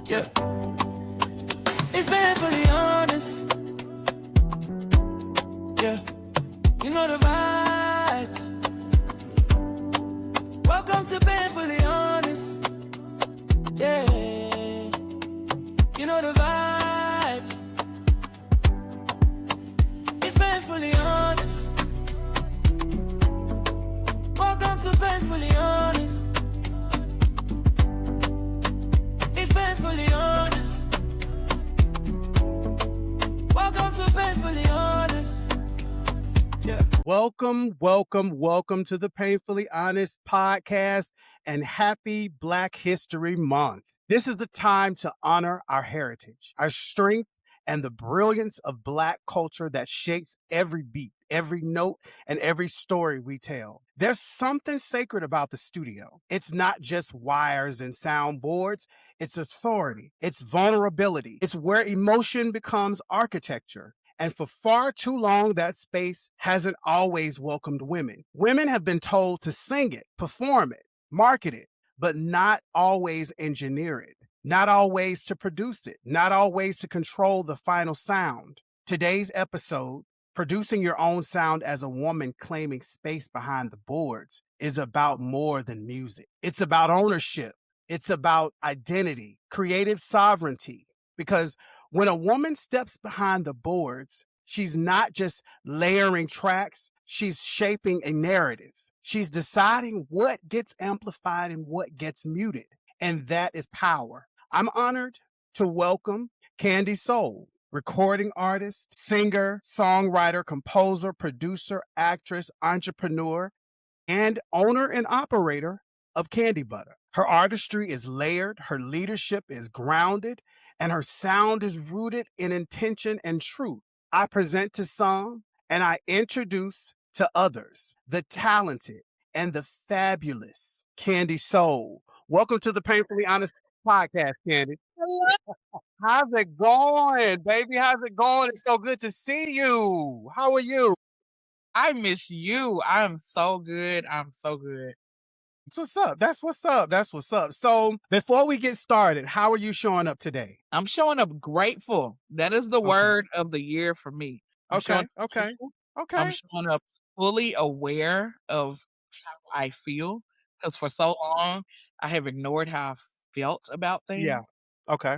Yeah. It's painfully honest. Yeah. You know the vibes. Welcome to Painfully Honest. Yeah. You know the vibes. It's painfully honest. Welcome to Painfully Honest. It's painfully honest. Welcome to Painfully Honest. Yeah. Welcome to the Painfully Honest Podcast and happy Black History Month. This is the time to honor our heritage, our strength, and the brilliance of Black culture that shapes every beat, every note, and every story we tell. There's something sacred about the studio. It's not just wires and soundboards. It's authority. It's vulnerability. It's where emotion becomes architecture. And for far too long, that space hasn't always welcomed women. Women have been told to sing it, perform it, market it, but not always engineer it, not always to produce it, not always to control the final sound. Today's episode, Producing Your Own Sound as a Woman Claiming Space Behind the Boards, is about more than music. It's about ownership. It's about identity, creative sovereignty, because when a woman steps behind the boards, she's not just layering tracks, she's shaping a narrative. She's deciding what gets amplified and what gets muted. And that is power. I'm honored to welcome CandySoul, recording artist, singer, songwriter, composer, producer, actress, entrepreneur, and owner and operator of Candy Butter. Her artistry is layered, her leadership is grounded, and her sound is rooted in intention and truth. I present to some and I introduce to others the talented and the fabulous CandySoul. Welcome to the Painfully Honest Podcast, Candy. How's it going, baby? How's it going? It's so good to see you. How are you? I miss you. I'm so good. I'm so good. That's what's up. That's what's up. That's what's up. So before we get started, how are you showing up today? I'm showing up grateful. That is the word of the year for me. I'm showing up grateful. I'm showing up fully aware of how I feel, because for so long I have ignored how I felt about things. Yeah. Okay.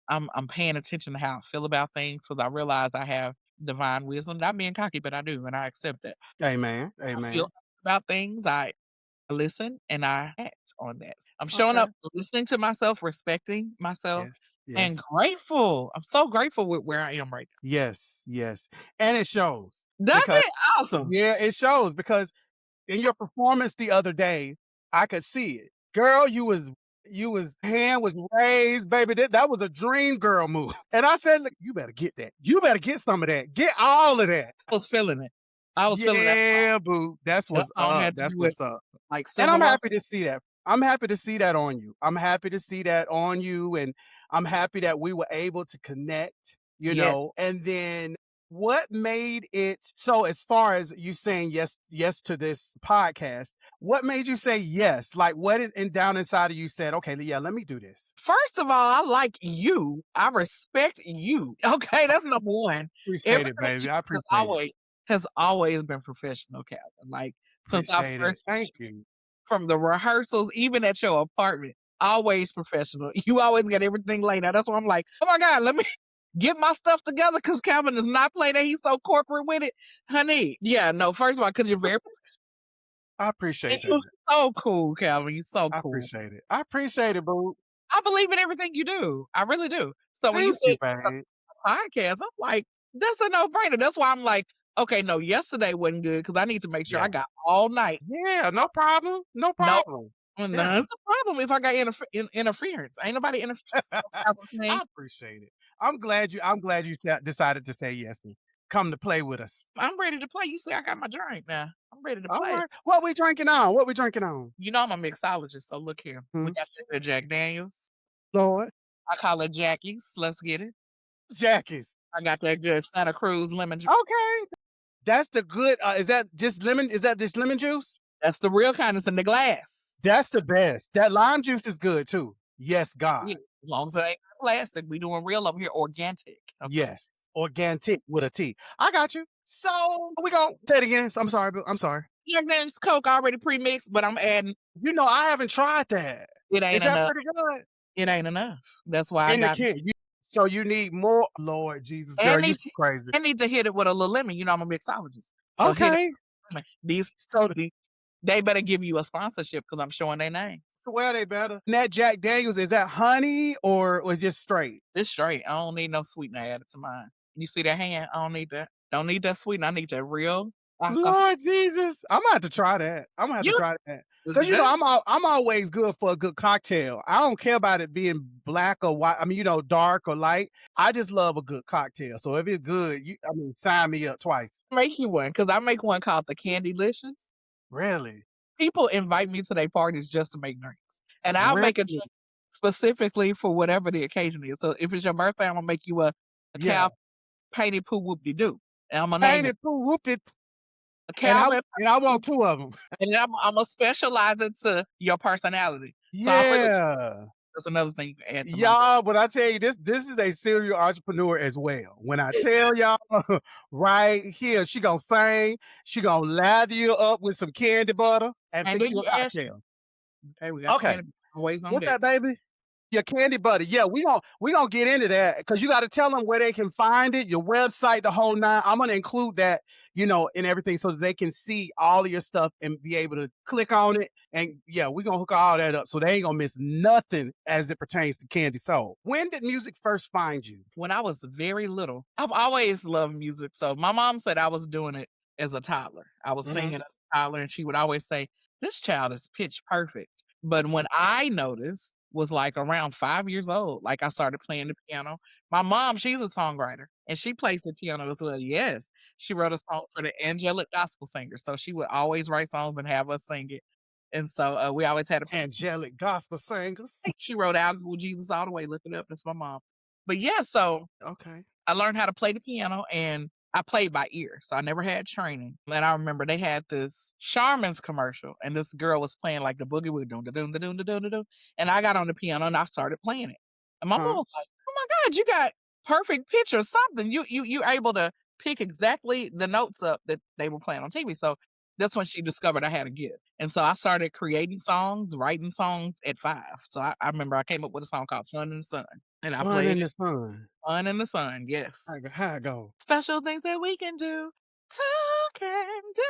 I'm paying attention to how I feel about things, because I realize I have divine wisdom. Not being cocky, but I do, and I accept that. Amen. I Amen. feel about things. I listen and I act on that. I'm showing up, listening to myself, respecting myself, and grateful. I'm so grateful with where I am right now. Yes. Yes. And it shows. That's it. Awesome. Yeah, it shows, because in your performance the other day, I could see it. Girl, you was hand was raised, baby. That was a dream girl move. And I said, look, you better get that. You better get some of that. Get all of that. I was feeling it. I was feeling that. Yeah, boo. That's what's up. That's what's up. Like, and I'm happy to see that. I'm happy to see that on you. I'm happy to see that on you. And I'm happy that we were able to connect, you know. And then what made it so, as far as you saying yes to this podcast, what made you say yes? Like, what down inside of you said, okay, yeah, let me do this? First of all, I like you. I respect you. Okay, that's number one. Appreciate it, baby. I appreciate it. Has always been professional, Calvin. Like, since I first thank you. From the rehearsals, even at your apartment, always professional. You always get everything laid out. That's why I'm like, oh my God, let me get my stuff together, because Calvin does not play that. He's so corporate with it. Honey, yeah, no, first of all, because you're very I appreciate it. You're so cool, Calvin. You're so cool. I appreciate it, boo. I believe in everything you do. I really do. So when you say podcast, I'm like, that's a no-brainer. That's why I'm like, okay, no, yesterday wasn't good, because I need to make sure I got all night. Yeah, no problem. No problem. No, it's a problem if I got interference. Ain't nobody interfering. I appreciate it. I'm glad you decided to say yes and come to play with us. I'm ready to play. You see, I got my drink now. I'm ready to play. Right. What we drinking on? You know I'm a mixologist, so look here. We got the Jack Daniels. Lord. I call it Jackie's. Let's get it. Jackie's. I got that good Santa Cruz lemon juice. Okay. That's the good. Is that just lemon juice? That's the real kind. It's in the glass. That's the best. That lime juice is good too. Yes, God. Yeah, as long as it ain't plastic. We doing real over here, organic. Okay. Yes, organic with a T. I got you. So we gonna say it again. I'm sorry, I'm sorry. Yeah, it's Coke already pre-mixed, but I'm adding. I haven't tried that. It Is ain't that enough. pretty good? It ain't enough. That's why I In the got. can. So you need more. Lord Jesus, girl, And you need so to, crazy. and need to hit it with a little lemon. I'm a mixologist, so hit it. Okay. These So they better give you a sponsorship because I'm showing their name. swear they better. And that Jack Daniels, is that honey or was just straight? It's straight. I don't need no sweetener added to mine. You see that hand? I don't need that. Don't need that sweetener. I need that real alcohol. Lord Jesus, I'm gonna have to try that. I'm gonna have to You try that it's because good. I'm always good for a good cocktail. I don't care about it being black or white. I mean, dark or light. I just love a good cocktail. So if it's good, sign me up twice. Make you one because I make one called the Candylicious. Really, People invite me to their parties just to make drinks, and I'll make a really, drink specifically for whatever the occasion is. So if it's your birthday, I'm gonna make you a yeah. cow painted poo whoop de doo, and I'm gonna name Ain't it it poo whooped it? a And cow I want two of them. and then I'm gonna specialize it to your personality. So I'm really Yeah. that's another thing you can add to my Y'all, but I tell you, this is a serial entrepreneur as well. When I tell y'all right here, she gonna sing, she gonna lather you up with some candy butter and and fix then you a you add cocktail. okay, we got Okay. candy always on What's deck. that, baby? Your candy butter. Yeah, we gonna get into that because you got to tell them where they can find it, your website, the whole nine. I'm gonna include that, in everything so that they can see all of your stuff and be able to click on it. And yeah, we're gonna hook all that up so they ain't gonna miss nothing as it pertains to CandySoul. When did music first find you? When I was very little, I've always loved music. So my mom said I was doing it as a toddler. I was singing as a toddler, and she would always say, "This child is pitch perfect." But when I noticed was like around 5 years old, like I started playing the piano. My mom, she's a songwriter, and she plays the piano as well. Yes, she wrote a song for the angelic gospel singer, so she would always write songs and have us sing it. And so we always had a. Angelic gospel singers. She wrote "Alcohol Jesus All the Way." Look it up. That's my mom. But yeah, so Okay. I learned how to play the piano and I played by ear. So I never had training. And I remember they had this Charmin's commercial and this girl was playing like the boogie woogie doom da doom da doom da doom da doom. And I got on the piano and I started playing it. And my mom was like, "Oh my God, you got perfect pitch or something. You able to pick exactly the notes up that they were playing on TV." So that's when she discovered I had a gift. And so I started creating songs, writing songs at 5. So I remember I came up with a song called Fun in the Sun. And I Fun played in it. the sun. Fun in the Sun, yes. How it go? Special things that we can do. Two can do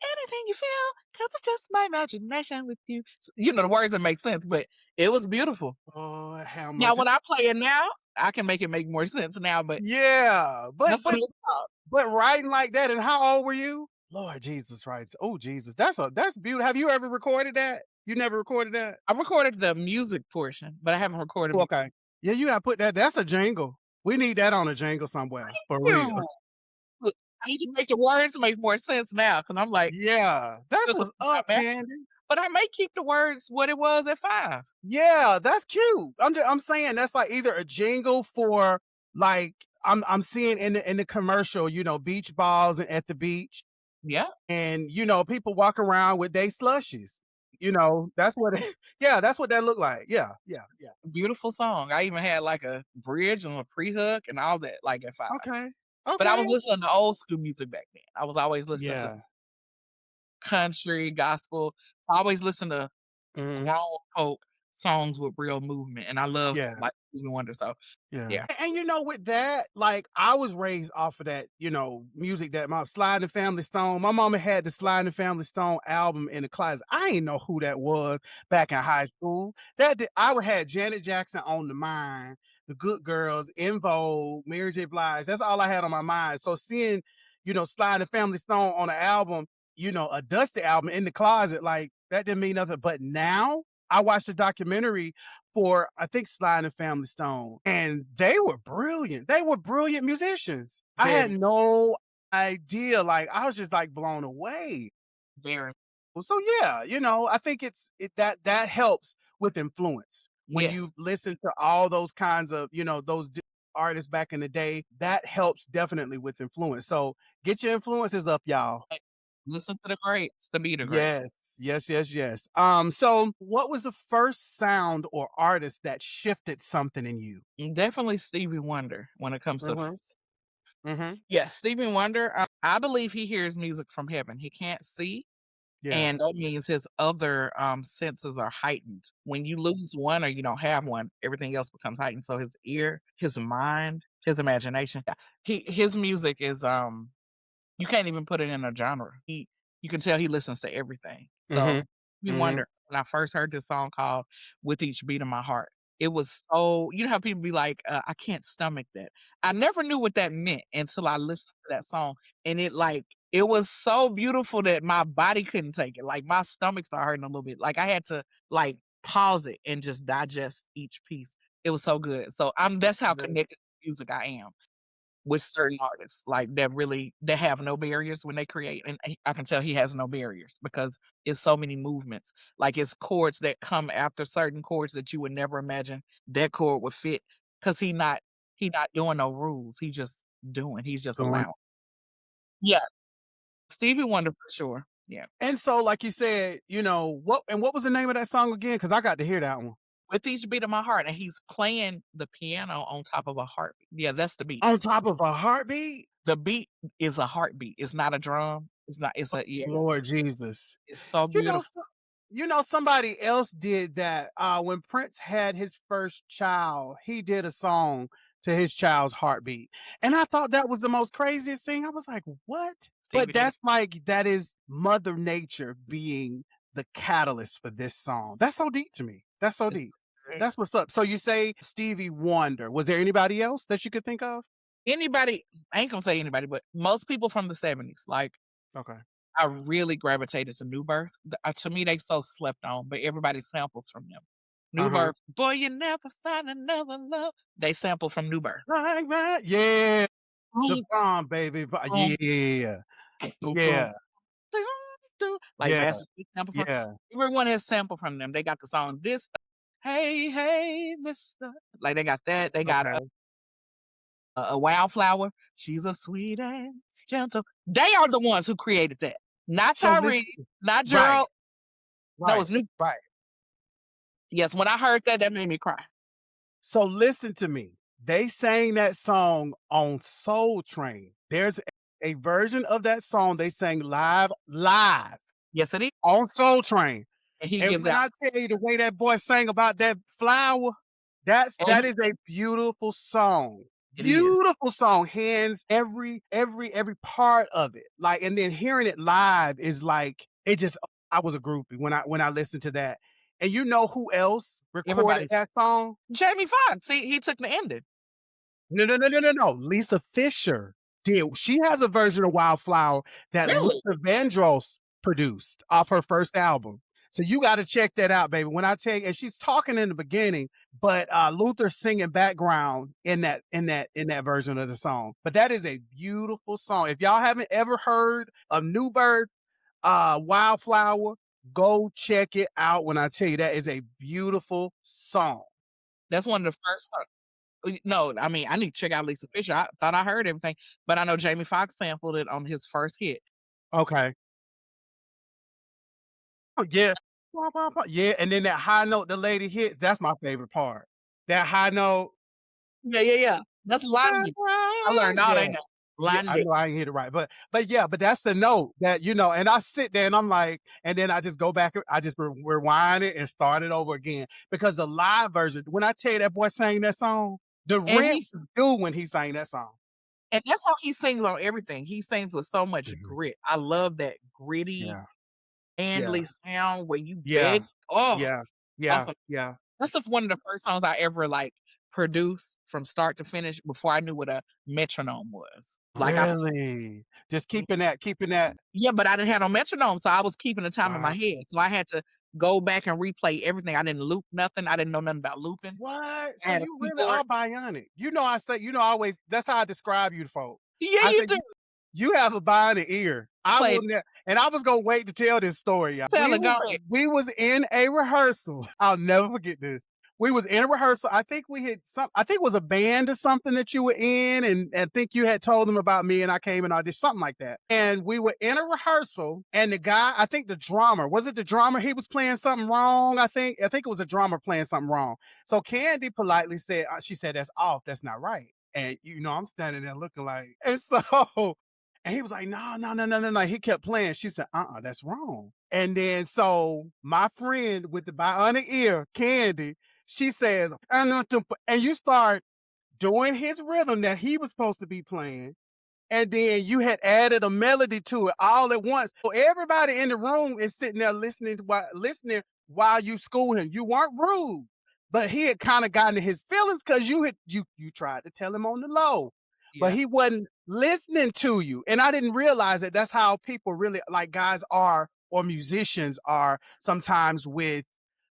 anything you feel, 'cause it's just my imagination with you. The words that make sense, but it was beautiful. Oh, how Now, much? when I play it now, I can make it make more sense now, but Yeah, but that's what it was about. but writing like that, and how old were you? Lord Jesus, right? Oh Jesus, that's beautiful. Have you ever recorded that? You never recorded that? I recorded the music portion, but I haven't recorded the Okay. Yeah, you gotta put that. That's a jingle. We need that on a jingle somewhere for real. Look, I need to make the words make more sense now because I'm like, Yeah, that's look what's what up, I'm at. Candy. But I may keep the words what it was at 5. Yeah, that's cute. I'm saying that's like either a jingle for like I'm seeing in the commercial, beach balls and at the beach. Yeah. And people walk around with their slushies. That's what yeah, that's what that looked like. Yeah, yeah, yeah. Beautiful song. I even had like a bridge and a pre-hook and all that, like at 5. Okay. But I Okay. was listening to old school music back then. I was always listening to Yeah. country, gospel. I always listen to Mhm. grown folk songs with real movement, and I love Yeah. like Stevie Wonder. So Yeah. yeah, And with that, like I was raised off of that, music that my Slide and Family Stone. My mama had the Slide and Family Stone album in the closet. I didn't know who that was back in high school. I would had Janet Jackson on the mind, the Good Girls, In Vogue, Mary J. Blige. That's all I had on my mind. So seeing, Slide and Family Stone on an album, a dusty album in the closet, like that didn't mean nothing. But now I watched a documentary for I think Sly and the Family Stone, and they were brilliant. They were brilliant musicians. I had very, no idea. Like I was just like blown away. very So yeah, I think that helps with influence when you yes. listen to all those kinds of those artists back in the day. That helps definitely with influence. So get your influences up, y'all. Like, listen to the greats to be the great. Yes, Yes. So what was the first sound or artist that shifted something in you? Definitely Stevie Wonder when it comes to Mhm. Mhm. yeah, Stevie Wonder, I believe he hears music from heaven. He can't see, Yeah. and that means his other, senses are heightened. When you lose one or you don't have one, everything else becomes heightened, so his ear, his mind, his imagination, yeah, his music is, you can't even put it in a genre. You can tell he listens to everything. So, Mhm. we Mhm. wonder when I first heard this song called "With Each Beat of My Heart," it was so you know how people be like, "I can't stomach that." I never knew what that meant until I listened to that song, and it was so beautiful that my body couldn't take it. Like, my stomach started hurting a little bit. Like, I had to, like, pause it and just digest each piece. It was so good. So, that's how Good. connected to music I am with certain artists, like, that have no barriers when they create, and I can tell he has no barriers because it's so many movements, like, it's chords that come after certain chords that you would never imagine that chord would fit, 'cause he not doing no rules, he's just Doing allowing. Yeah, Stevie Wonder for sure, yeah. And so, like you said, what was the name of that song again? Because I got to hear that one. With Each Beat of My Heart, and he's playing the piano on top of a heartbeat. Yeah, that's the beat. On top of a heartbeat? The beat is a heartbeat, it's not a drum, it's a yeah, Lord Jesus. it's so You know, beautiful. somebody else did that. When Prince had his first child, he did a song to his child's heartbeat. And I thought that was the most craziest thing. I was like, what? But Stevie did it. that is Mother Nature being the catalyst for this song. That's so deep to me. That's so It's deep. great. That's what's up. So you say Stevie Wonder. Was there anybody else that you could think of? Anybody I ain't gonna say anybody, but most people from the '70s, like, Okay. I really gravitated to New Birth. To me, they so slept on, but everybody samples from them. New Uh-huh. Birth, "Boy, you never find another love." They sample from New Birth. Like that. Yeah. The Roots, bomb, baby. boom, Yeah. boom, boom, Yeah. doo, doo, like Yeah. Master P sample from Yeah. everyone has sampled from them. They got the song, "This" "Hey, hey, mister." Like, they got that. They got Okay. a wildflower. She's a sweet and gentle. They are the ones who created that. Not So Tyree, listen. not Right. Gerald. That Right. was new. Right. Yes, when I heard that, that made me cry. So listen to me. They sang that song on Soul Train. There's a version of that song they sang live Yes, it is. on Soul Train. And he And gives when out I tell you the way that boy sang about that flower, and that is a beautiful song. it is. Beautiful song. Hands every part of it. Like, and then hearing it live is like it just I was a groupie when I listened to that. And you know who else recorded Everybody that song? Jamie Foxx, he took the ending. No. Lisa Fisher did. She has a version of Wildflower that Really? Luther Vandross produced off her first album. So you got to check that out, baby. When I tell you, and she's talking in the beginning, but Luther's singing background in that version of the song. But that is a beautiful song. If y'all haven't ever heard of New Birth, Wildflower, go check it out. When I tell you that is a beautiful song. That's one of the first no, I mean, I need to check out Lisa Fisher. I thought I heard everything, but I know Jamie Foxx sampled it on his first hit. Okay. Oh, yeah. Bah, bah, bah. Yeah, and then that high note the lady hit, that's my favorite part. That high note. Yeah. That's line music. I learned all Yeah. that now. Yeah, Line I music. know I ain't hit it right, but yeah, but that's the note that, and I sit there and I'm like, and then I just go back, I just rewind it and start it over again because the live version, when I tell you that boy sang that song, the And rent due when he sang that song. that's how he sings on everything. He sings with so much Mhm. grit. I love that gritty, Yeah, yeah, manly sound where you yeah, beg. Oh, yeah, yeah, awesome. yeah. That's just one of the first songs I ever, like, produced from start to finish before I knew what a metronome was. Like, Really? Just keeping that. yeah, but I didn't have no metronome, so I was keeping the time in my Wow. head, so I had to go back and replay everything. I didn't loop nothing. I didn't know nothing about looping. What? I So had a you really keyboard. are bionic. I always that's how I describe you to folks. Yeah, I you say do. you have a bionic ear. I Played will never, and I was gonna wait to tell this story, y'all. tell it, go ahead. We was in a rehearsal. I'll never forget this. we was in a rehearsal. I think I think it was a band or something that you were in, and I think you had told them about me, and I came and auditioned, something like that. And we were in a rehearsal, and the guy, I think the drummer, was it the drummer? He was playing something wrong. I think it was a drummer playing something wrong. So Candy politely said, she said, "That's off. That's not right." And I'm standing there looking like, and so and he was like, "No, no, no, no, no, no." He kept playing. She said, "That's wrong." And then so my friend with the bionic ear, Candy, she says, and you start doing his rhythm that he was supposed to be playing. And then you had added a melody to it all at once. So everybody in the room is sitting there listening while you school him. You weren't rude, but he had kind of gotten to his feelings because you tried to tell him on the low, but he wasn't listening to you. And I didn't realize that that's how people really, like, guys are, or musicians are sometimes with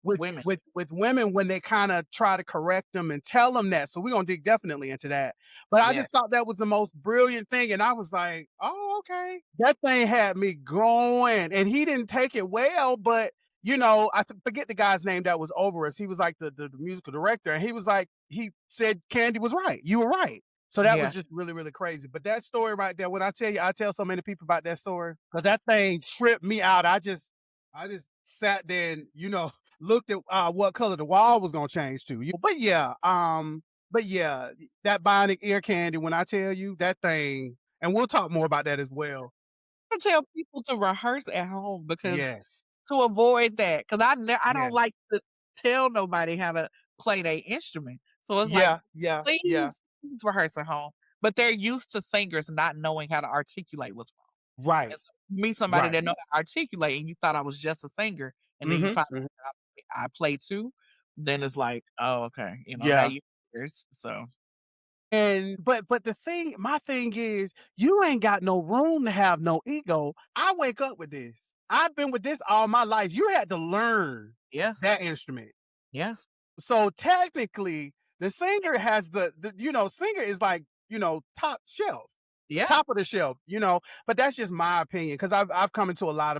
Women. with women, when they kind of try to correct them and tell them that. So we're gonna dig definitely into that. But I just thought that was the most brilliant thing. And I was like, oh, okay. That thing had me going. And he didn't take it well, but I forget the guy's name that was over us. He was like the musical director. And he was like, he said Candy was right. You were right. So that was just really, really crazy. But that story right there, when I tell you, I tell so many people about that story because that thing tripped me out. I just sat there and, looked at what color the wall was gonna change to. But yeah, that bionic ear, Candy, when I tell you that thing, and we'll talk more about that as well. I tell people to rehearse at home because Yes. to avoid that, because I don't Yes. like to tell nobody how to play their instrument. So it's like, Yeah. Yeah. Yeah. please rehearse at home. But they're used to singers not knowing how to articulate what's wrong. Right. And so you meet somebody Right. that know how to articulate, and you thought I was just a singer, and then you Mm-hmm. find Mm-hmm. out I play too, then it's like, oh, okay, now Yeah. you fingers. So And but my thing is, you ain't got no room to have no ego. I wake up with this. I've been with this all my life. You had to learn yeah, that instrument. yeah, So technically, the singer has singer is like, top shelf, yeah. top of the shelf, but that's just my opinion. Cause I've come into a lot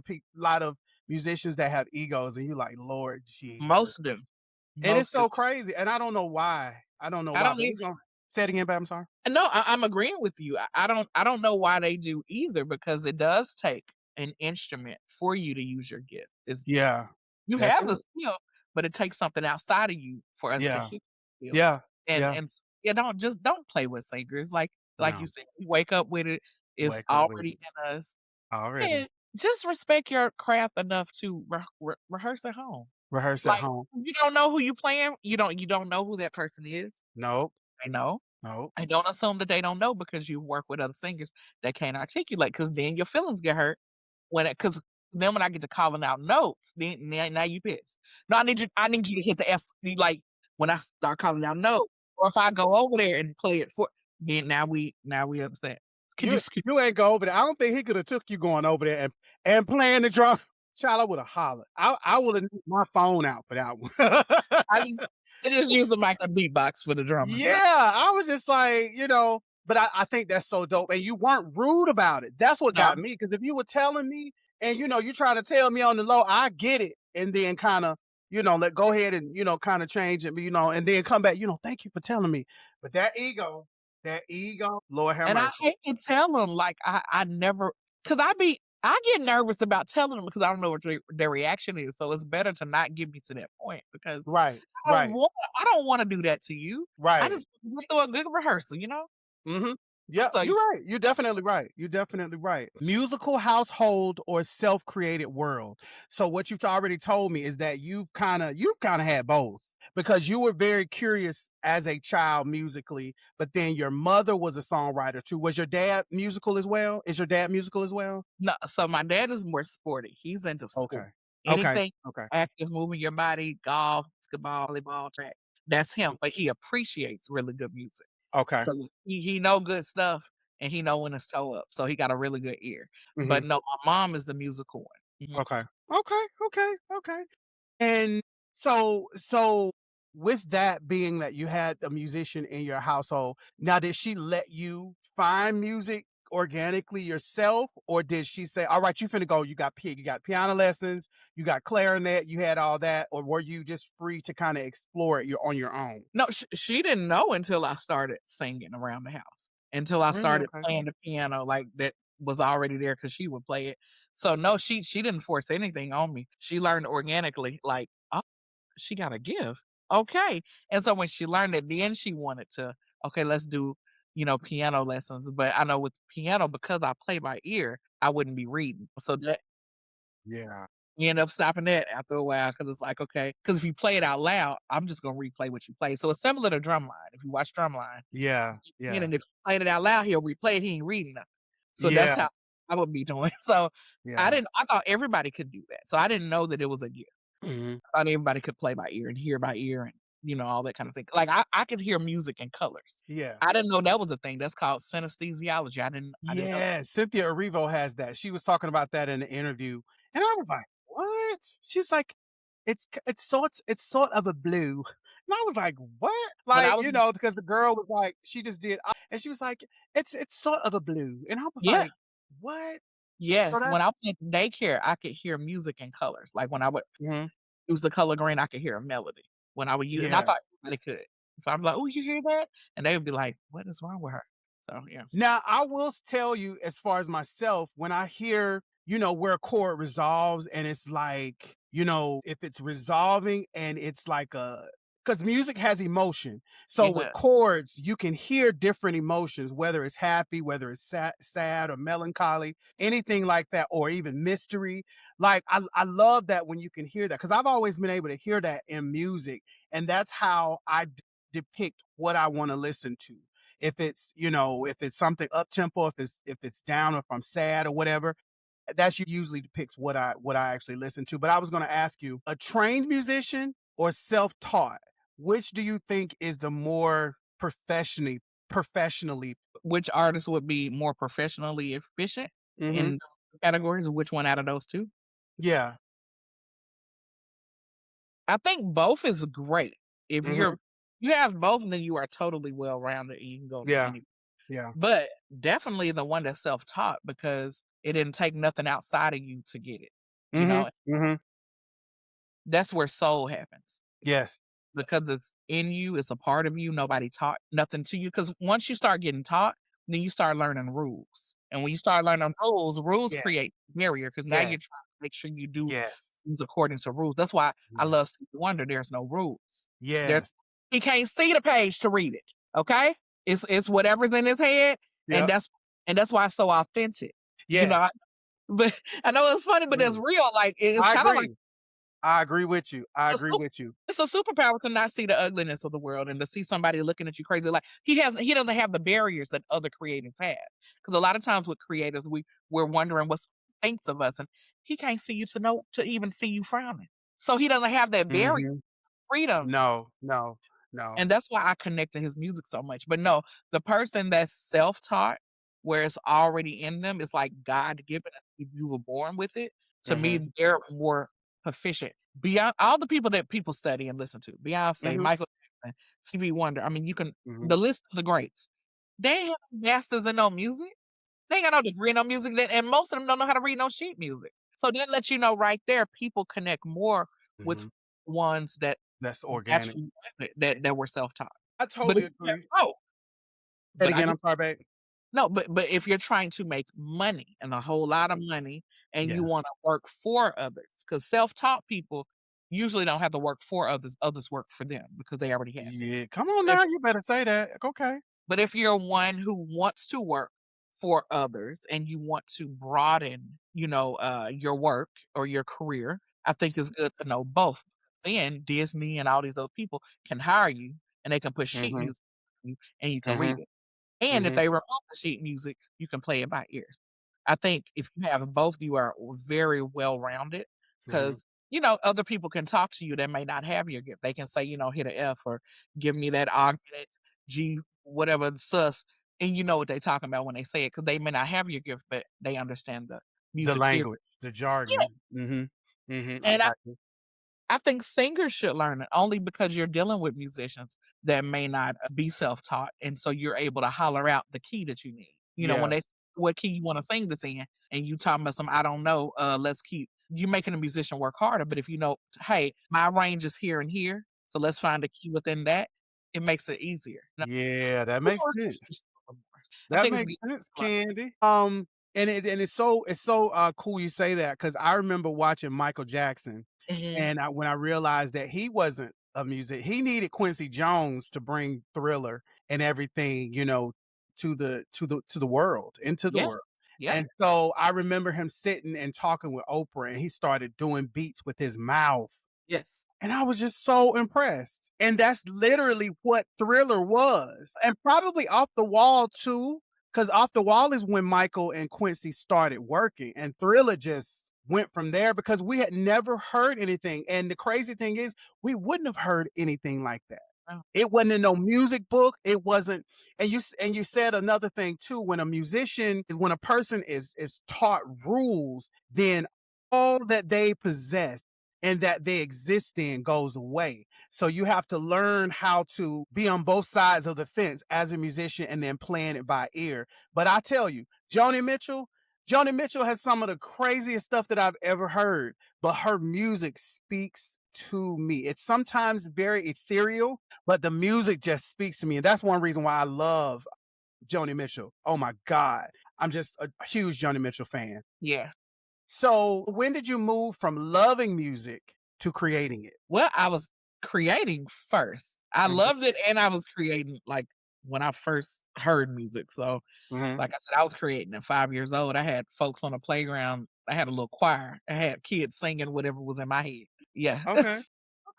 of musicians that have egos, and you like, Lord Jesus. Most do, And it's most do. so crazy. And I don't know why. I don't But need. we're gonna say it again, but I'm sorry. No, I'm agreeing with you. I don't know why they do either because it does take an instrument for you to use your gift. Is Yeah. you That's have the it. skill, but it takes something outside of you for us to Yeah. hear the skill. Yeah. And Yeah. and yeah, don't play with singers. Like you No. said, you wake up with it. It's Wake up with already it in us. already. And just respect your craft enough to rehearse at home. Rehearse at Like home. you don't know who you playing. You don't know who that person is. Nope. I know. Nope. I don't assume that they don't know because you work with other singers that can't articulate. Because then your feelings get hurt because then when I get to calling out notes, then now you pissed. No, I need you to hit the F, like, when I start calling out notes, or if I go over there and play it for then now we upset. Could you skip You ain't go over there. I don't think he could have took you going over there and playing the drum. Child, I would have hollered. I would have my phone out for that I one. just I just use them like a beatbox for the drummer. Yeah, I was just like, but I think that's so dope. And you weren't rude about it. That's what No, got me. Because if you were telling me, and you try to tell me on the low, I get it. And then kind of, go ahead and, kind of change it, and then come back, thank you for telling me. But that ego, Lord have and I mercy. hate to tell them, like, I never, because I get nervous about telling them because I don't know what their reaction is, so it's better to not get me to that point because Right, I don't right, want I don't wanna do that to you. I right. just went through a good rehearsal. Mm-hmm. Yeah, So you're right. You're definitely right. You're definitely right. Musical household or self-created world. So what you've already told me is that you've kind of had both, because you were very curious as a child musically, but then your mother was a songwriter too. Was your dad musical as well? Is your dad musical as well? no, so my dad is more sporty. He's into Okay. sport. Okay. Anything Okay. active, moving your body, golf, basketball, volleyball, track, that's him, but he appreciates really good music. Okay. So he know good stuff, and he know when it's toe up, so he got a really good ear. Hmm. But no, my mom is the musical one. Mhm. Okay. Okay. Okay. Okay. And so with that being that you had a musician in your household, now did she let you find music organically yourself, or did she say, all right, you finna go, you got piano lessons, you got clarinet, you had all that, or were you just free to kind of explore it, you're on your own? No, she didn't know until I started singing around the house, until I Really? started Okay. playing the piano, like, that was already there because she would play it. So, no, she didn't force anything on me. She learned organically, like, "Oh, she got a gift. Okay." And so when she learned it, then she wanted to, "Okay, let's do, piano lessons." But I know with piano, because I play by ear, I wouldn't be reading. So that Yeah. we end up stopping that after a while because it's like, okay, because if you play it out loud, I'm just gonna replay what you play. So it's similar to drumline. If you watch drumline, Yeah. Yeah. and if you play it out loud, he'll replay it. He ain't reading nothing. So that's Yeah. how I would be doing. So Yeah. I thought everybody could do that. So I didn't know that it was a gift. Mhm. I thought everybody could play by ear and hear by ear and all that kind of thing. Like I could hear music in colors. Yeah. I didn't know that was a thing. That's called synesthesiology. I didn't know. Yeah, Cynthia Erivo has that. She was talking about that in the interview, and I was like, "What?" She's like, it's sort of a blue," and I was like, "What?" When I Like, was because the girl was like, she just did, and she was like, "It's sort of a blue," and I was yeah. like, "What?" So Yes, that. when I was in daycare, I could hear music in colors. Like when I would Mhm. use the color green, I could hear a melody. When I would use, and I Yeah. thought everybody could. So I'm like, "Oh, you hear that?" And they would be like, "What is wrong with her?" So yeah. Now, I will tell you, as far as myself, when I hear, where a chord resolves and it's like, if it's resolving and it's like because music has emotion. So It with does. chords, you can hear different emotions, whether it's happy, whether it's sad or melancholy, anything like that, or even mystery. Like, I love that when you can hear that because I've always been able to hear that in music. And that's how I depict what I want to listen to, if it's something up tempo, if it's down, or if I'm sad or whatever. That's usually depicts what I actually listen to. But I was going to ask you, a trained musician or self-taught, which do you think is the more professionally? Which artist would be more professionally efficient Hmm. in categories? Which one out of those two? Yeah. I think both is great. If Hmm. you have both, then you are totally well rounded and you can go to Yeah. any. Yeah. But definitely the one that's self taught because it didn't take nothing outside of you to get it. You Hmm. know, Hmm. that's where soul happens Yes. because it's in you, it's a part of you. Nobody taught nothing to you. Because once you start getting taught, then you start learning rules. And when you start learning rules Yeah. create barrier because now Yeah. you're trying to make sure you do Yes. things according to rules. That's why I Yeah. love Stevie Wonder. There's no rules. There, Yes. he can't see the page to read it. Okay, it's whatever's in his head, and Yep. that's why it's so authentic. You know, Yes. but I know it's funny, but it's Mm. real. Like it's I kind of like agree. I agree with you. I a agree super, with you. it's a superpower to not see the ugliness of the world and to see somebody looking at you crazy. Like he doesn't have the barriers that other creatives have. Because a lot of times with creators, we're wondering what someone thinks of us, and he can't see you to even see you frowning. So he doesn't have that barrier, Mhm. freedom. No, no, no. And that's why I connect to his music so much. But no, the person that's self-taught, where it's already in them, it's like God given. If you were born with it, to me, Mhm. they're more proficient. Beyond all the people that people study and listen to, Beyonce, Mhm. Michael Jackson, Stevie Wonder. I mean, you can Mhm. the list of the greats. They ain't have no masters in no music. They ain't got no degree in no music, and most of them don't know how to read no sheet music. So that lets you know right there, people connect more with Mhm. ones that That's organic. actually that were self-taught. I But totally if you have agree. both, Say it but I again, get I'm sorry, babe. no, but if you're trying to make money and a whole lot of money and you Yeah. wanna work for others, because self-taught people usually don't have to work for others, others work for them because they already have it. Yeah. Come on If now, you better say that. Okay. But if you're one who wants to work for others and you want to broaden, your work or your career, I think it's good to know both. Then Disney and all these other people can hire you and they can put sheet Mhm. music on you and you can read Mhm. it. And if Mhm. they remove the sheet music, you can play it by ears. I think if you have both, you are very well rounded Mhm. because other people can talk to you that may not have your gift. They can say, hit a F or give me that augmented G, whatever sus, and you know what they're talking about when they say it because they may not have your gift, but they understand the The music theory. language, the Yeah. jargon. Mhm. Mhm. I And got you. I think singers should learn it only because you're dealing with musicians that may not be self-taught, and so you're able to holler out the key that you need. When Yeah. they what key you want to sing this in, and you talking about some I don't know. Let's keep you making a musician work harder. But if you know, hey, my range is here and here, so let's find a key within that. It makes it easier. Yeah, that makes sense. I That think it's makes sense, Candy. And it's so cool you say that because I remember watching Michael Jackson, Mhm. and when I realized that he wasn't a music, he needed Quincy Jones to bring Thriller and everything, to the world, into the Yeah. world. Yep. And so I remember him sitting and talking with Oprah, and he started doing beats with his mouth. Yes. And I was just so impressed. And that's literally what Thriller was. And probably Off the Wall too, because Off the Wall is when Michael and Quincy started working. And Thriller just went from there because we had never heard anything. And the crazy thing is, we wouldn't have heard anything like that. Oh. It wasn't in no music book. It wasn't. And you said another thing too. When a person is taught rules, then all that they possess and that they exist in goes away. So you have to learn how to be on both sides of the fence as a musician and then playing it by ear. But I tell you, Joni Mitchell has some of the craziest stuff that I've ever heard, but her music speaks to me. It's sometimes very ethereal, but the music just speaks to me. And that's one reason why I love Joni Mitchell. Oh my God. I'm just a huge Joni Mitchell fan. Yeah. So when did you move from loving music to creating it? Well, I was creating first. I Mhm, loved it and I was creating like when I first heard music. So, mhm. like I said, I was creating at 5 years old. I had folks on the playground. I had a little choir. I had kids singing whatever was in my head. Yeah. Okay,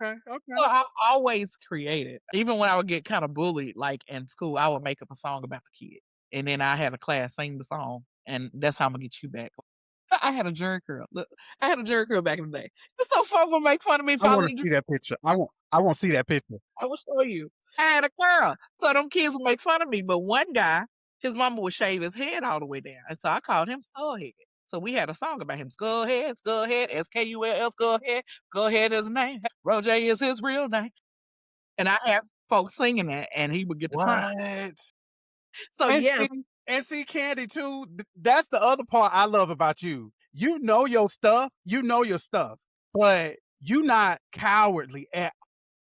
okay, So okay. I've always created. Even when I would get kind of bullied, like in school, I would make up a song about the kid. And then I had a class sing the song. And that's how I'm gonna get you back. I had a jerk girl. Look, I had a jerk girl back in the day. It's so fun to make fun of me I wanna following the see that picture. I want see that picture. I will show you. I had a girl. So them kids would make fun of me. But one guy, his mama would shave his head all the way down. And so I called him Skullhead. So we had a song about him. Skullhead, Skullhead, Skull, Skullhead. Skullhead is his name. Roger is his real name. And I had folks singing that and he would get to crying. What? So And yeah, see Candy too, that's the other part I love about you. You know your stuff, but you not cowardly at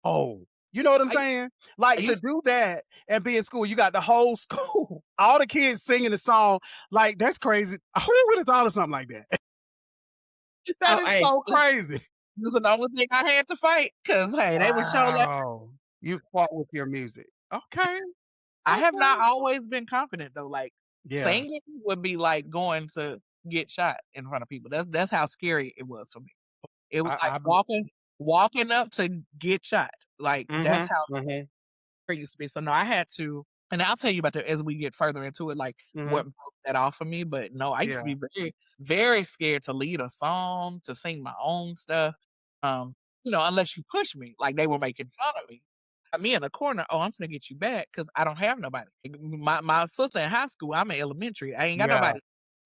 all. You know what I'm I, saying? I Like to used do that and be in school, you got the whole school, all the kids singing the song. Like that's crazy. Who would have thought of something like that? That oh, is hey, so crazy. this was the only thing I had to fight. Cause hey, they would show like Wow. You fought with your music. Okay. I have not Okay. always been confident though. Like Yeah. singing would be like going to get shot in front of people. That's how scary it was for me. It was like I walking up to get shot. Like that's mhm. how Mhm. it used to be. So no, I had to, and I'll tell you about that as we get further into it. Like what Mhm. broke that off for me. But no, I used to Yeah. be very, very scared to lead a song, to sing my own stuff. Um, unless you push me, like they were making fun of me. Got me in the corner. Oh, I'm gonna get you back because I don't have nobody. My sister in high school, I'm in elementary. I ain't got Yeah. nobody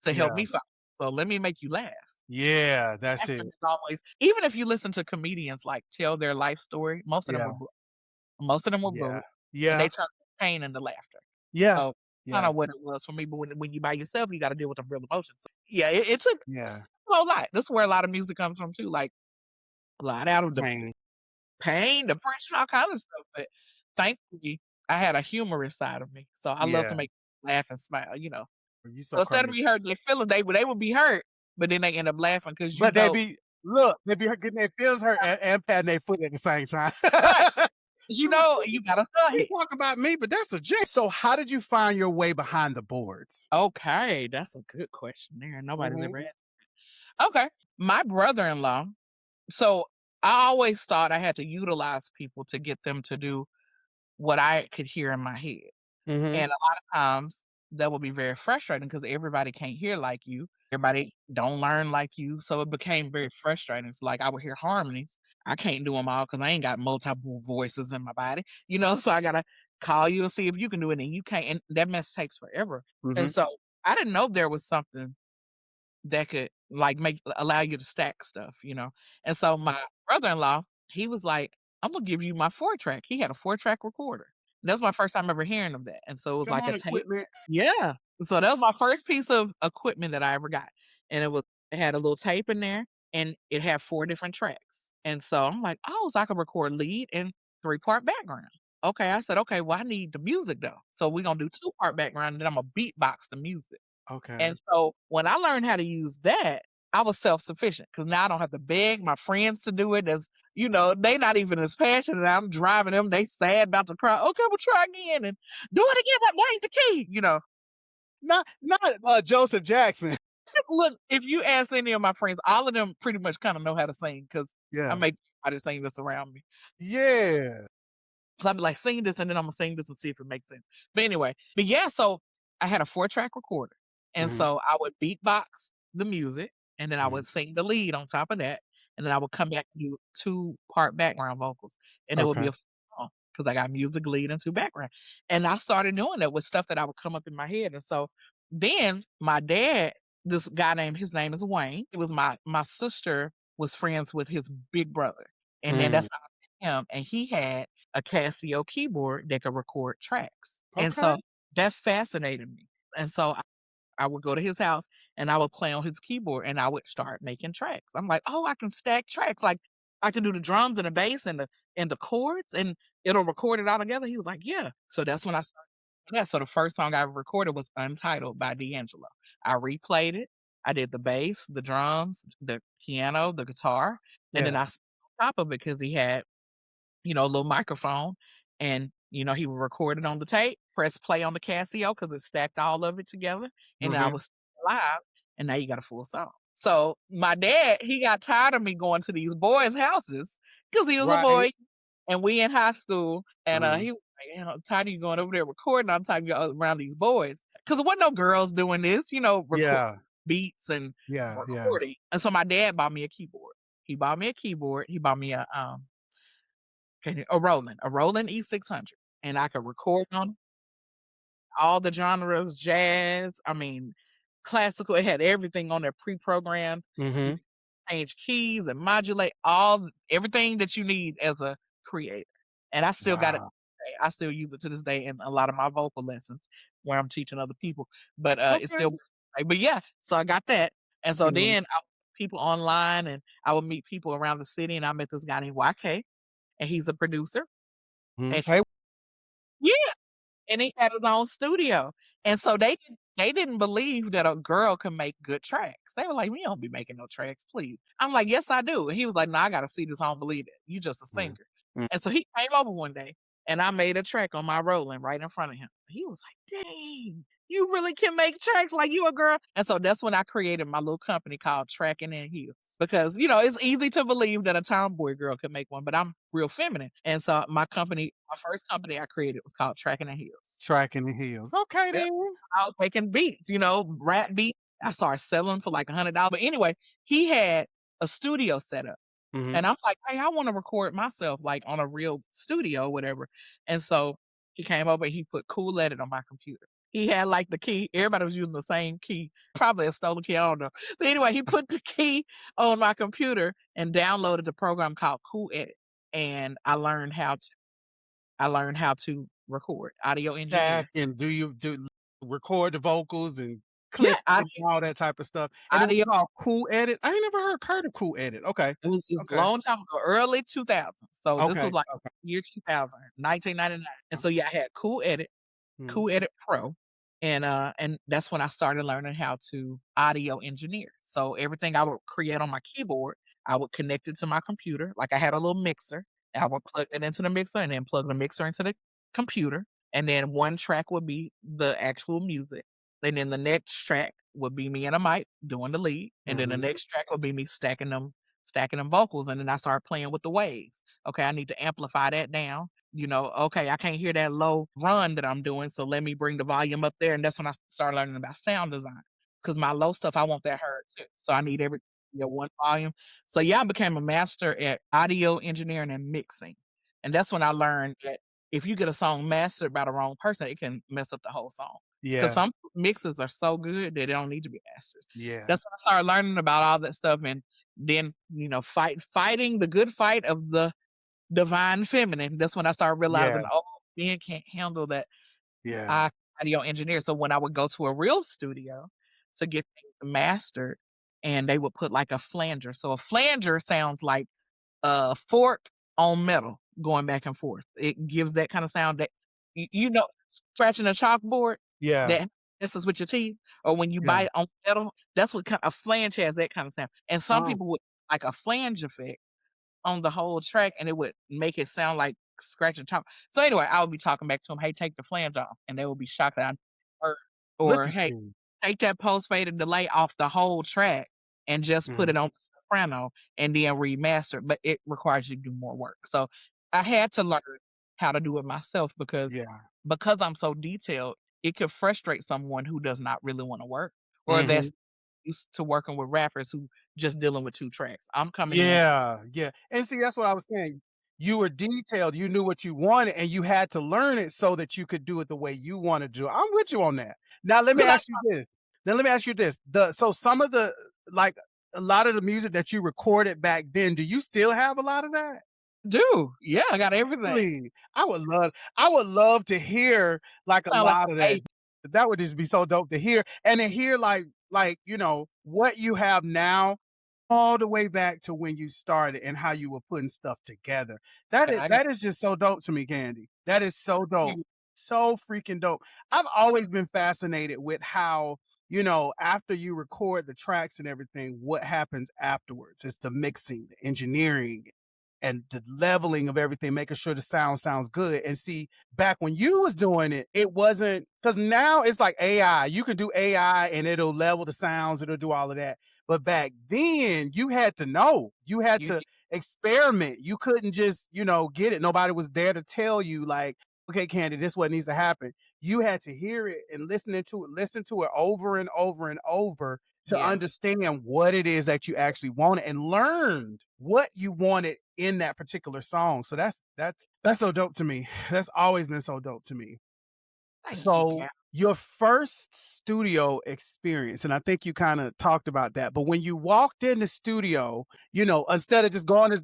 to help Yeah. me fight. So let me make you laugh. Yeah, that's Laughter it. is always, even if you listen to comedians like tell their life story, Yeah. most of them were Yeah. bullied, and Yeah. they turned pain into laughter. Yeah. So kind Yeah. of what it was for me. But when you by yourself, you got to deal with the real emotions. So, yeah, it took Yeah. a whole lot. This is where a lot of music comes from too. Like a lot out of the Pain. pain, depression, all kind of stuff. But thankfully, I had a humorous side of me, so I love to Yeah. make people laugh and smile. You So so instead of crazy. me hurting their feelings, they would be hurt, but then they end up laughing because But they be getting their feels hurt and patting their foot at the same time. right, 'cause you got a stud You head. talk about me, but that's a J. So how did you find your way behind the boards? Okay, that's a good question there. Nobody's Mhm. ever asked. Okay. My brother-in-law, so I always thought I had to utilize people to get them to do what I could hear in my head. Mhm. And a lot of times that would be very frustrating because everybody can't hear like you. Everybody don't learn like you. So it became very frustrating. It's like I would hear harmonies. I can't do them all because I ain't got multiple voices in my body, so I gotta call you and see if you can do it and you can't. And that mess takes forever. And Mhm. so I didn't know there was something that could like allow you to stack stuff. And so my brother-in-law, he was like, I'm gonna give you my 4-track. He had a 4-track recorder. That's my first time ever hearing of that. And so it was Come like a on, tape. equipment. Yeah. So that was my first piece of equipment that I ever got. And it had a little tape in there and it had 4 different tracks. And so I'm like, oh, so I could record lead and 3-part background. Okay. I said, okay, well, I need the music though. So we're gonna do 2-part background and then I'm gonna beatbox the music. Okay. And so when I learned how to use that, I was self-sufficient because now I don't have to beg my friends to do it. As they not even as passionate. I'm driving them. They sad about to cry. Okay, we'll try again and do it again. That ain't the key. Not Joseph Jackson. Look, if you ask any of my friends, all of them pretty much kind of know how to sing because I Yeah. make everybody sing this around me. Yeah. So I'd be like, sing this, and then I'm gonna sing this and see if it makes sense. But anyway, so I had a 4-track recorder. And Mhm. so I would beatbox the music, and then I Mhm. would sing the lead on top of that, and then I would come back and do 2-part background vocals, and it would be Okay. a song because I got music, lead, and 2 background. And I started doing that with stuff that I would come up in my head. And so then my dad, this guy his name is Wayne. It was my sister was friends with his big brother, and then that's Mm. how I met him. And he had a Casio keyboard that could record tracks. And Okay. so that fascinated me. And so I would go to his house and I would play on his keyboard and I would start making tracks. I'm like, oh, I can stack tracks. Like I can do the drums and the bass and the chords and it'll record it all together. He was like, yeah. So that's when I started. Yeah. So the first song I recorded was Untitled by D'Angelo. I replayed it. I did the bass, the drums, the piano, the guitar, and then Yeah. I sang on top of it because he had a little microphone and, he would record it on the tape, press play on the Casio because it stacked all of it together. And then I Mhm. was live and now you got a full song. So my dad, he got tired of me going to these boys' houses because he was a Right. boy and we in high school. And Mhm. he was like, I'm tired of you going over there recording. I'm tired of you around these boys. Because there wasn't no girls doing this, record Yeah. beats and Yeah. Yeah. recording. And so my dad bought me a keyboard. He bought me a keyboard. He bought me a Roland E600, and I could record on all the genres, jazz, classical. It had everything on there pre-programmed. You Mhm. could change keys and modulate everything that you need as a creator. And I still got it. Wow. I still use it to this day in a lot of my vocal lessons where I'm teaching other people. But it's Okay. still, but yeah. So I got that, and so Mhm. then people online, and I would meet people around the city, and I met this guy named YK, and he's a producer. Mhm. And Hey. yeah, and he had his own studio, and so they didn't believe that a girl can make good tracks. They were like, "We don't be making no tracks, please." I'm like, "Yes, I do." And he was like, "No, I gotta see this. I don't believe it. You just a Mhm. singer." Mm. And so he came over one day, and I made a track on my Roland right in front of him. He was like, "Dang, you really can make tracks like you a girl." And so that's when I created my little company called Tracking in Heels because it's easy to believe that a tomboy girl could make one, but I'm real feminine. And so my first company I created was called Tracking in Heels. Tracking the heels. Okay Yep. then. I was making beats, rap beats. I started selling for like $100. But anyway, he had a studio set up. Mhm. And I'm like, hey, I want to record myself like on a real studio, whatever. And so he came over and he put Cool Edit on my computer. He had like the key. Everybody was using the same key, probably a stolen key. I don't know. But anyway, he put the key on my computer and downloaded the program called Cool Edit. And I learned how to record, audio engineer. And do you record the vocals and Yeah, clip and all that type of stuff? And it was audio. called Cool Edit. I ain't never heard of Cool Edit. Okay. It was a Okay. long time ago, early 2000s. So this Okay. was like Okay. year 2000, 1999. And so yeah, I had Mhm. Cool Edit Pro, and that's when I started learning how to audio engineer. So everything I would create on my keyboard, I would connect it to my computer. Like I had a little mixer, and I would plug it into the mixer and then plug the mixer into the computer. And then one track would be the actual music. And then the next track would be me and a mic doing the lead. And then the Mhm. next track would be me stacking them vocals. And then I started playing with the waves. Okay, I need to amplify that down. Okay, I can't hear that low run that I'm doing, so let me bring the volume up there. And that's when I started learning about sound design. Because my low stuff, I want that heard too. So I need every one volume. So yeah, I became a master at audio engineering and mixing. And that's when I learned that if you get a song mastered by the wrong person, it can mess up the whole song. Because Yeah. some mixes are so good that they don't need to be masters. Yeah. That's when I started learning about all that stuff, and then fighting the good fight of the divine feminine. That's when I started realizing, Yeah. oh, Ben can't handle that Yeah. audio engineer. So when I would go to a real studio to get things mastered, and they would put like a flanger. So a flanger sounds like a fork on metal going back and forth. It gives that kind of sound that scratching a chalkboard Yeah. that messes with your teeth, or when you Yeah. bite on metal, that's what a flange has that kind of sound. And some Oh, people would like a flange effect on the whole track, and it would make it sound like scratching chalk. So anyway, I would be talking back to them, "Hey, take the flange off," and they would be shocked that I heard. look Or, at "Hey, you. take that post faded delay off the whole track and just put Mhm. it on the soprano and then remaster," but it requires you to do more work. So I had to learn how to do it myself Yeah. because I'm so detailed, it could frustrate someone who does not really wanna work, or that's Mhm. used to working with rappers who just dealing with 2 tracks. I'm coming in Yeah, yeah, and see, that's what I was saying. You were detailed, you knew what you wanted, and you had to learn it so that you could do it the way you wanna do it. I'm with you on that. Now let me 'cause I ask you this so some of the like, a lot of the music that you recorded back then, do you still have a lot of that? do. Yeah, I got everything. Really? I would love to hear, like, a Sound like lot of a that. baby. That would just be so dope to hear, and to hear, what you have now all the way back to when you started and how you were putting stuff together. That Yeah, is I got that is just so dope to me, Candy. That is so dope. you. So freaking dope. I've always been fascinated with how, after you record the tracks and everything, what happens afterwards. It's the mixing, the engineering, and the leveling of everything, making sure the sound sounds good. And see, back when you was doing it, it wasn't because now it's like AI. You can do AI and it'll level the sounds, it'll do all of that. But back then, you had to know. You had You to experiment. You couldn't just, get it. Nobody was there to tell you, like, okay, Candy, this is what needs to happen. You had to hear it and listen to it over and over and over to yeah. understand what it is that you actually wanted and learned what you wanted in that particular song. So that's so dope to me. That's always been so dope to me. Thank you, So Cal. your first studio experience, and I think you kind of talked about that, but when you walked in the studio, instead of just going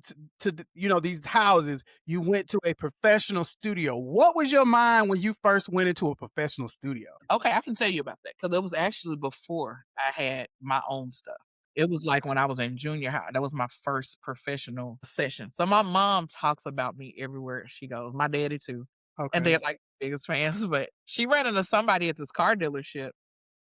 these houses, you went to a professional studio. What was your mind when you first went into a professional studio? Okay, I can tell you about that because it was actually before I had my own stuff. It was like when I was in junior high. That was my first professional session. So my mom talks about me everywhere she goes. My daddy too. And Okay. they're like biggest fans. But she ran into somebody at this car dealership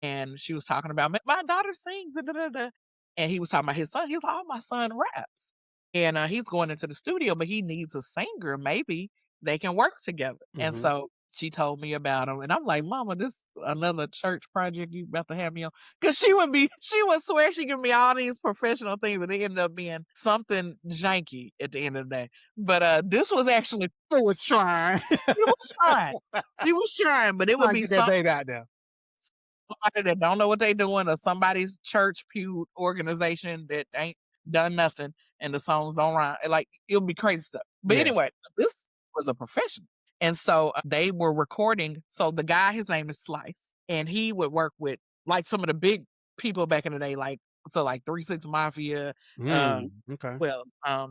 and she was talking about my daughter sings, da, da, da, da." And he was talking about his son. He was like, "Oh, my son raps." And he's going into the studio, but he needs a singer. Maybe they can work together. And Hmm. so she told me about him. And I'm like, "Mama, this another church project you about to have me on." Cause she would swear she give me all these professional things and they end up being something janky at the end of the day. But this was actually I was trying. she was trying. She was trying, but it would Trying to be get that something baby out there. somebody that don't know what they doing or somebody's church pew organization that ain't done nothing and the songs don't rhyme. Like it'll be crazy stuff. But Yeah. anyway, this was a profession. And so they were recording. So the guy, his name is Slice, and he would work with like some of the big people back in the day, like 3 6 Mafia, uh Okay. well, I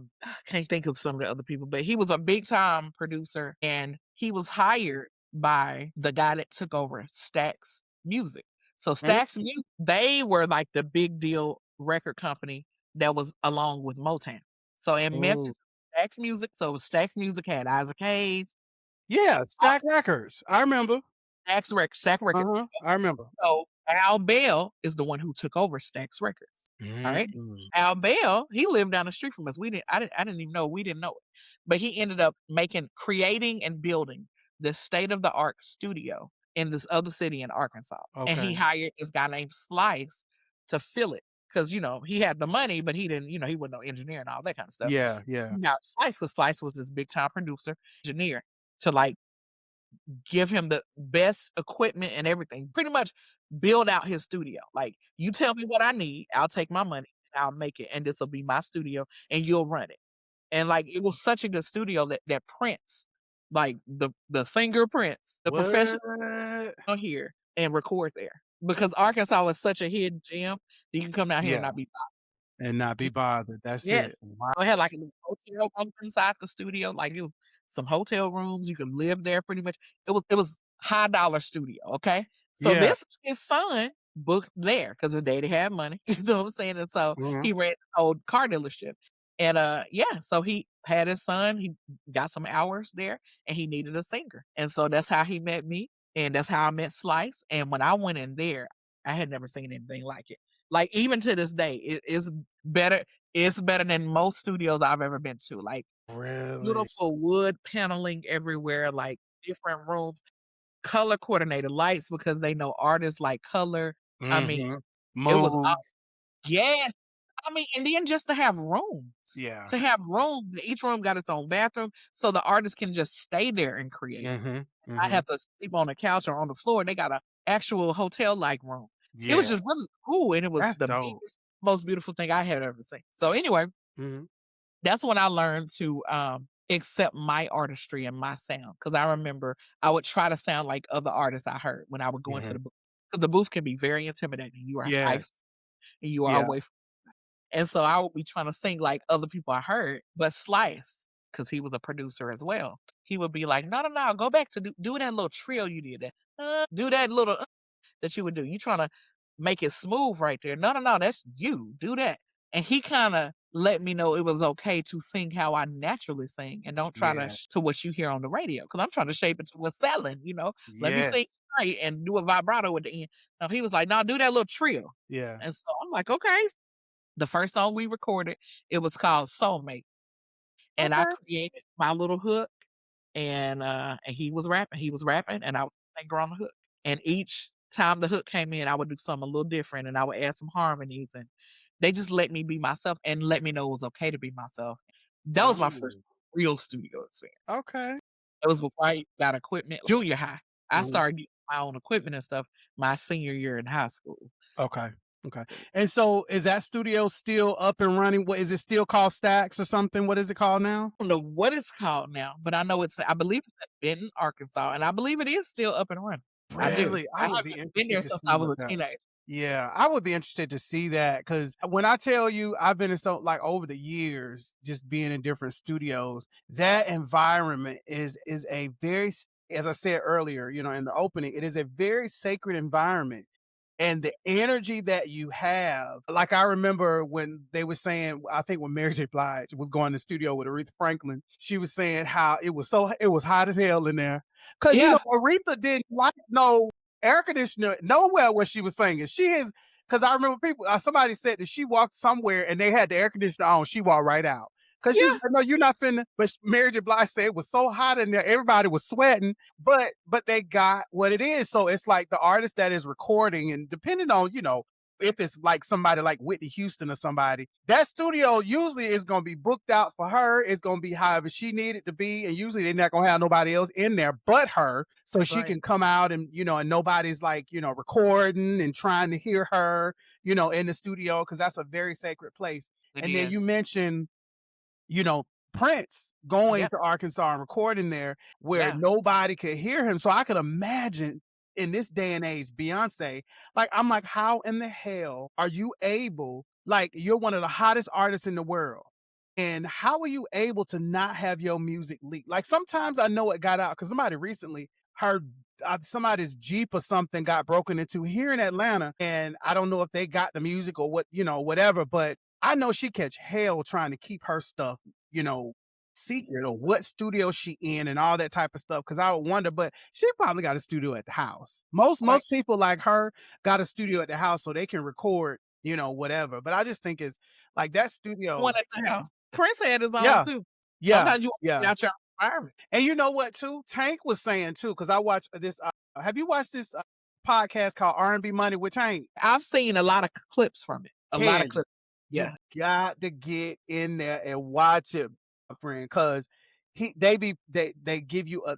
can't think of some of the other people, but he was a big time producer and he was hired by the guy that took over Stax Music. So Mm. Stax Music, they were like the big deal record company that was along with Motown. So in Oh. Memphis, Stax Music, so Stax Music had Isaac Hayes, Yeah, Stack Records. I remember. Stax Records. Uh-huh. I remember. So Al Bell is the one who took over Stax Records. All right. Mm. Al Bell, he lived down the street from us. I didn't even know we didn't know it. But he ended up creating and building this state of the art studio in this other city in Arkansas. And he Okay. hired this guy named Slice to fill it. Cause he had the money, but he didn't, he wasn't no engineer and all that kind of stuff. Yeah, yeah. Now Slice, because Slice was this big time producer, engineer to like give him the best equipment and everything. Pretty much build out his studio. Like, you tell me what I need, I'll take my money, and I'll make it, and this will be my studio, and you'll run it. And like, it was such a good studio that Prince, like the singer Prince, the professional What? here and record there because Arkansas is such a hidden gem. You can come down here and Yeah, not be and not be bothered. bothered. That's it. Yes, Wow. I had like a little hotel bunk inside the studio, like you. some hotel rooms. You could live there pretty much. It was high dollar studio. Okay. So Yeah. his son booked there because his daddy had money. You know what I'm saying? And so Mhm. he ran an old car dealership. And yeah, so he had his son, he got some hours there and he needed a singer. And so that's how he met me. And that's how I met Slice. And when I went in there, I had never seen anything like it. Like even to this day, it's better. It's better than most studios I've ever been to. Like Really? beautiful wood paneling everywhere, like different rooms, color coordinated lights because they know artists like color. I mean, Mhm. it was Moves. yes. I mean, and then just to have rooms. Yeah. To have rooms, each room got its own bathroom, so the artist can just stay there and create. Mhm. I Mhm. have to sleep on the couch or on the floor. They got a actual hotel-like room. It was Yeah. just really cool, and it was That's the dope. biggest, most beautiful thing I had ever seen. So anyway, Mhm. that's when I learned to, accept my artistry and my sound. Because I remember I would try to sound like other artists I heard when I would go into the Mhm. booth. Because the booth can be very intimidating. You are Yes. hyped and you are Yeah. away from and so I would be trying to sing like other people I heard, but Slice, because he was a producer as well, he would be like, "No, no, no, go back to do that little trill you did, that, do that little that you would do. You trying to make it smooth right there. No, no, no, that's you. Do that." And he kind of let me know it was okay to sing how I naturally sing and don't try to Yeah. to what you hear on the radio. Cause I'm trying to shape it to what's selling, you know. Let me Yes. sing straight and do a vibrato at the end. No, he was like, "No, do that little trill." Yeah. And so I'm like, okay. The first song we recorded, it was called Soulmate. And I Okay. created my little hook and he was rapping and I was singer on the hook. And each time the hook came in, I would do something a little different and I would add some harmonies and they just let me be myself and let me know it was okay to be myself. That was my first Ooh. real studio experience. Okay. It was before I got equipment. Junior high. I Mhm. started getting my own equipment and stuff my senior year in high school. Okay. Okay. And so is that studio still up and running? What is it still called Stacks or something? What is it called now? Don't know what it's called now, but I know I believe it's at Benton, Arkansas, and I believe it is still up and running. I do. Really? I I would haven't be been interested there to since see I was what a that. teenager. Yeah, I would be interested to see that because when I tell you I've been in so like over the years, just being in different studios, that environment is a very, as I said earlier, in the opening, it is a very sacred environment. And the energy that you have, like I remember when they were saying, I think when Mary J. Blige was going to the studio with Aretha Franklin, she was saying how it was hot as hell in there. Cause Yeah, Aretha didn't like no air conditioner nowhere where she was singing. She is because I remember people. Somebody said that she walked somewhere and they had the air conditioner on. She walked right out because she was yeah, like, "No, you're not finna." But Mary J. Blige said it was so hot in there, everybody was sweating. But they got what it is. So it's like the artist that is recording, and depending on if it's like somebody like Whitney Houston or somebody, that studio usually is going to be booked out for her. It's going to be however she needed to be. And usually they're not going to have nobody else in there but her. So that's she right. can come out and, and nobody's like, recording and trying to hear her, in the studio, because that's a very sacred place. It And then you is. mentioned, you know, Prince going Yeah, to Arkansas and recording there where yeah. nobody could hear him. So I could imagine in this day and age, Beyonce, like, I'm like, how in the hell are you able, like, you're one of the hottest artists in the world. And how are you able to not have your music leak? Like, sometimes I know it got out because somebody recently heard somebody's Jeep or something got broken into here in Atlanta. And I don't know if they got the music or what, whatever, but I know she catch hell trying to keep her stuff, you know, secret or what studio she in and all that type of stuff. Cause I would wonder, but she probably got a studio at the house. Most Like most people like her got a studio at the house so they can record, whatever. But I just think it's like that studio. one at the house. Prince had his own Yeah, too. yeah, Sometimes you want to yeah. get out your environment. And you know what too? Tank was saying too, because I watched this. Have you watched this podcast called R&B Money with Tank? I've seen a lot of clips from it. A lot of Candy, clips. you Yeah. got to get in there and watch it, my friend, because they give you a.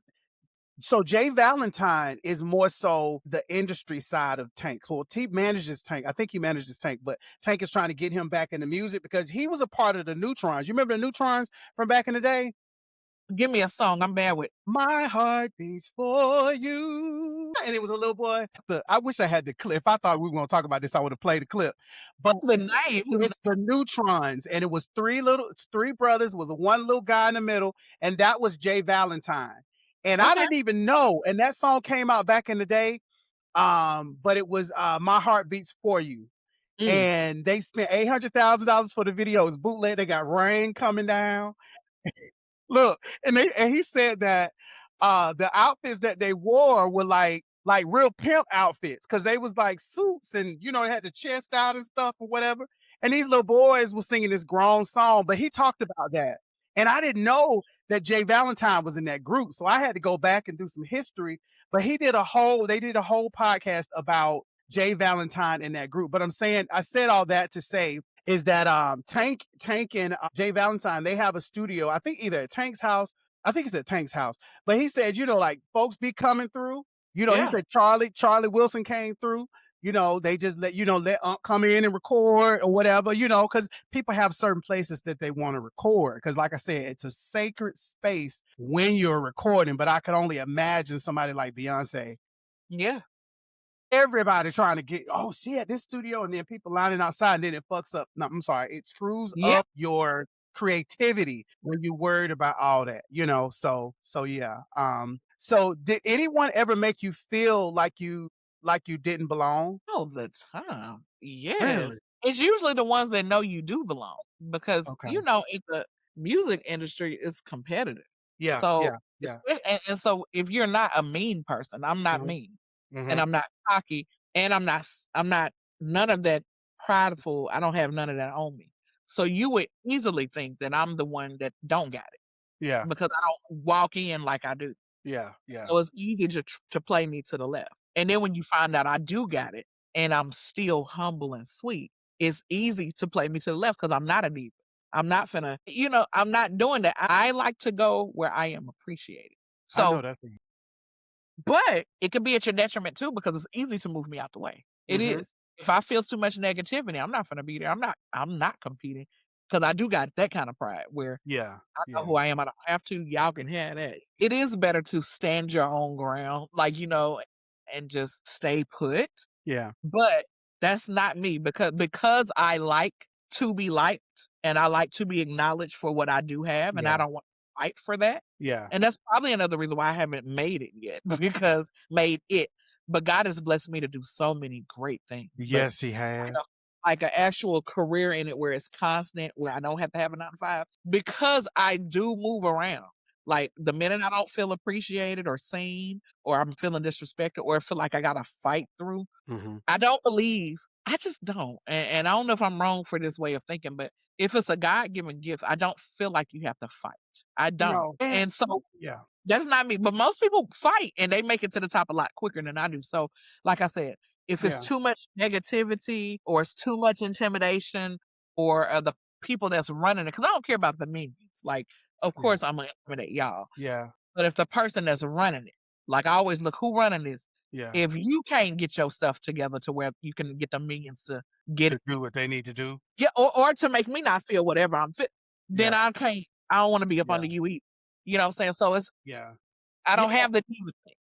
So Jay Valentine is more so the industry side of Tank. Well, he manages Tank. I think he manages Tank, but Tank is trying to get him back into music because he was a part of the Neutrons. You remember the Neutrons from back in the day? Give me a song. I'm bad with My heart beats for you. and it was a little boy. I wish I had the clip. If I thought we were going to talk about this, I would have played the clip. But The name was it's the Neutrons, and it was three brothers, was one little guy in the middle, and that was Jay Valentine. And I didn't even know. And that song came out back in the day. But it was My Heart Beats For You. And they spent $800,000 for the video. It was bootleg. They got rain coming down. Look, and he said that the outfits that they wore were like real pimp outfits, because they was like suits, and they had the chest out and stuff or whatever. And these little boys were singing this grown song, but he talked about that. And I didn't know that Jay Valentine was in that group. So I had to go back and do some history. But they did a whole podcast about Jay Valentine in that group. But I said all that to say is that Tank and Jay Valentine, they have a studio, I think either at Tank's house. I think it's at Tank's house. But he said, like folks be coming through. He said Charlie Wilson came through. They just let come in and record or whatever, because people have certain places that they want to record. Because like I said, it's a sacred space when you're recording. But I could only imagine somebody like Beyonce. Yeah. Everybody trying to get, she at this studio, and then people lining outside, and then it fucks up. No, I'm sorry. It screws up your creativity when you're worried about all that, So yeah. So did anyone ever make you feel like you didn't belong? All the time. Yes. Really? It's usually the ones that know you do belong, because in the music industry is competitive. Yeah. So yeah. And so if you're not a mean person, I'm not mean, and I'm not cocky, and I'm not none of that prideful. I don't have none of that on me. So you would easily think that I'm the one that don't got it. Yeah. Because I don't walk in like I do. Yeah. So it's easy to play me to the left. And then when you find out I do got it, and I'm still humble and sweet, it's easy to play me to the left, because I'm not a diva. I'm not finna, I'm not doing that. I like to go where I am appreciated. I know So, that thing. but it could be at your detriment too, because it's easy to move me out the way. It is. If I feel too much negativity, I'm not finna be there. I'm not competing, because I do got that kind of pride where I know who I am. I don't have to. Y'all can have that. It is better to stand your own ground, and just stay put. Yeah. But that's not me, because I like to be liked, and I like to be acknowledged for what I do have, and I don't want to fight for that. Yeah. And that's probably another reason why I haven't made it yet, because but God has blessed me to do so many great things. Yes, he has. Like an actual career in it where it's constant, where I don't have to have a 9 to 5, because I do move around. Like the minute I don't feel appreciated or seen, or I'm feeling disrespected, or I feel like I got to fight through, I just don't. And I don't know if I'm wrong for this way of thinking, but if it's a God-given gift, I don't feel like you have to fight. I don't. No. And so that's not me. But most people fight, and they make it to the top a lot quicker than I do. So like I said, if it's too much negativity, or it's too much intimidation, or the people that's running it, because I don't care about the minions. Like, of course, I'm going to intimidate y'all. Yeah. But if the person that's running it, like I always look, who running this? Yeah. If you can't get your stuff together to where you can get the minions to get to do what they need to do. Yeah, or to make me not feel whatever I'm fit, then I don't want to be up under you either. You know what I'm saying? So it's I don't have the diva thing.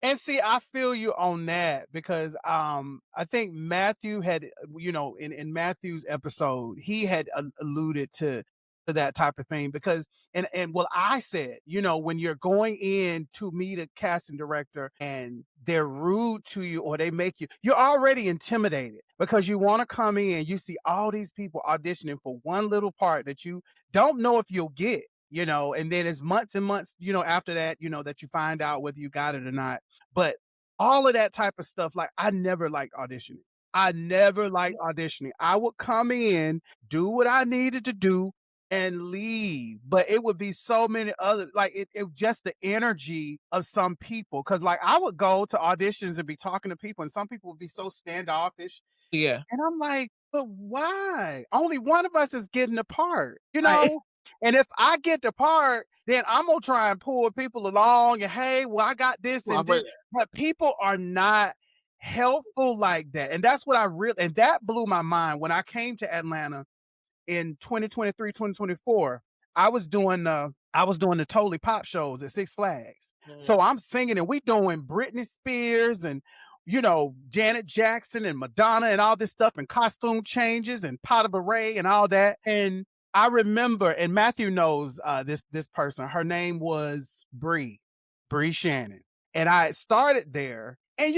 And see, I feel you on that, because I think Matthew had, in Matthew's episode, he had alluded to that type of thing, because and what I said, when you're going in to meet a casting director and they're rude to you, or they make you're already intimidated, because you want to come in, you see all these people auditioning for one little part that you don't know if you'll get. And then it's months and months, after that, that you find out whether you got it or not. But all of that type of stuff, like, I never liked auditioning. I would come in, do what I needed to do, and leave. But it would be so many other, like, it just the energy of some people. Cause like I would go to auditions and be talking to people, and some people would be so standoffish. Yeah. And I'm like, but why? Only one of us is getting the part, Right. And if I get the part, then I'm going to try and pull people along, and hey, well, I got this and this. But people are not helpful like that. And that's what and that blew my mind when I came to Atlanta in 2023, 2024. I was doing the Totally Pop shows at Six Flags. So I'm singing and we doing Britney Spears and Janet Jackson and Madonna and all this stuff and costume changes and Potter Beret and all that. And I remember, and Matthew knows this person. Her name was Bree Shannon. And I started there. And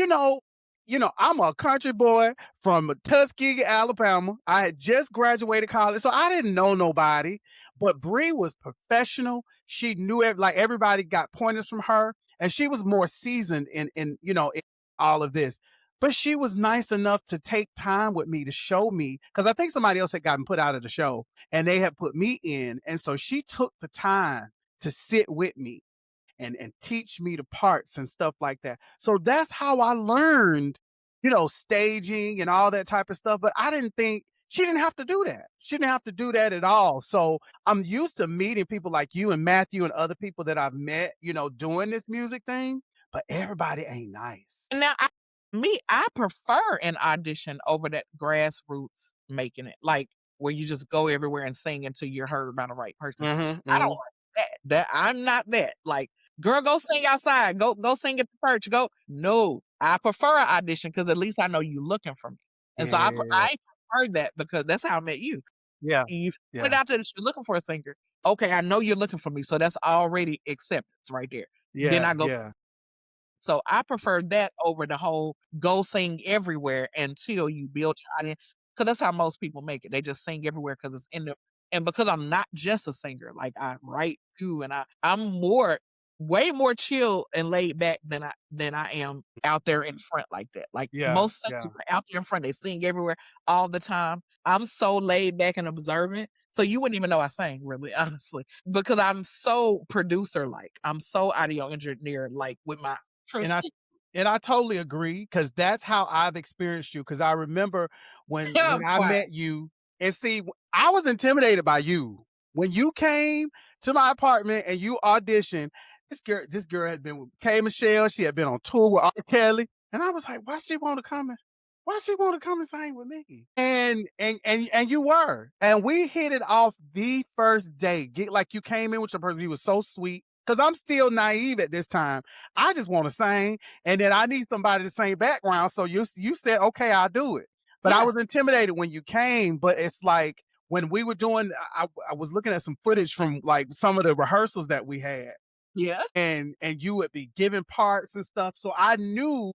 I'm a country boy from Tuskegee, Alabama. I had just graduated college, so I didn't know nobody. But Bree was professional. She knew like everybody got pointers from her, and she was more seasoned in all of this. But she was nice enough to take time with me to show me, because I think somebody else had gotten put out of the show and they had put me in. And so she took the time to sit with me and teach me the parts and stuff like that. So that's how I learned, staging and all that type of stuff. But I didn't think she didn't have to do that. She didn't have to do that at all. So I'm used to meeting people like you and Matthew and other people that I've met, doing this music thing. But everybody ain't nice. Now, I prefer an audition over that grassroots making it, like where you just go everywhere and sing until you're heard by the right person. I don't like that. I'm not that. Like, girl, go sing outside. Go sing at the church. No, I prefer an audition because at least I know you looking for me. And so I prefer that because that's how I met you. Yeah. You put out there that you're looking for a singer. Okay, I know you're looking for me. So that's already acceptance right there. Yeah. Then I go. Yeah. So I prefer that over the whole go sing everywhere until you build your audience. Because that's how most people make it. They just sing everywhere because it's in the, and because I'm not just a singer, like I write too, and I'm way more chill and laid back than I am out there in front like that. Like most singers are out there in front, they sing everywhere all the time. I'm so laid back and observant. So you wouldn't even know I sang, really, honestly, because I'm so producer like. I'm so audio engineer like with my. And I totally agree, because that's how I've experienced you. Because I remember when I met you, and see, I was intimidated by you when you came to my apartment and you auditioned. This girl had been with K. Michelle. She had been on tour with R. Kelly, and I was like, why she want to come and sing with me? And you were, and we hit it off the first day. Like, you came in with your person. You was so sweet. Because I'm still naive at this time. I just want to sing, and then I need somebody to sing background. So you said, okay, I'll do it. But I was intimidated when you came. But it's like when we were doing, I was looking at some footage from like some of the rehearsals that we had. Yeah. And you would be giving parts and stuff. So I knew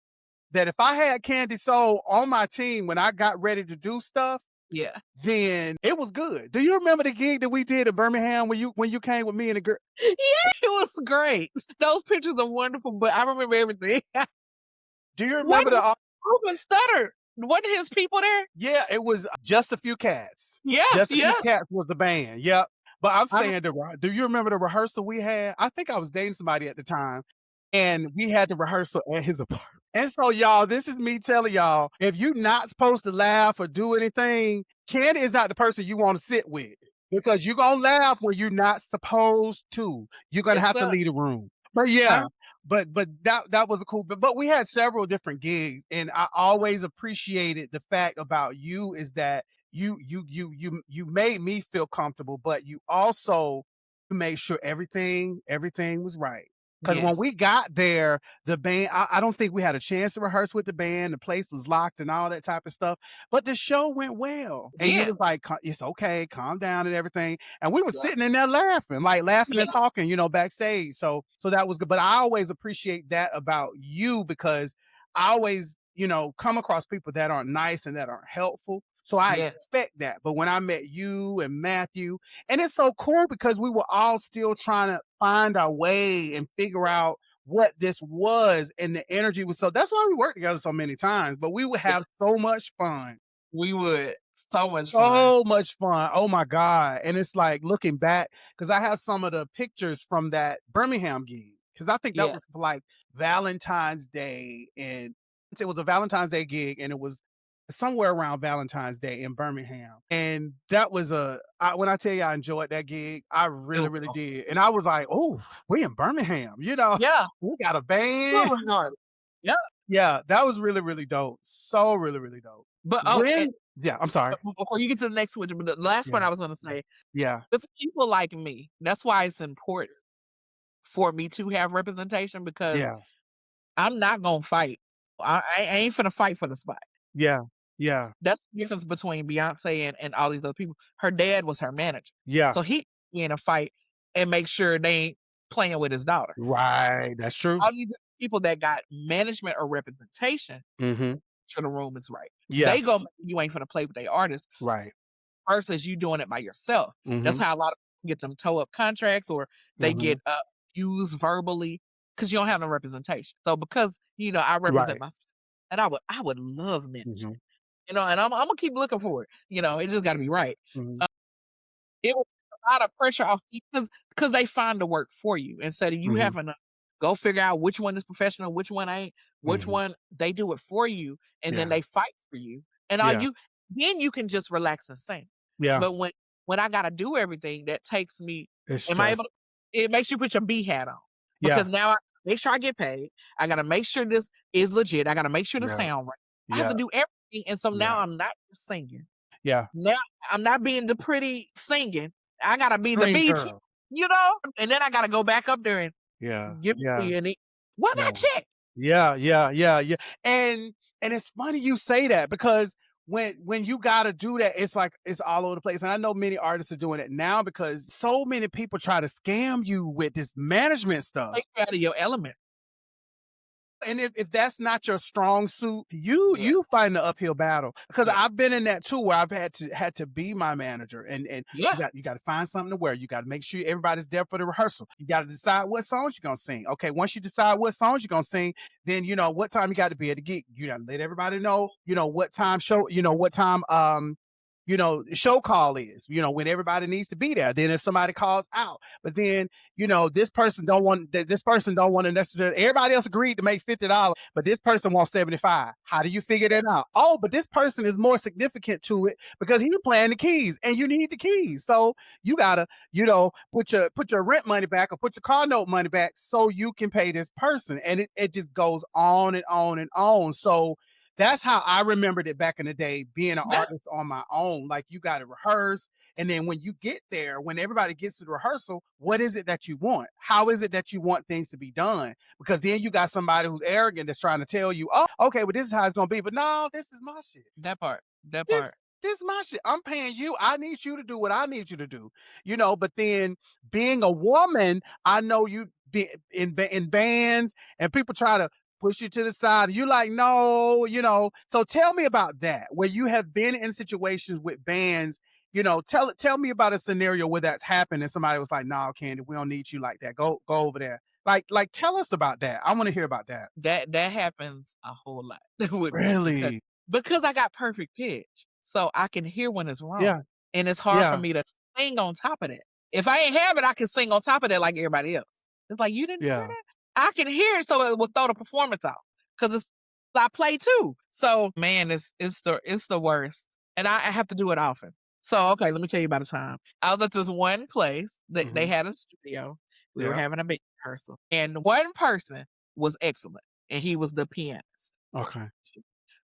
that if I had CandySoul on my team when I got ready to do stuff, then it was good. Do you remember the gig that we did in Birmingham when you came with me and the girl? Yeah, it was great. Those pictures are wonderful, but I remember everything. Do you remember the Ruben Stutter? Wasn't his people there? Yeah, it was Just a Few Cats. Yeah, Just a Few Cats was the band. Yep. But I'm saying, do you remember the rehearsal we had? I think I was dating somebody at the time, and we had the rehearsal at his apartment. And so, y'all, this is me telling y'all, if you're not supposed to laugh or do anything, Candy is not the person you want to sit with, because you're going to laugh when you're not supposed to. You're going to have to leave the room. But yeah, but that was a cool, but we had several different gigs, and I always appreciated the fact about you is that you made me feel comfortable, but you also made sure everything was right. Because when we got there, the band, I don't think we had a chance to rehearse with the band. The place was locked and all that type of stuff. But the show went well. And you was like, it's okay, calm down and everything. And we were sitting in there laughing and talking, backstage. So that was good. But I always appreciate that about you, because I always, come across people that aren't nice and that aren't helpful. So I expect that. But when I met you and Matthew, and it's so cool because we were all still trying to find our way and figure out what this was. And the energy was that's why we worked together so many times. But we would have so much fun. We would. So much fun. Oh my God. And it's like looking back, because I have some of the pictures from that Birmingham gig. Because I think that was for like Valentine's Day. And it was a Valentine's Day gig, and it was somewhere around Valentine's Day in Birmingham. And that was when I tell you I enjoyed that gig, I really, really did. And I was like, oh, we in Birmingham, Yeah. we got a band. Yeah. Yeah, that was really, really dope. So really, really dope. But Yeah, I'm sorry. Before you get to the next one, but the last Yeah. one I was gonna say, Yeah. it's people like me. That's why it's important for me to have representation because Yeah. I'm not gonna fight. I ain't finna fight for the spot. Yeah. Yeah. That's the difference between Beyonce and all these other people. Her dad was her manager, Yeah. so he be in a fight and make sure they ain't playing with his daughter. Right. That's true. All these people that got management or representation, Mm-hmm. sure the room is right. Yeah. They go, you ain't finna play with their artists Right. versus you doing it by yourself. That's Mm-hmm. how a lot of people get them toe up contracts or they Mm-hmm. get used verbally because you don't have no representation. So because I represent Right. myself, and I would love management, Mm-hmm. and I'm gonna keep looking for it. It just got to be right. Mm-hmm. It was a lot of pressure off because they find the work for you instead of you Mm-hmm. having to go figure out which one is professional, which one ain't, which Mm-hmm. one they do it for you, and then Yeah. they fight for you, and all Yeah. you then you can just relax and sing. Yeah. But when I gotta do everything, that takes me. It's Am I stress. able? It makes you put your B hat on Yeah. because now I make sure I get paid. I gotta make sure this is legit. I gotta make sure the Yeah. sound right. I have Yeah. to do everything, and so now Yeah. I'm not just singing. Yeah. Now I'm not being the pretty singing. I gotta be the Dream B chick, girl. and then I gotta go back up there and Yeah. give it to Yeah. you. And where Yeah. that chick? Yeah. Yeah. Yeah. Yeah. And it's funny you say that because when you gotta do that, it's like it's all over the place. And I know many artists are doing it now because so many people try to scam you with this management stuff. Take you out of your element. And if that's not your strong suit, Yeah. you fight the uphill battle. Because Yeah. I've been in that too, where I've had to be my manager, and Yeah. you got to find something to wear. You got to make sure everybody's there for the rehearsal. You got to decide what songs you're gonna sing. Okay, once you decide what songs you're gonna sing, then what time you got to be at the gig. You got to let everybody know, what time show call is, when everybody needs to be there. Then if somebody calls out, but then, this person don't want to necessarily, everybody else agreed to make $50, but this person wants 75. How do you figure that out? Oh, but this person is more significant to it because he's playing the keys and you need the keys. So you gotta, put your rent money back or put your car note money back so you can pay this person. And it just goes on and on and on. So that's how I remembered it back in the day, being an Yeah. artist on my own. Like you got to rehearse. And then when you get there, when everybody gets to the rehearsal, what is it that you want? How is it that you want things to be done? Because then you got somebody who's arrogant that's trying to tell you, oh, okay, well, this is how it's going to be. But no, this is my shit. That part. That This, part. this is my shit. I'm paying you. I need you to do what I need you to do. But then being a woman, I know you be in bands and people try to push you to the side. You like, no, So tell me about that, where you have been in situations with bands. Tell me about a scenario where that's happened and somebody was like, "No, Candy, we don't need you like that. Go over there." Like, tell us about that. I want to hear about that. That happens a whole lot with me Really? because I got perfect pitch, so I can hear when it's wrong. Yeah. And it's hard for Yeah. me to sing on top of that. If I ain't have it, I can sing on top of that like everybody else. It's like you didn't hear Yeah. that. I can hear it, so it will throw the performance off because I play too. So man, it's the worst, and I have to do it often. So okay, let me tell you about a time. I was at this one place that they Mhm. had a studio. We were Yeah. having a big rehearsal, and one person was excellent, and he was the pianist. Okay.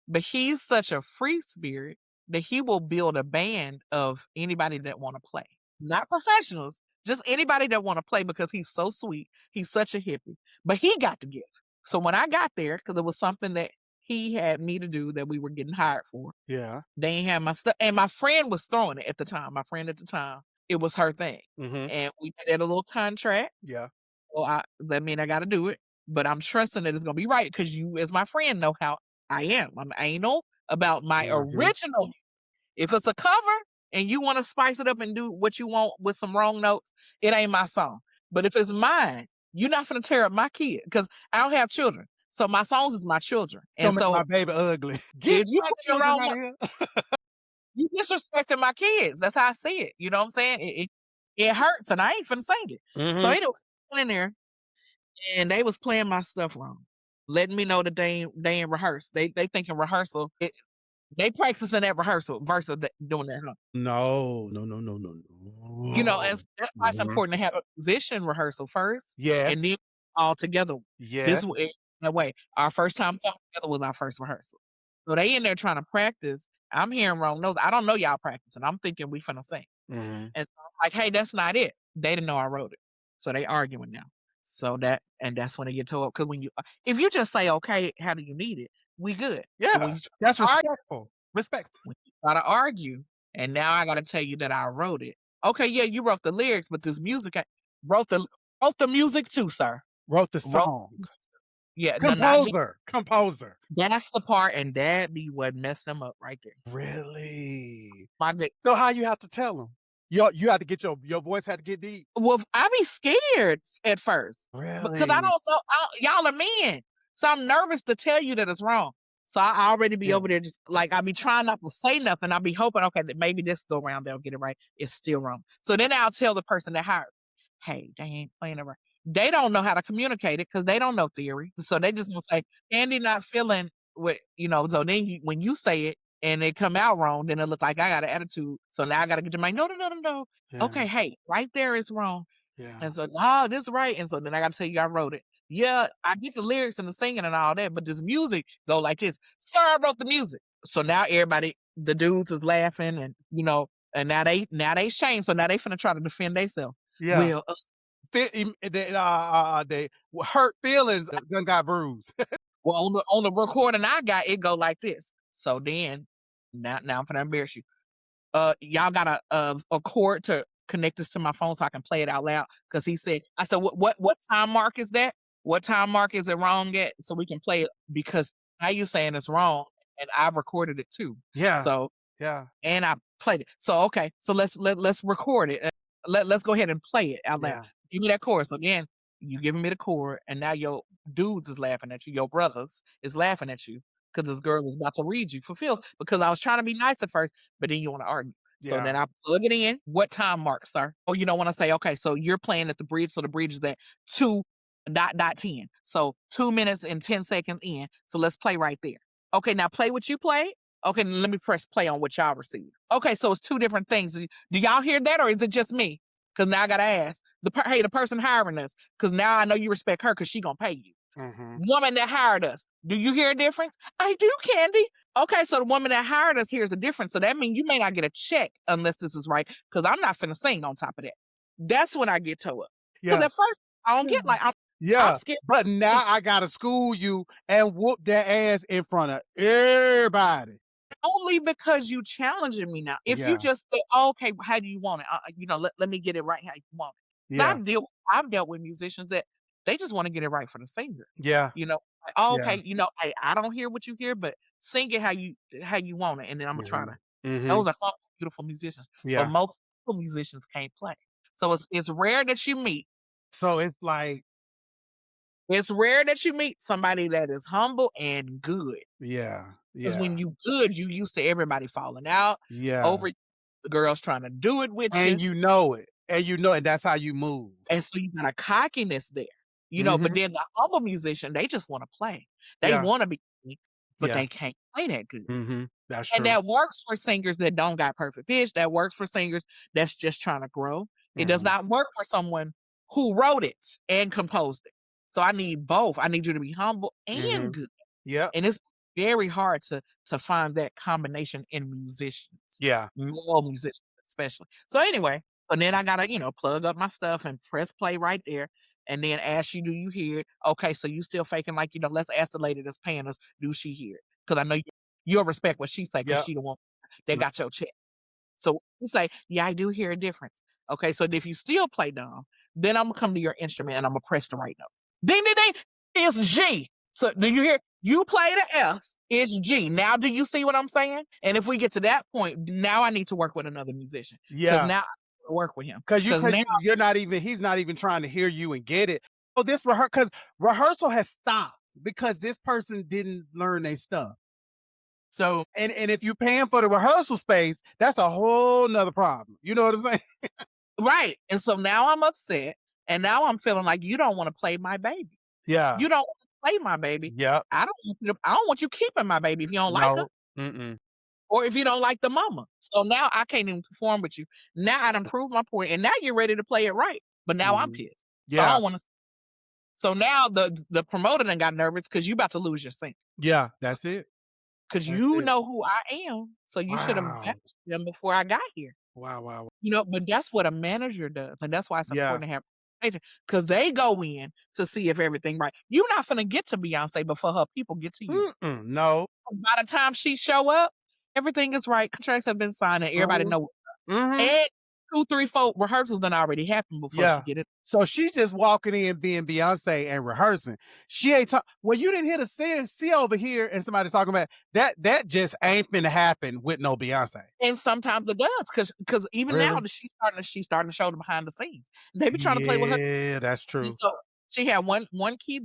But he's such a free spirit that he will build a band of anybody that want to play. Not professionals, just anybody that want to play because he's so sweet. He's such a hippie. But he got the gift. So when I got there, because it was something that he had me to do that we were getting hired for, Yeah. they ain't have my stuff. And my friend was throwing it at the time. My friend at the time, it was her thing. Mhm. And we had a little contract. Yeah. Well, that mean I got to do it. But I'm trusting that it's going to be right because you, as my friend, know how I am. I'm anal about my Mhm. original. If it's a cover and you want to spice it up and do what you want with some wrong notes, it ain't my song. But if it's mine, you're not going to tear up my kid because I don't have children. So my songs is my children. And Don't make so my baby ugly. Get if you my put the children wrong out one, of here. you disrespecting my kids. That's how I see it. You know what I'm saying? It hurts and I ain't finna sing it. So Mhm. anyway, I went in there and they was playing my stuff wrong, letting me know that they ain't rehearsed. They thinking rehearsal. They practicing at rehearsal versus doing that. No, no, no, no, no, no. And that's why it's Mhm. important to have a musician rehearsal first, Yes. and then all together. Yes. This way, that way, our first time coming together was our first rehearsal. So they in there trying to practice. I'm hearing wrong notes. I don't know y'all practicing. I'm thinking we finna sing. And so I'm like, hey, that's not it. They didn't know I wrote it. So they arguing now. So that's when they get told, because if you just say, okay, how do you need it? We good. But when Yeah, you that's argue, respectful. Respectful. when you try to argue, and now I gotta tell you that I wrote it. Okay, yeah, you wrote the lyrics, but this music wrote the music too, sir. Wrote the Wrote song. Yeah, no, not just Composer. that's the part, and that be what messed them up right there. Really? My dick. So how you have to tell them? You had to get your voice had to get deep. Well, I be scared at first because I Really? don't know. Y'all are men, so I'm nervous to tell you that it's wrong. So I already be over there just like I be trying not to say nothing. I be hoping, okay, that maybe this go around they'll get it right. It's still wrong. So then I'll tell the person that hired, hey, they ain't playing it right. They don't know how to communicate it because they don't know theory. So they just gonna say, Candy not feeling what So then when you say it and it come out wrong, then it look like I got an attitude. So now I gotta get your mind. No. Yeah. Okay, hey, right there is wrong. Yeah. And so, no, this is right. And so then I gotta tell you I wrote it. Yeah, I get the lyrics and the singing and all that, but this music go like this. Sir, I wrote the music. So now everybody, the dudes is laughing and and now they shame. So now they finna try to defend themselves. Yeah. Well, They hurt feelings done got bruised. well, on the recording I got, it go like this. So then now I'm finna embarrass you. Y'all got a cord to connect this to my phone so I can play it out loud. Cause he said, I said, what time mark is that? What time mark is it wrong at? So we can play it because now you saying it's wrong and I've recorded it too. Yeah. So Yeah. and I played it. So okay, so let's record it. Let's go ahead and play it out loud. Yeah. Give me that chord. So then you giving me the chord, and now your dudes is laughing at you. Your brothers is laughing at you because this girl is about to read you for Phil. Because I was trying to be nice at first, but then you want to argue. So Yeah. then I plug it in. What time mark, sir? Oh, you don't want to say, okay, so you're playing at the bridge. So the bridge is at 2:10. So 2 minutes and 10 seconds in. So let's play right there. Okay, now play what you played. Okay, let me press play on what y'all received. Okay, so it's two different things. Do y'all hear that, or is it just me? Because now I gotta ask the person hiring us. Because now I know you respect her because she gonna pay you. Woman that hired us, do you hear a difference? I do, Candy. Okay, so the woman that hired us hears a difference. So that means you may not get a check unless this is right. Because I'm not finna sing on top of that. That's when I get toe up. Because at first I don't get like I'm scared. But now I gotta school you and whoop that ass in front of everybody. Only because you challenging me now. If you just say, okay, how do you want it? Let me get it right how you want it. Yeah. I've dealt with musicians that they just want to get it right for the singer. Yeah. Like, oh, okay, I don't hear what you hear, but sing it how you want it, and then I'm gonna try to. Those are beautiful musicians. Yeah. But most musicians can't play. So it's rare that you meet. So it's like It's rare that you meet somebody that is humble and good. Yeah. Because when you good, you used to everybody falling out. Yeah. Over the girls trying to do it with And you. you know it. And that's how you move. And so you got a cockiness there. But then the humble musician, they just want to play. They want to be unique, but they can't play that good. That's true. And that works for singers that don't got perfect pitch. That works for singers that's just trying to grow. It does not work for someone who wrote it and composed it. So I need both. I need you to be humble and good. Yeah. And it's very hard to find that combination in musicians. Yeah. Male musicians especially. So anyway, and then I gotta, plug up my stuff and press play right there. And then ask you, do you hear it? Okay, so you still faking like, let's ask the lady that's paying us, do she hear it? Because I know you'll respect what she say because she the one that got your check. So you say, yeah, I do hear a difference. Okay, so if you still play dumb, then I'm gonna come to your instrument and I'm gonna press the right note. Ding, ding, ding, it's G. So do you hear? You play the F, it's G. Now do you see what I'm saying? And if we get to that point, now I need to work with another musician. Yeah. Because now I work with him. Because he's not even trying to hear you and get it. Oh, because rehearsal has stopped because this person didn't learn their stuff. So and if you're paying for the rehearsal space, that's a whole nother problem. You know what I'm saying? Right. And so now I'm upset. And now I'm feeling like you don't want to play my baby. Yeah. You don't want to play my baby. Yeah. I don't want you keeping my baby if you don't like her. Or if you don't like the mama. So now I can't even perform with you. Now I done proved my point, and now you're ready to play it right. But now I'm pissed. Yeah. So I don't want to. So now the promoter done got nervous because you about to lose your sync. Yeah, that's it. because That's you it. know who I am, so you should have Wow. managed them before I got here. Wow. But that's what a manager does, and that's why it's Yeah. important to have agent, because they go in to see if everything right. You're not finna get to Beyonce before her people get to you. No. By the time she show up, everything is right. Contracts have been signed, and everybody Mhm. knows. Mhm. And 2, 3, 4 rehearsals done already happened before she Yeah. get it. So she's just walking in being Beyonce and rehearsing. She ain't talk. Well, you didn't hear the see over here, and somebody talking about that. That just ain't finna happen with no Beyonce. And sometimes it does, because even now Really? that she's starting to show the behind the scenes. They be trying to play with her. Yeah, that's And true. so she had one key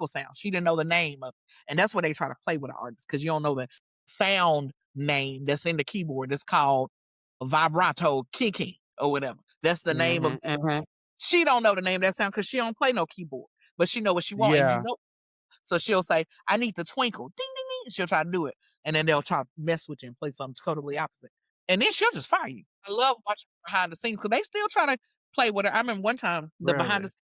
sound. She didn't know the name of it. And that's what they try to play with an artist, because you don't know the sound name that's in the keyboard. It's called vibrato kicking or whatever. That's the name of She don't know the name of that sound because she don't play no keyboard. But she know what she want, and Yeah. So she'll say, I need the twinkle. Ding, ding, ding. She'll try to do it. And then they'll try to mess with you and play something totally opposite. And then she'll just fire you. I love watching behind the scenes, because they still try to play with her. I remember one time, the behind the Really? scenes,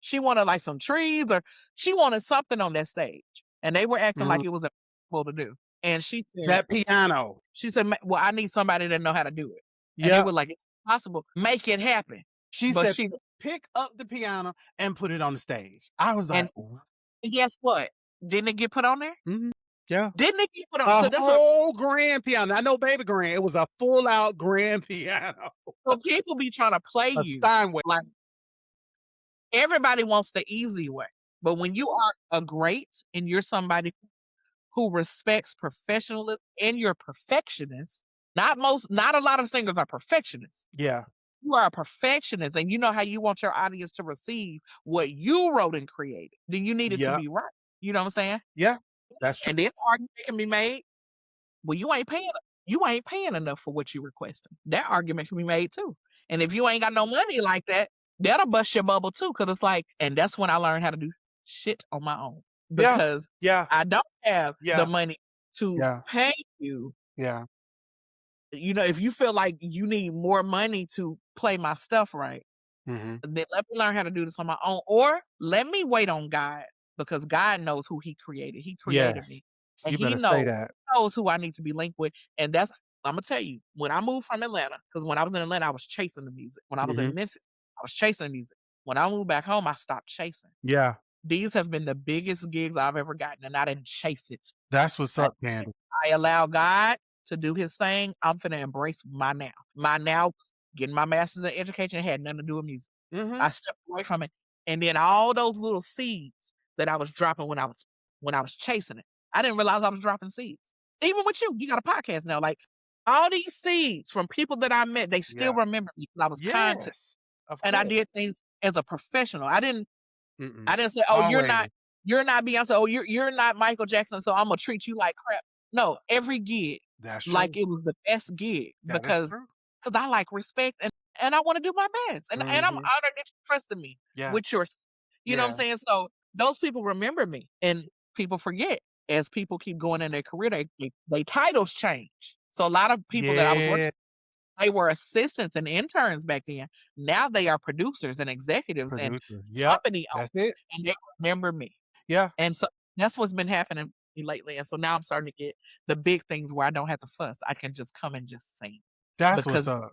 she wanted like some trees, or she wanted something on that stage. And they were acting like it was impossible to do. And she said, That piano. she said, well, I need somebody that know how to do it. And they Yeah. were like, it's possible. Make it happen. She But said, pick up the piano and put it on the stage. I was like, and guess what? Didn't it get put on there? yeah. Didn't it get put on? A So that's whole grand piano. I know baby grand. It was a full out grand piano. so people be trying to play A you. Steinway. Like, everybody wants the easy way. But when you are a great and you're somebody who respects professionalism and you're perfectionist, not a lot of singers are perfectionists. Yeah. You are a perfectionist, and you know how you want your audience to receive what you wrote and created. Then you need it to be right. You know what I'm saying? Yeah. That's true. And then argument can be made. Well, you ain't paying enough for what you requesting. That argument can be made too. And if you ain't got no money like that, that'll bust your bubble too. Cause it's like, and that's when I learned how to do shit on my own. Because I don't have the money to pay you. Yeah. If you feel like you need more money to play my stuff right, then let me learn how to do this on my own. Or let me wait on God, because God knows who he created. He created me. And You he better say that. knows who I need to be linked with. And I'm going to tell you, when I moved from Atlanta, because when I was in Atlanta, I was chasing the music. When I was in Memphis, I was chasing the music. When I moved back home, I stopped chasing. Yeah. These have been the biggest gigs I've ever gotten, and I didn't chase it. That's what's up, Candy. I allow God to do his thing. I'm finna embrace my now. My now, getting my master's in education, had nothing to do with music. I stepped away from it. And then all those little seeds that I was dropping when I was chasing it, I didn't realize I was dropping seeds. Even with you got a podcast now. Like, all these seeds from people that I met, they still remember me because I was content. And I did things as a professional. I didn't say, oh, you're not Beyonce. Oh, you're not Michael Jackson, so I'm gonna treat you like crap. No, every gig, That's true. like it was the best gig, That because I like respect, and I want to do my best. And I'm honored that you trusted me with your, you know what I'm saying? So those people remember me, and people forget as people keep going in their career, they titles change. So a lot of people that I was working, they were assistants and interns back then. Now they are producers and executives and company owners, and they remember me. Yeah. And so that's what's been happening lately. And so now I'm starting to get the big things where I don't have to fuss. I can just come and just sing. That's what's up.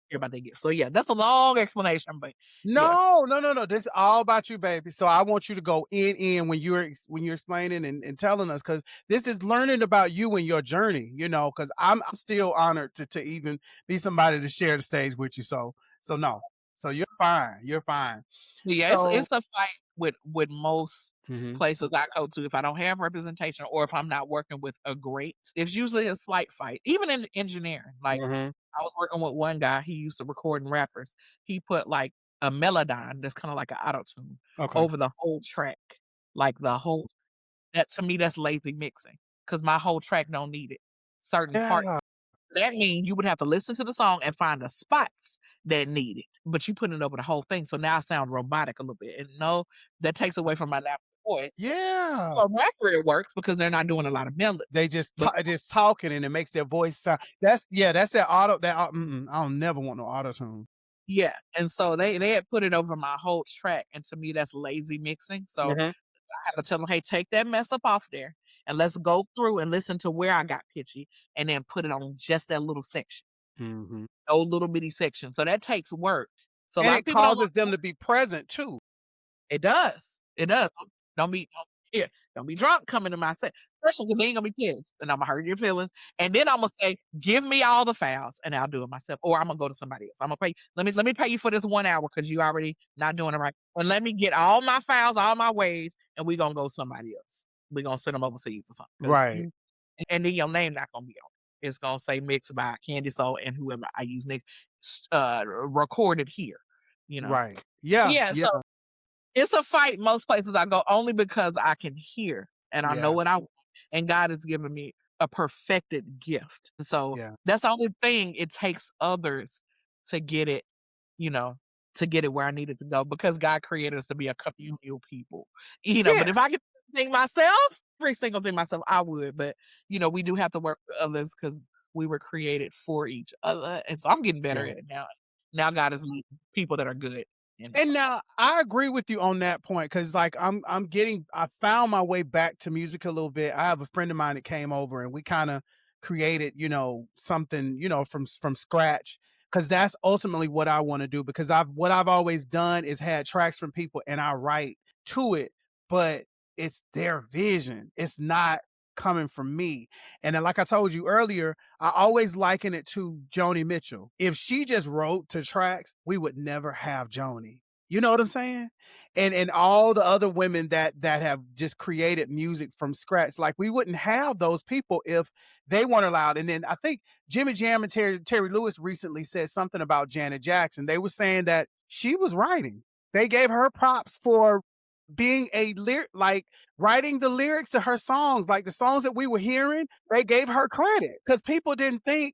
Everybody gets. So yeah, that's a long explanation, but no. This is all about you, baby. So I want you to go in when you're explaining and telling us, because this is learning about you and your journey. Because I'm still honored to even be somebody to share the stage with you. So no. So you're fine. You're fine. Yeah, it's a fight with most places I go to. If I don't have representation, or if I'm not working with a great, it's usually a slight fight. Even in engineering, like I was working with one guy. He used to record in rappers. He put like a melodyne that's kind of like an auto tune over the whole track, like the whole. That to me, that's lazy mixing, because my whole track don't need it. Certain parts. That means you would have to listen to the song and find the spots that need it, but you put it over the whole thing. So now I sound robotic a little bit, and no, that takes away from my natural voice. Yeah. So rapper, it works because they're not doing a lot of melody. They just talking, and it makes their voice sound. That's that auto. I don't never want no auto tune. Yeah, and so they had put it over my whole track, and to me that's lazy mixing. So I have to tell them, hey, take that mess up off there and let's go through and listen to where I got pitchy and then put it on just that little section, those little bitty sections. So that takes work. So a And lot of it people don't causes them to be present too. It does. It does. Don't be drunk coming to my set. First of all, they ain't gonna be pissed, and I'm gonna hurt your feelings. And then I'm gonna say, give me all the files, and I'll do it myself. Or I'm gonna go to somebody else. I'm gonna pay. Let me pay you for this 1 hour because you already not doing it right. And let me get all my files, all my waves, and we gonna go somebody else. We gonna send them overseas or something. Right. And then your name not gonna be on it. It's gonna say mixed by CandySoul and whoever I use next. Recorded here. Right. Yeah. Yeah. Yeah. So it's a fight most places I go only because I can hear and I know Yeah. what I want. And God has given me a perfected gift. So Yeah. that's the only thing it takes others to get it, you know, to get it where I need it to go because God created us to be a communal people. But Yeah. if I could do everything myself, every single thing myself, I would. But we do have to work with others because we were created for each other. And so I'm getting better Yeah. at it now. Now God is leading people that are good. And now I agree with you on that point because like I found my way back to music a little bit. I have a friend of mine that came over and we kind of created, something, from scratch. Cause that's ultimately what I want to do because I've always done is had tracks from people and I write to it, but it's their vision. It's not coming from me. And then, like I told you earlier, I always liken it to Joni Mitchell. If she just wrote to tracks, we would never have Joni. You know what I'm saying? And all the other women that have just created music from scratch, like we wouldn't have those people if they weren't allowed. And then I think Jimmy Jam and Terry Lewis recently said something about Janet Jackson. They were saying that she was writing. They gave her props for being like writing the lyrics to her songs, like the songs that we were hearing, they gave her credit because people didn't think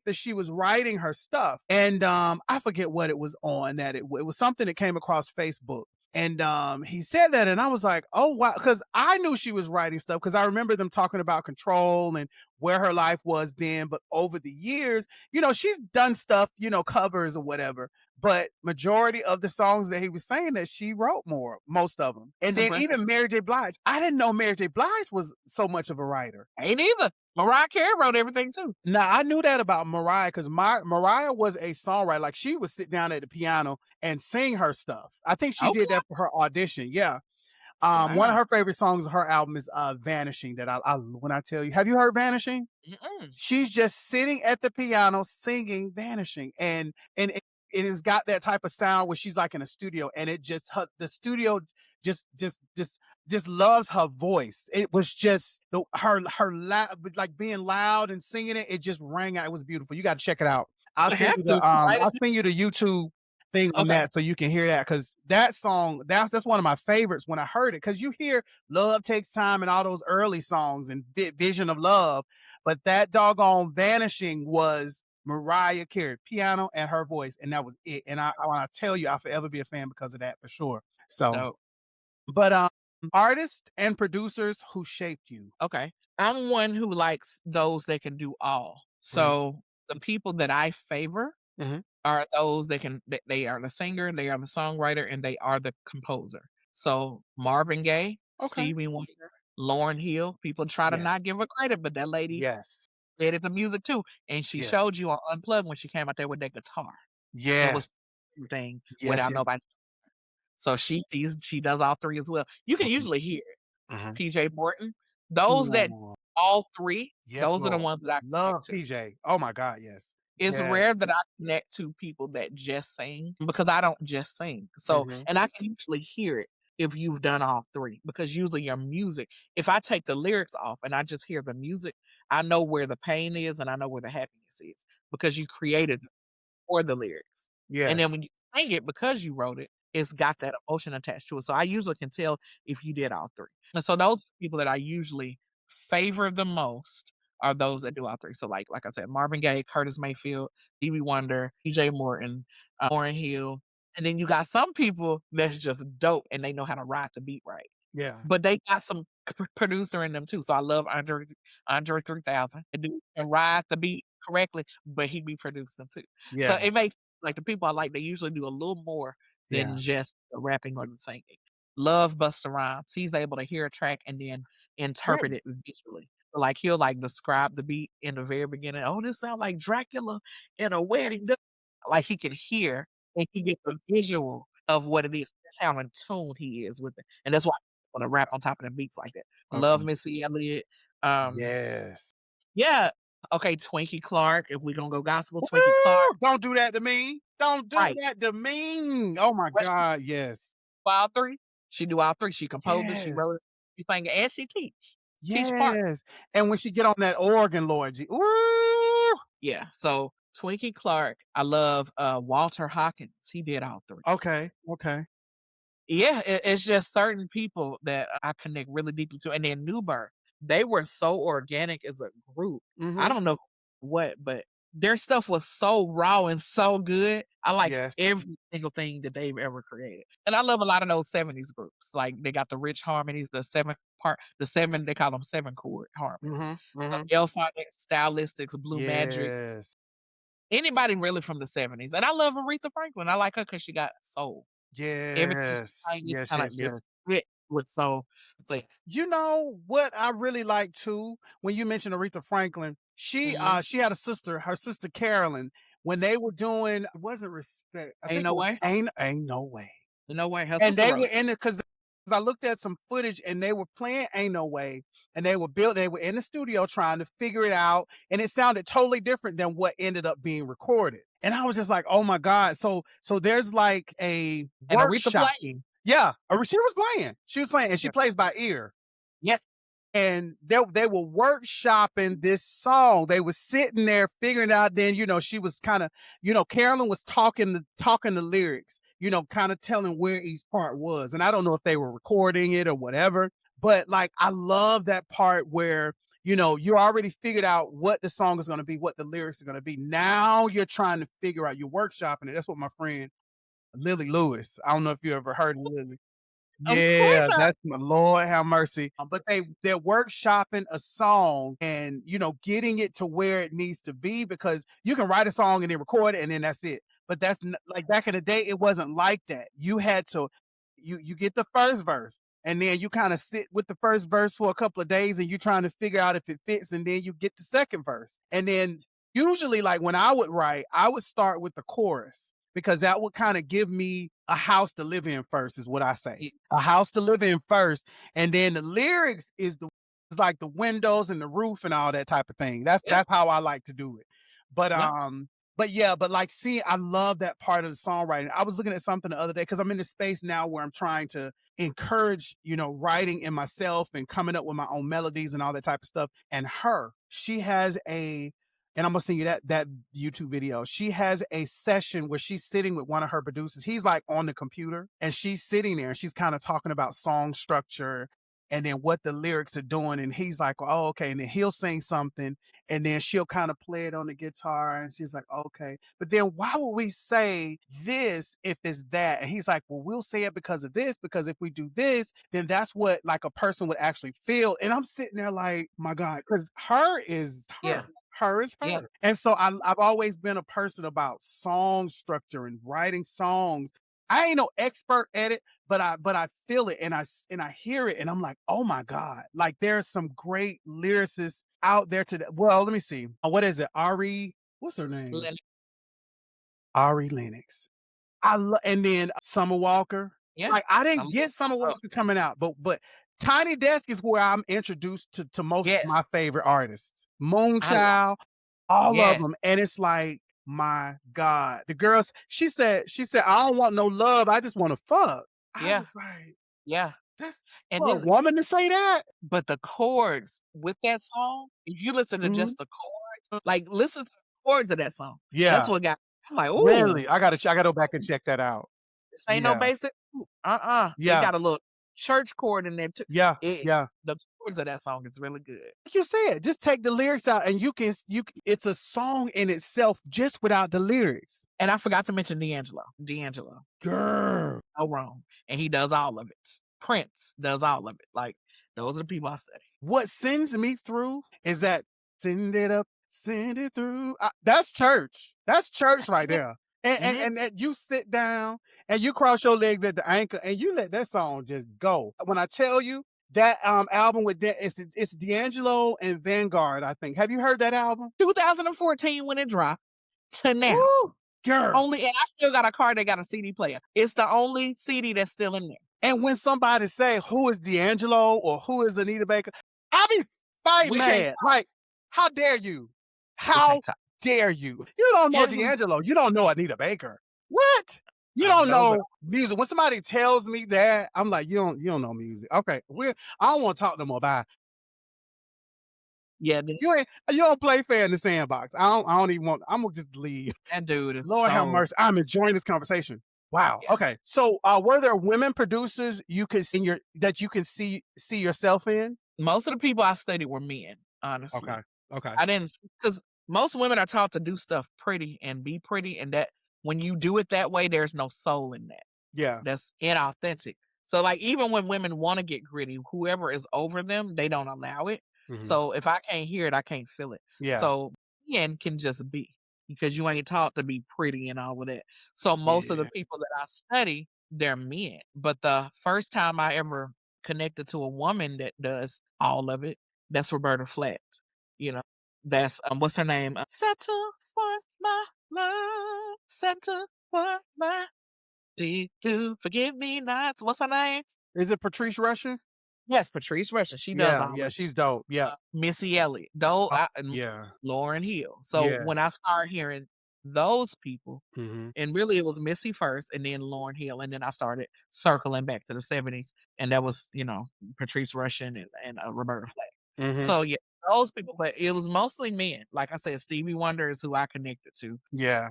that she was writing her stuff. And I forget what it was on that it was something that came across Facebook. And he said that, and I was like, oh wow, because I knew she was writing stuff because I remember them talking about Control and where her life was then. But over the years, she's done stuff, covers or whatever. But majority of the songs that he was saying that she wrote most of them. And then even Mary J. Blige, I didn't know Mary J. Blige was so much of a writer. Ain't either. Mariah Carey wrote everything too. Now I knew that about Mariah because Mariah was a songwriter. Like she would sit down at the piano and sing her stuff. I think she did that for her audition. Yeah. One of her favorite songs of her album is "Vanishing." That I when I tell you, have you heard "Vanishing"? Mm-mm. She's just sitting at the piano singing "Vanishing," and it has got that type of sound where she's like in a studio, and the studio just loves her voice. It was just her like being loud and singing it. It just rang out. It was beautiful. You got to check it out. I'll send you the YouTube thing on that so you can hear that because that song that's one of my favorites when I heard it because you hear Love Takes Time and all those early songs and Vision of Love, but that doggone Vanishing was Mariah Carey piano and her voice, and that was it. And I want to tell you, I'll forever be a fan because of that for sure. So but artists and producers who shaped you. Okay. I'm one who likes those that can do all. So the people that I favor are those they are the singer, they are the songwriter, and they are the composer. So Marvin Gaye, Stevie Wonder, Lauryn Hill, people try to not give her credit, but that lady created the music too. And she showed you on Unplugged when she came out there with that guitar. It was everything without nobody. So she does all three as well. You can usually hear it. PJ Morton. Those that all three, those are the ones that I love connect to. PJ. Oh my God, yes. It's rare that I connect to people that just sing because I don't just sing. So, and I can usually hear it if you've done all three because usually your music, if I take the lyrics off and I just hear the music, I know where the pain is and I know where the happiness is because you created for the lyrics. And then when you sing it because you wrote it, it's got that emotion attached to it. So I usually can tell if you did all three. And so those people that I usually favor the most are those that do all three. So like I said, Marvin Gaye, Curtis Mayfield, Stevie Wonder, PJ Morton, Lauryn Hill. And then you got some people that's just dope and they know how to ride the beat right. Yeah. But they got some producer in them too. So I love Andre 3000. The dude can ride the beat correctly, but he be producing too. So it makes like the people I like, they usually do a little more than just the rapping or the singing. love Busta Rhymes. He's able to hear a track and then interpret Really? it visually. So, like, he'll, like, describe the beat in the very beginning. "Oh, this sound like Dracula in a wedding." Like, he can hear and he gets the visual of what it is. That's how in tune he is with it, and that's why I wanna rap on top of the beats like that. Love Okay. Missy Elliott. Um, Yes. yeah. Okay, Twinkie Clark, if we gonna go gospel, Twinkie Clark. Woo! Don't do that to me. Don't do Right. that to me. Oh my But she God. Yes. do all 3. She do all 3. She composed it, she Yes. wrote it, she sang it, and she teach part. Yes. And when she get on that organ, Lord G. Ooh. Yeah, so Twinkie Clark, I love, Walter Hawkins, he did all 3. Okay. Okay. Yeah, it's just certain people that I connect really deeply to, and then New Birth, they were so organic as a group. I Mm-hmm. don't know what, but their stuff was so raw and so good. I like Yes. every single thing that they've ever created, and I love a lot of those '70s groups. Like they got the rich harmonies, the 7 they call them 7 chord harmonies. Mm-hmm. Mm-hmm. Delphonics, Stylistics, Blue Magic, Yes. anybody really from the '70s, and I love Aretha Franklin. I like her because she got soul. Everything she Yes. sang is Yes. kinda Yes. just Yes. fit with soul. It's like You know what I really like too, when you mentioned Aretha Franklin, mhm, she had a sister, her sister Carolyn, when they were doing it wasn't Respect, I "Ain't think it no was way, Ain't No Way. no way." Her And sister they wrote were it. in it because I looked at some footage and they were playing Ain't No Way, and they were in the studio trying to figure it out, and it sounded totally different than what ended up being recorded. And I was just like, "Oh my God." So there's like a And Aretha workshop. played. Yeah, she was playing. She was playing, and she Yeah. plays by ear. Yes, And they were workshopping this song. They were sitting there figuring out. Then she was kind of Carolyn was talking the lyrics. Kind of telling where each part was. And I don't know if they were recording it or whatever. But like I love that part where you already figured out what the song is going to be, what the lyrics are going to be. Now you're trying to figure out you're workshopping it. That's what my friend Lily Lewis. I don't know if you ever heard of Lily. of course Yeah, I that's my Lord have mercy. But they're workshopping a song and getting it to where it needs to be because you can write a song and then record it and then that's it. But like back in the day, it wasn't like that. You had to you get the first verse and then you kind of sit with the first verse for a couple of days and you're trying to figure out if it fits and then you get the second verse. And then usually like when I would write, I would start with the chorus because that would kind of give me a house to live in first, is what I say. yeah, A house to live in first, and then the lyrics is like the windows and the roof and all that type of thing. That's yeah, that's how I like to do it. But yeah, yeah, but like see, I love that part of the songwriting. I was looking at something the other day because I'm in this space now where I'm trying to encourage, writing in myself and coming up with my own melodies and all that type of stuff. And she has and I'm gonna send you that YouTube video. She has a session where she's sitting with one of her producers. He's like on the computer and she's sitting there and she's kind of talking about song structure and then what the lyrics are doing. And he's like, oh, okay. And then he'll sing something and then she'll kind of play it on the guitar. And she's like, okay. But then why would we say this if it's that? And he's like, well, we'll say it because of this, because if we do this, then that's what like a person would actually feel. And I'm sitting there like, my God, because her is yeah, her. Her is yeah, her. And so I've always been a person about song structure and writing songs. I ain't no expert at it, but I feel it and I hear it and I'm like, oh my God. Like there's some great lyricists out there today. Well, let me see. What is it? Ari, what's her name? Lin Ari Lennox. And then Summer Walker. yeah, Like I I didn't love get Summer oh, Walker coming out, but Tiny Desk is where I'm introduced to most of yes, my favorite artists. I love Moonchild, all of them, yes, and it's like, my God. The girls, she said, "I don't want no love, I just wanna fuck." I yeah, was like, yeah, "That's and for a then woman to say that?" but the chords with that song, if you listen to Mhm. just the chords, like, listen to the chords of that song. That's Yeah, what got I'm like, "Ooh, really, I gotta go back and check that out. this ain't no Yeah, basic It yeah, got a little church chord in there too." yeah, It yeah. the chords of that song is really good. Like you said, just take the lyrics out and it's a song in itself just without the lyrics. And I forgot to mention D'Angelo, Girl. no wrong, and he does all of it. Prince does all of it. Like, those are the people I study. What sends me through is that send it up, send it through. That's church. That's church right Yeah, there. And that you sit down and you cross your legs at the ankle and you let that song just go. When I tell you that album with it's D'Angelo and Vanguard, I think. Have you heard that album? 2014 when it dropped to now. Ooh, girl. And I still got a car that got a CD player. It's the only CD that's still in there. And when somebody say who is D'Angelo or who is Anita Baker, I be fighting mad. Like, how dare you? How dare you? You don't know D'Angelo. You don't know Anita Baker. What? You don't know music. When somebody tells me that, I'm like, you don't know music. Okay, I don't want to talk no more. Bye. Yeah, you don't play fair in the sandbox. I don't even want. I'm gonna just leave. That dude is Lord have mercy. I'm enjoying this conversation. Wow. Yeah. Okay. So, were there women producers you could that you can see yourself in? Most of the people I studied were men. Honestly. Okay. I didn't, because most women are taught to do stuff pretty and be pretty, and that when you do it that way, there's no soul in that. Yeah. That's inauthentic. So, like, even when women want to get gritty, whoever is over them, they don't allow it. Mm-hmm. So if I can't hear it, I can't feel it. Yeah. So men can just be, because you ain't taught to be pretty and all of that. So most of the people that I study, they're men. But the first time I ever connected to a woman that does all of it, that's Roberta Flack. You know, that's what's her name? Settle for my love, settle for my do forgive me not. What's her name? Is it Patrice Rushen? Yes, Patrice Rushen. She does all yeah, she's dope. Yeah. Missy Elliott. Though Lauryn Hill. So when I started hearing those people, and really it was Missy first and then Lauryn Hill, and then I started circling back to the 70s, and that was, Patrice Rushen and Roberta Flack. So yeah, those people, but it was mostly men. Like I said, Stevie Wonder is who I connected to. Yeah.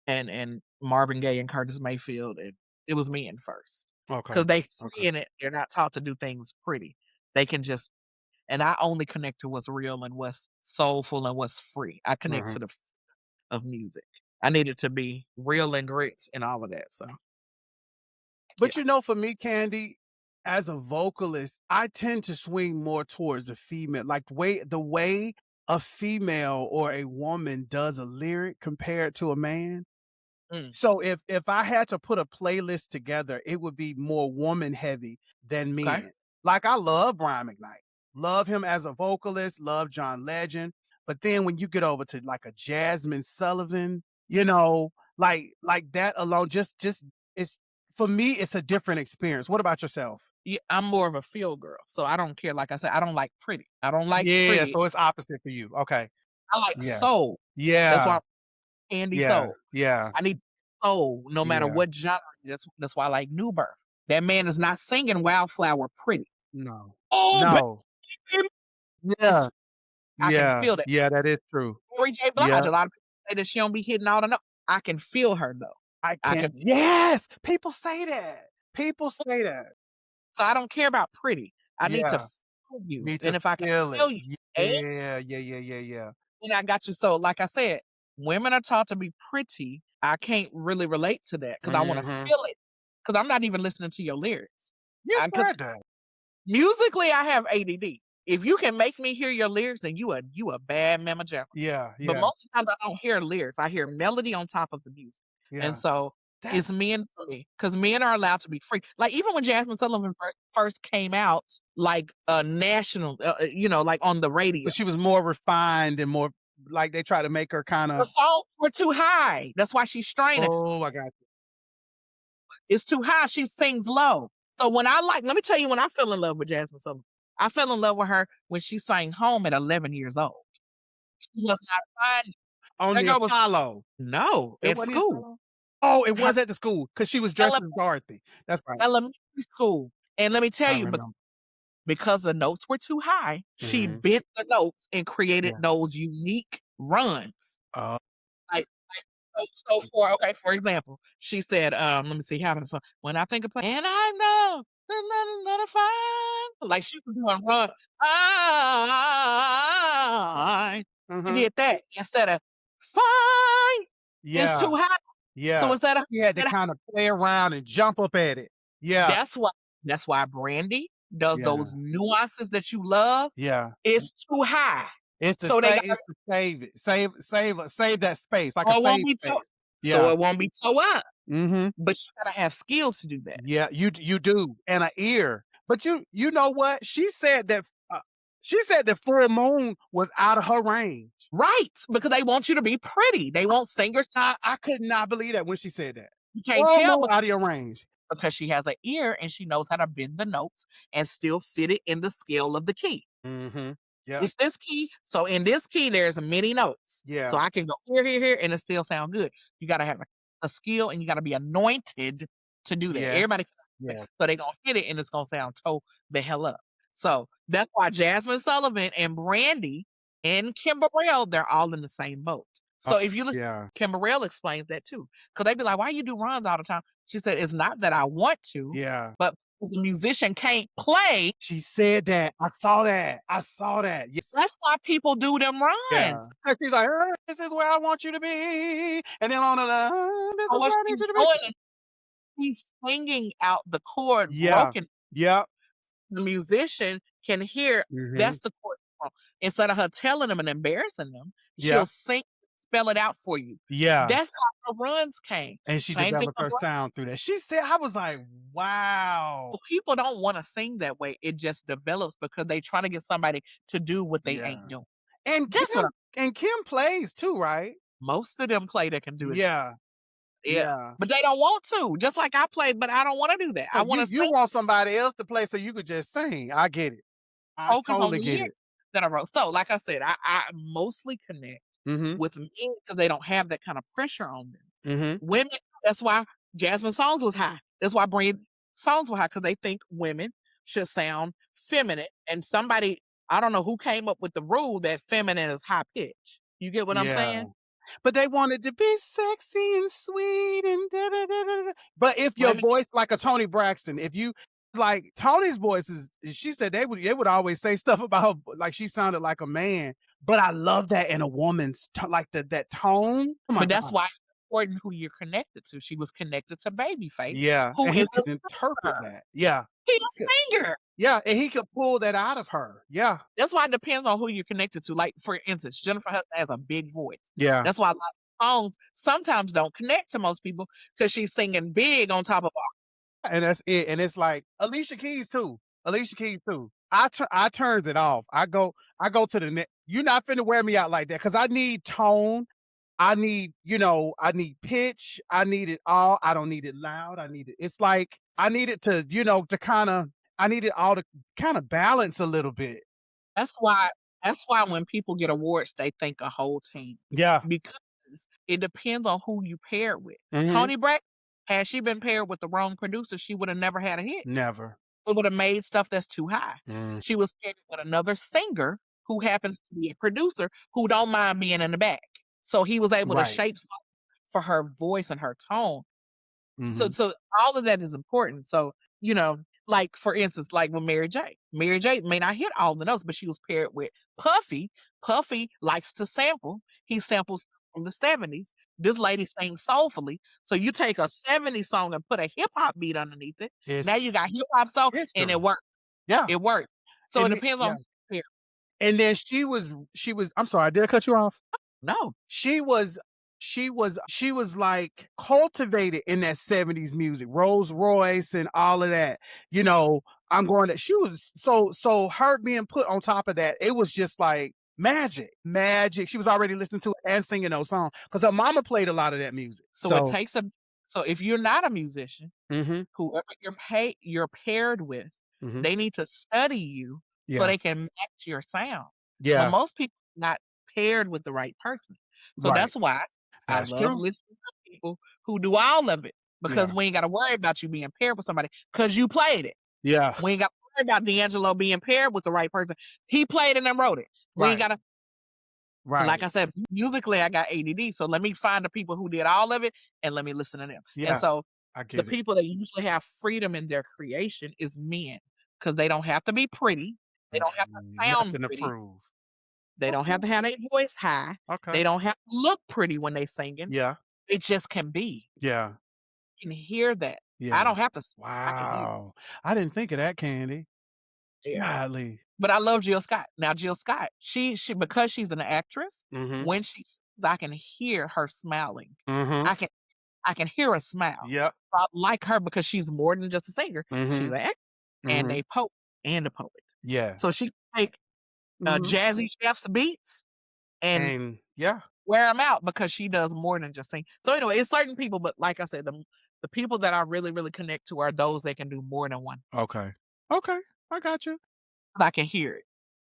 And Marvin Gaye and Curtis Mayfield, and it was men first. Okay. Because they free in it. They're not taught to do things pretty. They can just, and I only connect to what's real and what's soulful and what's free. I connect to the of music. I need it to be real and grit and all of that. So, but for me, Candy, as a vocalist, I tend to swing more towards the female, like the way a female or a woman does a lyric compared to a man. So if I had to put a playlist together, it would be more woman heavy than men. Okay. Like, I love Brian McKnight, love him as a vocalist, love John Legend. But then when you get over to like a Jasmine Sullivan, like that alone, just it's, for me, it's a different experience. What about yourself? Yeah, I'm more of a feel girl, so I don't care. Like I said, I don't like pretty. I don't like pretty. Yeah, so it's opposite for you. Okay. I like soul. Yeah. That's why CandySoul. Yeah. I need soul no matter what genre. That's why I like New Birth. That man is not singing Wildflower pretty. No. Oh, no. Yeah. I can feel that. Yeah, that is true. Mary J. Blige, a lot of people say that she don't be hitting all the notes. I can feel her though. I can. Yes. People say that. So I don't care about pretty. I need to feel you. And if I can feel you. Yeah. Then I got you. So like I said, women are taught to be pretty. I can't really relate to that because I want to feel it. Because I'm not even listening to your lyrics. Musically, I have ADD. If you can make me hear your lyrics, then you a bad mama jackal. Yeah. But most of the time, I don't hear lyrics. I hear melody on top of the music. Yeah. And so it's men for me, because men are allowed to be free. Like, even when Jasmine Sullivan first came out, like national, like on the radio. But she was more refined and more, like, they try to make her kind of. The songs were too high. That's why she's straining. Oh, I got you. It's too high. She sings low. So when let me tell you, when I fell in love with Jasmine Sullivan, I fell in love with her when she sang Home at 11 years old. She was not fine. On the Apollo. No, at school. Oh, it was at the school because she was dressed as Dorothy. That's right. Elementary school. And let me tell you, because the notes were too high, she bent the notes and created those unique runs. For example, she said, let me see how this, when I think of play, and I know another fine, like she was doing run. She did that instead of fine. It's too high. Yeah. So instead of, you had to kind of play around and jump up at it. Yeah. That's why Brandy does those nuances that you love. Yeah. It's too high. It's to save it. Save that space. Like a safe space. so it won't be toe up. Mm-hmm. But you gotta have skill to do that. Yeah, you do, and an ear. But you know what? She said that full moon was out of her range. Right, because they want you to be pretty. They want singers. I could not believe that when she said that. You can't Full tell moon out of your range. because she has an ear and she knows how to bend the notes and still fit it in the scale of the key. Mm-hmm. Yeah. It's this key. So in this key, there's many notes. Yeah. So I can go here, and it still sound good. You got to have a skill and you got to be anointed to do that. Yeah. Everybody, Yeah. so they're going to hit it and it's going to sound toe the hell up. So that's why Jasmine Sullivan and Brandy and Kim Burrell, they're all in the same boat. So if you listen, Kim Burrell explains that too. Because they be like, why you do runs all the time? She said, it's not that I want to. Yeah. But the musician can't play. She said that. I saw that. Yes. That's why people do them runs. Yeah. She's like, this is where I want you to be. And then on the, this is where I need you to be. He's singing out the chord broken. Yeah. The musician can hear that's the chord. Instead of her telling them and embarrassing them, she'll spell it out for you. Yeah. That's how her runs came. And she developed her sound through that. She said, I was like, wow. People don't want to sing that way. It just develops because they try to get somebody to do what they ain't doing. And Kim plays too, right? Most of them play that can do it. Yeah. But they don't want to. Just like I played, but I don't want to do that. I want to You want somebody else to play so you could just sing. I get it. I totally get it. That I wrote. So, like I said, I mostly connect with men because they don't have that kind of pressure on them. Women, that's why Jasmine's songs was high. That's why Brandy's songs were high, because they think women should sound feminine. And somebody, I don't know who came up with the rule that feminine is high pitch. You get what I'm saying? But they wanted to be sexy and sweet and da-da-da-da-da. But if your voice, like a Toni Braxton, if you, like Tony's voice is, she said they would always say stuff about her, like she sounded like a man. But I love that in a woman's, like that tone. But that's why it's important who you're connected to. She was connected to Babyface. Yeah. Who and he could interpret that. Yeah. He's a singer. Yeah, and he could pull that out of her. Yeah. That's why it depends on who you're connected to. Like, for instance, Jennifer Hudson has a big voice. Yeah. That's why a lot of songs sometimes don't connect to most people because she's singing big on top of all. And that's it. And it's like Alicia Keys too. I turns it off. I go to the net. You're not finna wear me out like that because I need tone. I need pitch. I need it all. I don't need it loud. It's like, I need it to, I need it all to kind of balance a little bit. That's why when people get awards, they thank a whole team. Yeah. Because it depends on who you pair with. Toni Braxton, had she been paired with the wrong producer, she would have never had a hit. Never. It would have made stuff that's too high. She was paired with another singer who happens to be a producer who don't mind being in the back. So he was able to shape something for her voice and her tone. So all of that is important. So, like, for instance, like with Mary J. Mary J may not hit all the notes, but she was paired with Puffy. Puffy likes to sample. He samples from the 70s. This lady sings soulfully. So you take a 70s song and put a hip-hop beat underneath it. Now you got hip-hop soul, and it works. Yeah. It works. So it depends on who you pair. And then she was, I'm sorry, did I cut you off? No. She was like cultivated in that 70s music, Rolls Royce and all of that. She was so her being put on top of that, it was just like magic. She was already listening to it and singing those songs because her mama played a lot of that music. So it takes so if you're not a musician, whoever you're paired with, they need to study you so they can match your sound. Yeah. But most people are not paired with the right person. So that's why I love listening to people who do all of it, because we ain't got to worry about you being paired with somebody because you played it. Yeah. We ain't got to worry about D'Angelo being paired with the right person. He played it and wrote it. We ain't got to. Right. Like I said, musically, I got ADD. So let me find the people who did all of it and let me listen to them. Yeah. And so I get the people that usually have freedom in their creation is men, because they don't have to be pretty. They don't have to sound pretty. They don't have to have their voice high. Okay. They don't have to look pretty when they singing. Yeah. It just can be. Yeah. You can hear that. Yeah. I don't have to. Wow. I didn't think of that, Candy. Yeah. Golly. But I love Jill Scott. Now, Jill Scott, she because she's an actress, when she I can hear her smiling. Mm-hmm. I can I can hear a smile. Yep. I like her because she's more than just a singer. She's Mm-hmm. an actor and Mm-hmm. a poet and a poet. So Yes. she can take Mm-hmm. Jazzy Jeff's beats and And yeah. wear them out because she does more than just sing. So anyway, it's certain people, but like I said, the people that I really, really connect to are those that can do more than one. Okay. Okay. I got you. I can hear it,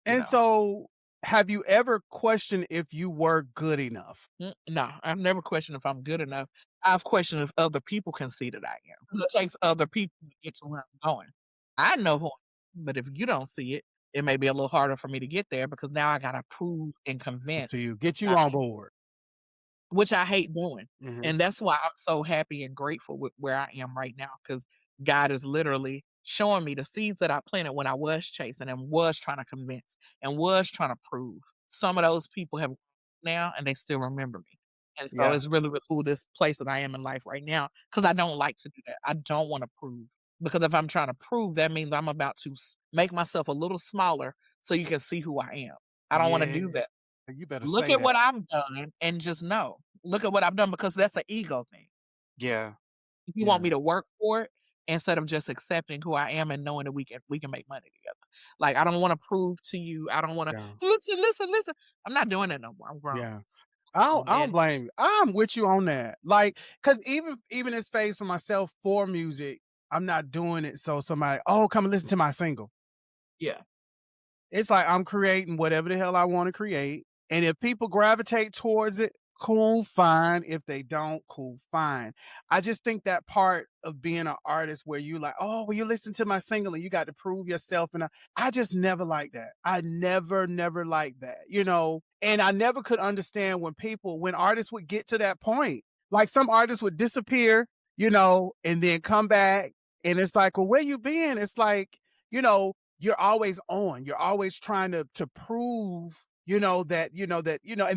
you And know. so, have you ever questioned if you were good enough? No, I've never questioned if I'm good enough. I've questioned if other people can see that I am. 'Cause it takes other people to get to where I'm going. I know who I am, but if you don't see it, it may be a little harder for me to get there because now I gotta prove and To convince, you, get I you on board. which I hate doing. Hmm. And that's why I'm so happy and grateful with where I am right now because God is literally showing me the seeds that I planted when I was chasing and was trying to convince and was trying to prove. Some of those people have now and they still remember me. And so Yeah. it's really, really cool this place that I am in life right now because I don't like to do that. I don't want to prove because if I'm trying to prove, that means I'm about to make myself a little smaller so you can see who I am. I don't want to Yeah. do that. You better Look say at that. what I've done and just know. Look at what I've done because that's an ego thing. Yeah. If you want Yeah. me to work for it instead of just accepting who I am and knowing that we can make money together. Like I don't want to prove to you. I don't want to Yeah. listen. I'm not doing it no more. I'm grown. Yeah. I don't And blame you. I'm with you on that. Like, cause even this phase for myself for music, I'm not doing it so somebody, oh, come and listen to my single. yeah, It's like I'm creating whatever the hell I want to create. And if people gravitate towards it, cool, fine. If they don't, cool, fine. I just think that part of being an artist where you like, oh, well, you listen to my single and you got to prove yourself. And I just never like that. I never liked that, and I never could understand when artists would get to that point. Like some artists would disappear, and then come back. And it's like, well, where you been? It's like, you're always on. You're always trying to prove, and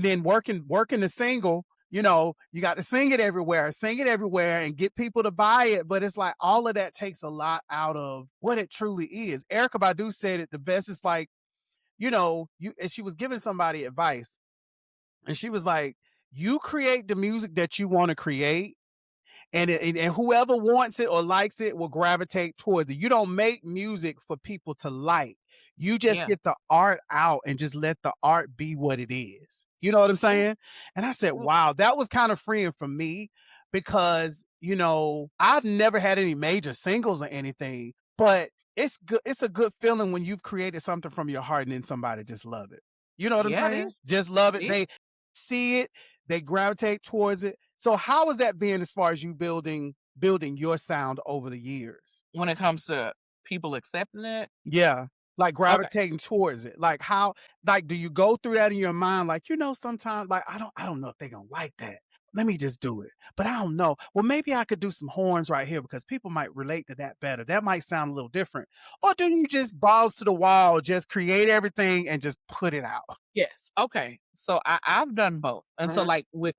then working the single, you got to sing it everywhere and get people to buy it. But it's like all of that takes a lot out of what it truly is. Erica Badu said it the best. It's like, and she was giving somebody advice and she was like, you create the music that you want to create and whoever wants it or likes it will gravitate towards it. You don't make music for people to like. You just yeah, get the art out and just let the art be what it is. You know what I'm yeah, saying? And I said, yeah, wow, that was kind of freeing for me because, I've never had any major singles or anything, but it's good. It's a good feeling when you've created something from your heart and then somebody just love it. You know what I'm yeah, it saying? is. Just love it. It is. They see it, they gravitate towards it. So how has that been as far as you building your sound over the years? When it comes to people accepting it, Yeah. Like okay, gravitating towards it. Like how like do you go through that in your mind? Like, sometimes like I don't know if they're gonna like that. Let me just do it. But I don't know. Well, maybe I could do some horns right here because people might relate to that better. That might sound a little different. Or do you just balls to the wall, just create everything and just put it out? yes, okay. So I've done both, and so Mhm. like with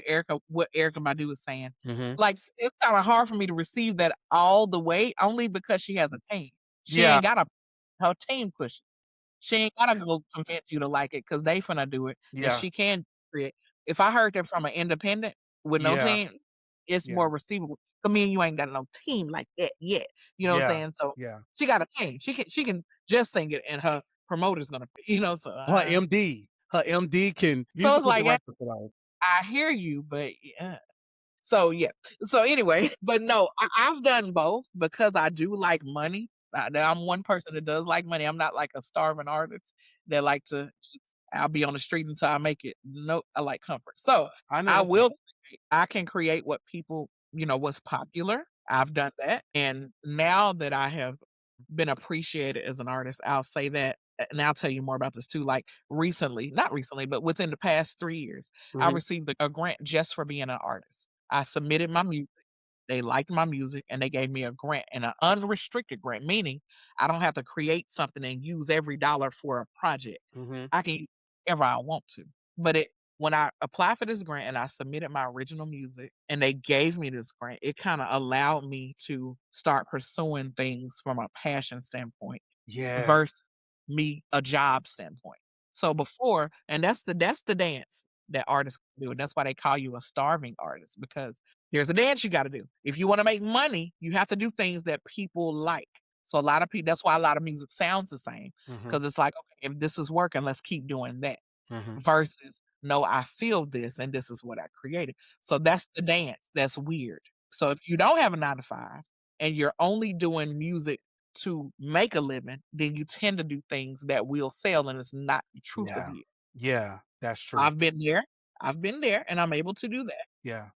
Erica, what Erica Badu was saying, Mhm. like it's kind of hard for me to receive that all the way, only because she has a team. She Yeah. ain't got her team pushing. She ain't gotta go convince you to like it because they finna do it, and Yeah. she can create. If I heard that from an independent with no Yeah. team, it's Yeah. more receivable. 'Cause me and you ain't got no team like that yet. You know what I'm Yeah. saying? So Yeah. she got a team. She can just sing it, and her promoter's gonna, so Her MD can so it's musical like, director for those. I hear you, but yeah. So yeah. So anyway, but no, I've done both because I do like money. I'm one person that does like money. I'm not like a starving artist that like to. I'll be on the street until I make it. No, I like comfort. So I I know. will. I can create what people, what's popular. I've done that, and now that I have been appreciated as an artist, I'll say that, and I'll tell you more about this too. Like recently, not recently, but within the past 3 years, I Mhm. received a grant just for being an artist. I submitted my music. They liked my music and they gave me a grant and an unrestricted grant, meaning I don't have to create something and use every dollar for a project. Mhm. I can use whatever I want to. But when I applied for this grant and I submitted my original music and they gave me this grant, it kind of allowed me to start pursuing things from a passion standpoint Yeah. versus me a job standpoint. So before, and that's the dance. that artists can do. And that's why they call you a starving artist, because there's a dance you got to do. If you want to make money, you have to do things that people like. So a lot of people, that's why a lot of music sounds the same, because it's like, okay, if this is working, let's keep doing that. Versus, no, I feel this and this is what I created. So that's the dance. That's weird. So if you don't have a 9 to 5 and you're only doing music to make a living, then you tend to do things that will sell, and it's not the truth of Yeah. you. Yeah. That's true. I've been there. I've been there, and I'm able to do that. Yeah.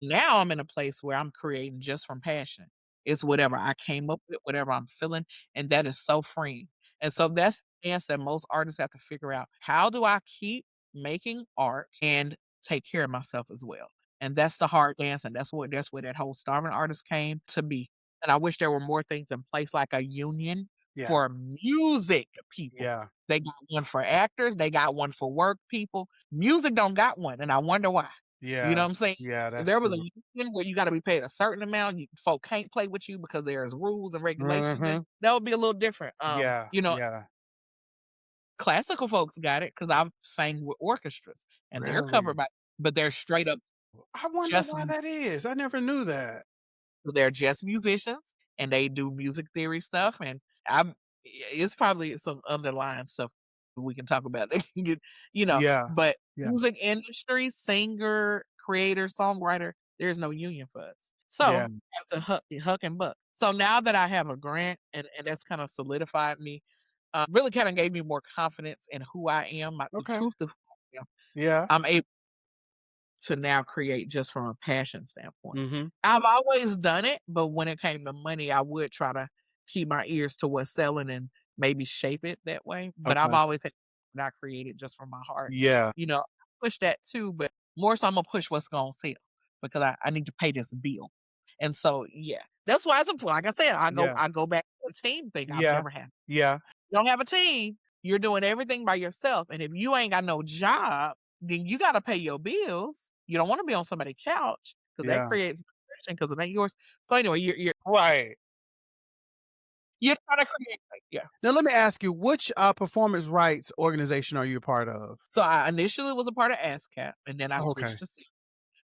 Now I'm in a place where I'm creating just from passion. It's whatever I came up with, whatever I'm feeling, and that is so freeing. And so that's the dance that most artists have to figure out. How do I keep making art and take care of myself as well? And that's the hard dance, and that's where that whole starving artist came to be. And I wish there were more things in place, like a union Yeah. for music people. Yeah. They got one for actors, they got one for work people. Music don't got one, and I wonder why. Yeah. You know what I'm saying? Yeah. If That's there was a true. union where you gotta be paid a certain amount, folk can't play with you because there's rules and regulations, Mm-hmm. that would be a little different. Yeah. Yeah. Classical folks got it because 'cause I've sang with orchestras, and they're Really? covered by, but they're straight up I wonder just why that is. I never knew that. they're just musicians, and they do music theory stuff, and I'm it's probably some underlying stuff we can talk about that can get, Yeah. but Yeah. music industry, singer, creator, songwriter, there's no union for us. So, Yeah. I have to huck and buck. So now that I have a grant, and that's kinda solidified me, really kinda gave me more confidence in who I am, the Okay. truth of who I am, Yeah. I'm able to now create just from a passion standpoint. Mm-hmm. I've always done it, but when it came to money, I would try to keep my ears to what's selling and maybe shape it that way. But I've Okay. always had not created just from my heart. Yeah. Push that too, but more so I'm gonna push what's gonna sell because I need to pay this bill. And so yeah, that's why it's important. Like I said, Yeah. I go back to a team thing. I've Yeah. never had. Yeah. You don't have a team, you're doing everything by yourself. And if you ain't got no job, then you gotta pay your bills. You don't wanna be on somebody's couch because that Yeah. creates depression because it ain't yours. So anyway, Right. you're trying to create yeah. Now let me ask you, which performance rights organization are you a part of? So I initially was a part of ASCAP, and then I Okay. switched to C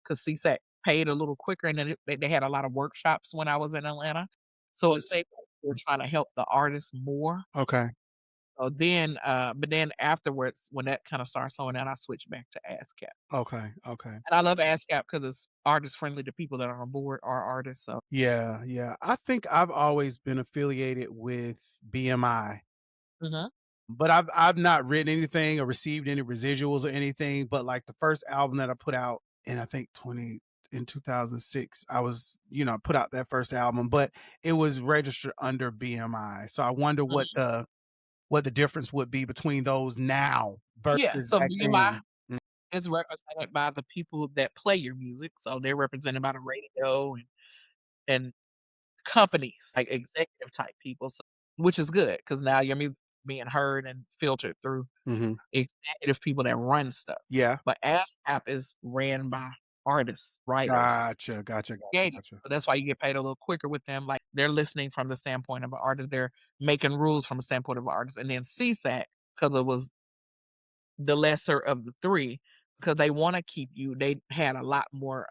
because CSAC paid a little quicker, and then they had a lot of workshops when I was in Atlanta. So it seemed like they were trying to help the artists more. Okay. So then, but then afterwards, when that kinda started slowing down, I switched back to ASCAP. Okay. Okay. And I love ASCAP because it's artist friendly. The people that are on board are artists, so Yeah. Yeah. I think I've always been affiliated with BMI. mhm. But I've not written anything or received any residuals or anything, but, like, the first album that I put out in, I think, 2006, I was, put out that first album, but it was registered under BMI. So I wonder Mhm. what the difference would be between those now Yeah, versus so back BMI then. Mm, is represented by the people that play your music, so they're represented by the radio and companies, like executive type people, so which is good because now your music being heard and filtered through mhm. executive people that run stuff. Yeah. But ASCAP is ran by artists, writers, Gotcha, gotcha, gotcha, creative. gotcha. So that's why you get paid a little quicker with them. Like they're listening from the standpoint of an artist, they're making rules from the standpoint of an artist. And then CSAC, because it was the lesser of the three, because they want to keep you, they had a lot more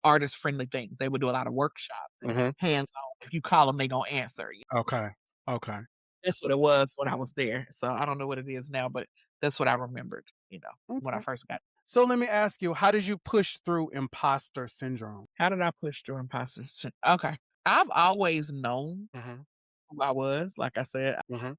artist friendly things. They would do a lot of workshops and Mhm. hands on. If you call them, they gonna answer you. Okay. Okay. That's what it was when I was there. So I don't know what it is now, but that's what I remembered, when I Okay. first got. So let me ask you, how did you push through imposter syndrome? How did I push through imposter okay. I've always known Mhm. who I was. Like I said, Mhm.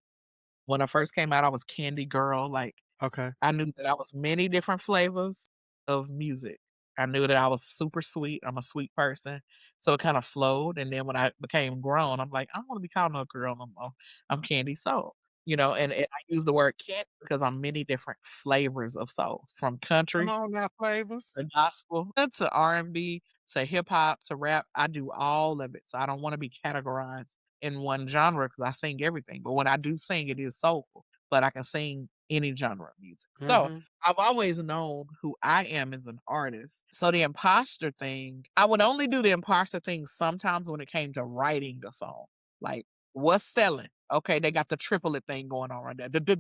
when I first came out, I was candy girl. Like Okay. I knew that I was many different flavors of music. I knew that I was super sweet. I'm a sweet person. So it kind of flowed. And then when I became grown, I'm like, I don't want to be called no girl no more. I'm candy soul. And I use the word candy because I'm many different flavors of soul, from Come country on now, flavors. to gospel to R&B to hip hop to rap. I do all of it. So I don't want to be categorized in one genre because I sing everything. But when I do sing, it is soulful. But I can sing any genre of music. So Mhm. I've always known who I am as an artist. So the imposter thing, I would only do the imposter thing sometimes when it came to writing the song. Like, what's selling? Okay, they got the triplet thing going on right there. You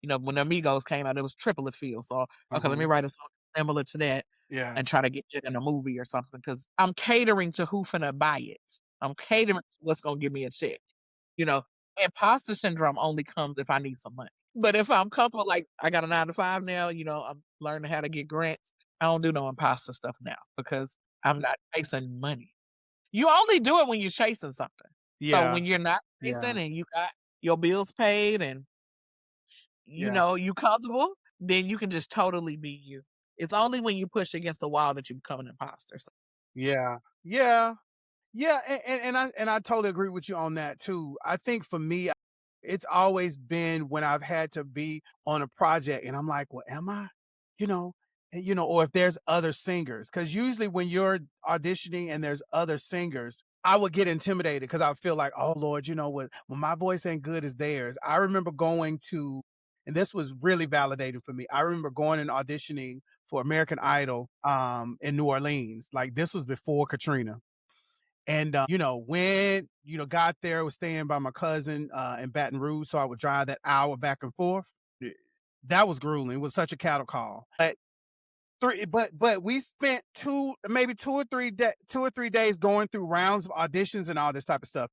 know, when the Amigos came out, it was triplet feel. So, okay, let me write a song similar to that and try to get it in a movie or something because I'm catering to who finna buy it. I'm catering to what's gonna give me a check. You know, imposter syndrome only comes if I need some money. But if I'm comfortable, like I got a 9 to 5 now, you know, I'm learning how to get grants. I don't do no imposter stuff now because I'm not chasing money. You only do it when you're chasing something. So when you're not chasing and you got your bills paid and you know you comfortable, then you can just totally be you. It's only when you push against the wall that you become an imposter. So. Yeah. Yeah. Yeah, and I totally agree with you on that too. I think for me, it's always been when I've had to be on a project and I'm like, well, am I? You know, or if there's other singers. Because usually when you're auditioning and there's other singers, I would get intimidated because I feel like, oh Lord, you know what, when my voice ain't good as theirs. I remember going to, and this was really validating for me. I remember going and auditioning for American Idol in New Orleans. Like this was before Katrina. And, when, got there, was staying by my cousin in Baton Rouge. So I would drive that hour back and forth. That was grueling. It was such a cattle call. But we spent maybe 2 or 3 days going through rounds of auditions and all this type of stuff.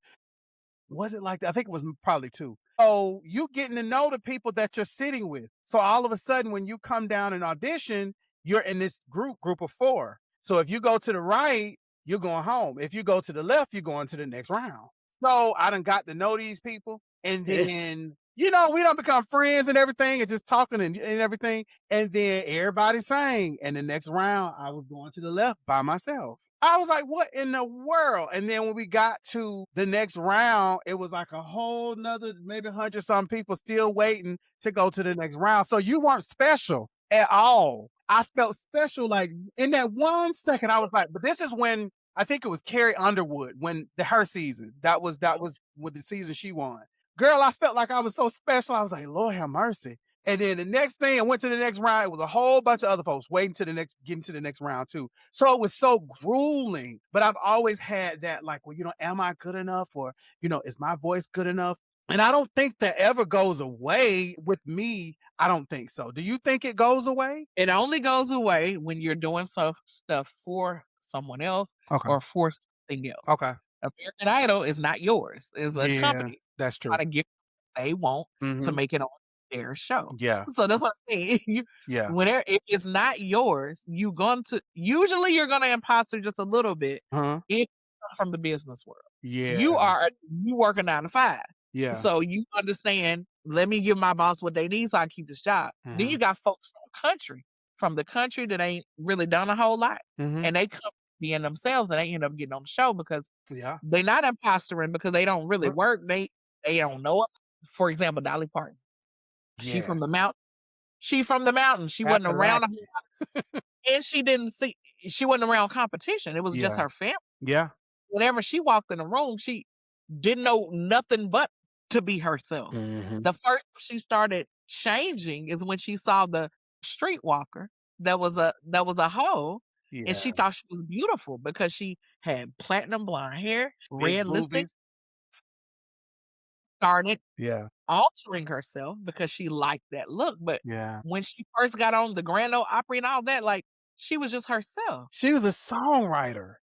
Was it like that? I think it was probably 2. So you getting to know the people that you're sitting with. So all of a sudden, when you come down and audition, you're in this group of 4. So if you go to the right, you're going home. If you go to the left, you're going to the next round. So I done got to know these people. And then, we don't become friends and everything and just talking and everything. And then everybody sang. And the next round, I was going to the left by myself. I was like, what in the world? And then when we got to the next round, it was like a whole nother, maybe 100 some people still waiting to go to the next round. So you weren't special at all. I felt special. Like in that 1 second, I was like, but this is when I think it was Carrie Underwood when her season, that was with the season she won. Girl, I felt like I was so special. I was like, Lord have mercy. And then the next thing, I went to the next round. It was a whole bunch of other folks waiting to getting to the next round too. So it was so grueling. But I've always had that, like, well, am I good enough? Or, is my voice good enough? And I don't think that ever goes away with me. I don't think so. Do you think it goes away? It only goes away when you're doing stuff for someone else or for something else. Okay. American Idol is not yours. It's a company. That's true. Try to get what they want to make it on their show. Yeah. So that's what I'm saying. Whenever if it's not yours, usually you're gonna imposter just a little bit if you come from the business world. Yeah. You work a 9 to 5. Yeah. So you understand, let me give my boss what they need so I can keep this job. Then you got folks from the country that ain't really done a whole lot. And they come being themselves and they end up getting on the show because they're not impostering because they don't really work. They don't know it. For example, Dolly Parton. She from the mountain. She from the mountain. She wasn't around and she wasn't around competition. It was just her family. Yeah. Whenever she walked in the room, she didn't know nothing but to be herself. The first she started changing is when she saw the streetwalker that was a hoe. And she thought she was beautiful because she had platinum blonde hair, red lipstick. Started altering herself because she liked that look. But when she first got on the Grand Ole Opry and all that, like she was just herself. She was a songwriter.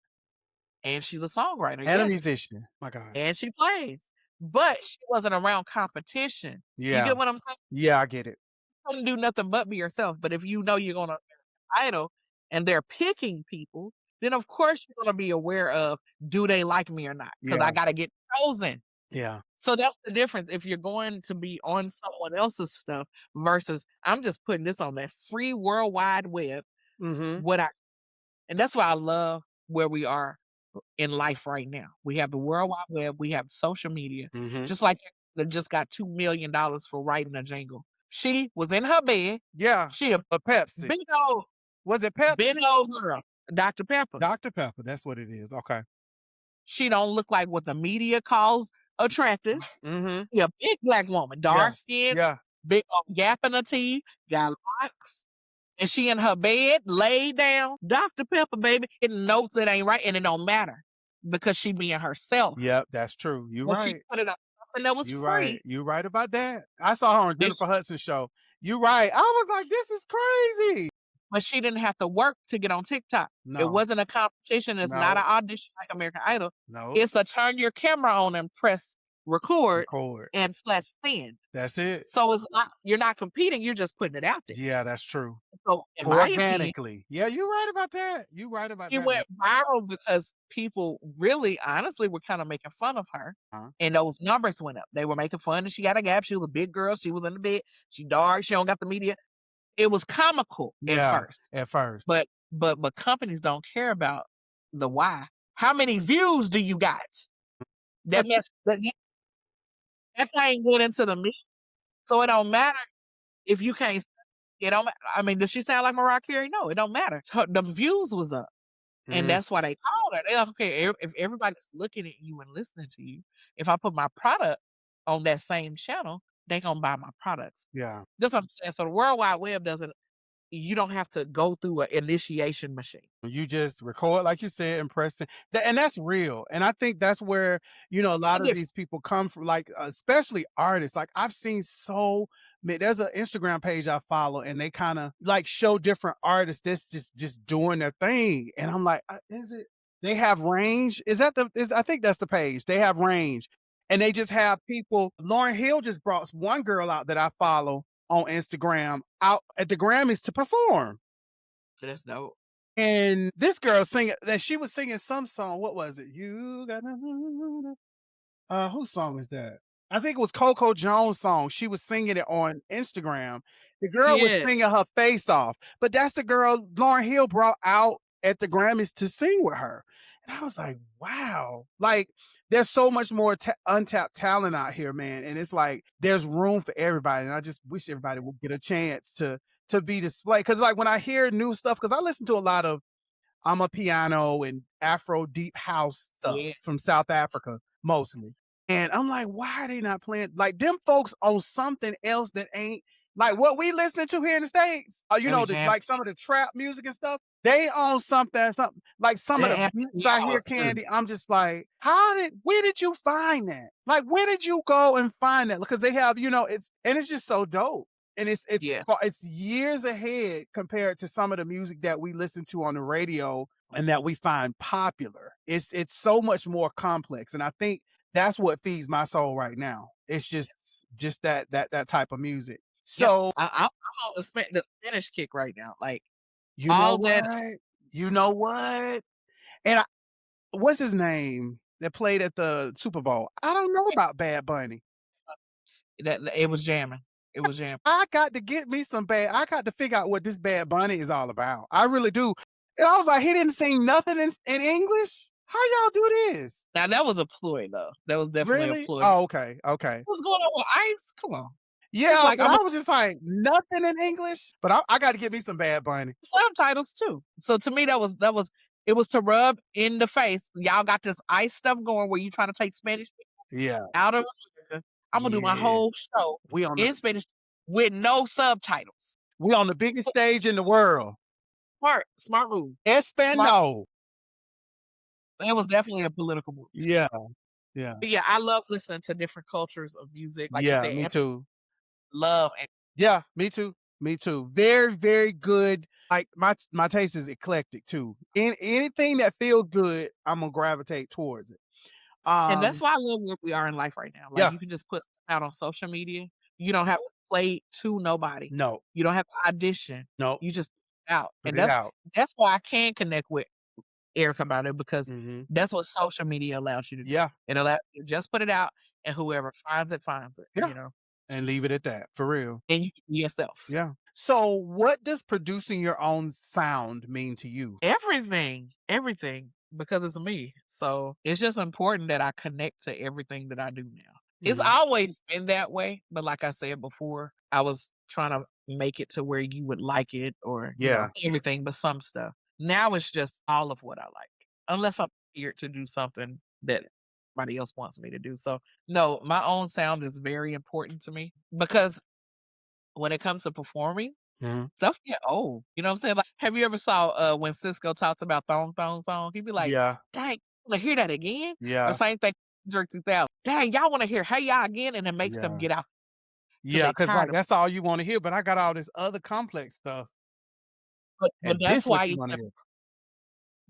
And she's a songwriter. And a musician. My God. And she plays. But she wasn't around competition. You get what I'm saying? Yeah, I get it. You couldn't do nothing but be yourself. But if you know you're going to Idol and they're picking people, then of course you're going to be aware of, do they like me or not? Because I got to get chosen. Yeah. So that's the difference. If you're going to be on someone else's stuff versus I'm just putting this on that free World Wide Web. And that's why I love where we are in life right now. We have the World Wide Web. We have social media. Just like that just got $2 million for writing a jingle. She was in her bed. Yeah. She a Pepsi. big old. Was it Pepsi? Big old girl. Dr. Pepper. Dr. Pepper. That's what it is. Okay. She don't look like what the media calls attractive. She a big black woman, dark skin, big gap in her teeth, got locks. And she in her bed, laid down, Dr. Pepper, baby, it knows it ain't right and it don't matter. because she being herself. Yep, that's true. You're But she right. put it on something that was You're free. right. You're right about that. I saw her on This Jennifer Hudson's show. You're right. I was like, this is crazy. But she didn't have to work to get on TikTok. It No, wasn't a competition. It's not no, an audition like American Idol. no. It's a turn your camera on and press record Record. and press send. That's it. So it's not, you're not competing, you're just putting it out there. Yeah, that's true. So in my opinion, Organically. Yeah, you're right about that. You're right about it that. went viral because people really, honestly, were kind of making fun of her. And those numbers went up. They were making fun and she got a gap. She was a big girl. She was in the bed. She dark. She don't got the media. It was comical Yeah, at first. But companies don't care about the why. How many views do you got? That thing went into the media. So it don't matter if you can't. It don't. I mean, does she sound like Mariah Carey? No, it don't matter. The views was up, and that's why they called her. They're like, okay, if everybody's looking at you and listening to you, if I put my product on that same channel, they gonna buy my products. Yeah. That's what I'm saying. So the World Wide Web doesn't. You don't have to go through an initiation machine. You just record, like you said, and press it. And that's real. And I think that's where, a lot of these people come from, like, especially artists. Like, I've seen there's an Instagram page I follow, and they kind of like show different artists that's just doing their thing. And I'm like, is it, they have range? I think that's the page. They have range. And they just have people. Lauryn Hill just brought one girl out that I follow on Instagram out at the Grammys to perform. So that's dope. And this girl she was singing some song. What was it? You got whose song is that? I think it was Coco Jones' song. She was singing it on Instagram. The girl was singing her face off. But that's the girl Lauryn Hill brought out at the Grammys to sing with her. And I was like, wow. Like, there's so much more untapped talent out here, man. And it's like, there's room for everybody. And I just wish everybody would get a chance to be displayed. Because like when I hear new stuff, because I listen to a lot of piano and Afro deep house stuff from South Africa, mostly. And I'm like, why are they not playing? Like, them folks on something else that ain't like what we listening to here in the States. Like some of the trap music and stuff. They own something like some of the beats I hear, Candy. I'm just like, where did you find that? Like, where did you go and find that? Because they have, it's just so dope. And it's years ahead compared to some of the music that we listen to on the radio and that we find popular. It's so much more complex. And I think that's what feeds my soul right now. It's just that type of music. So I'm on the Spanish kick right now. Like, you know what? And what's his name that played at the Super Bowl? I don't know about Bad Bunny. It was jamming. It was jamming. I got to get me I got to figure out what this Bad Bunny is all about. I really do. And I was like, he didn't sing nothing in English? How y'all do this? Now, that was a ploy, though. That was definitely a ploy. Oh, okay. What's going on with Ice? Come on. Yeah, like, I was just like, nothing in English? But I got to get me some Bad Bunny. Subtitles, too. So, to me, it was to rub in the face. Y'all got this Ice stuff going where you trying to take Spanish people out of America. I'm going to do my whole show in Spanish with no subtitles. We on the biggest stage in the world. Smart move. Espanol. It was definitely a political move. Yeah. Yeah. But yeah, I love listening to different cultures of music. Like you said, me too. Love. Yeah, me too. Me too. Very, very good. Like my taste is eclectic too. Anything that feels good, I'm gonna gravitate towards it. And that's why I love where we are in life right now. Like, you can just put out on social media. You don't have to play to nobody. No. You don't have to audition. No. You just put it out. Put And it out. that's why I can connect with Erica about it, because that's what social media allows you to do. Yeah. It allows you to just put it out, and whoever finds it, finds it. Yeah. You know? And leave it at that, for real. And you can be yourself. Yeah. So what does producing your own sound mean to you? Everything, because it's me. So it's just important that I connect to everything that I do now. It's always been that way, but like I said before, I was trying to make it to where you would like it, or everything but some stuff. Now it's just all of what I like, unless I'm here to do something that somebody else wants me to do. So no, my own sound is very important to me, because when it comes to performing, stuff get old. You know what I'm saying? Like, have you ever saw when Cisco talks about Thong Thong Song? He'd be like, dang, want to hear that again? Or Yeah. same thing, Drake 2000. Dang, y'all want to hear Hey Ya again? And it makes them Yeah. get out. Yeah, they because tired like of that's all you want to hear. But I got all this other complex stuff, But and that's this what why you it's want to hear.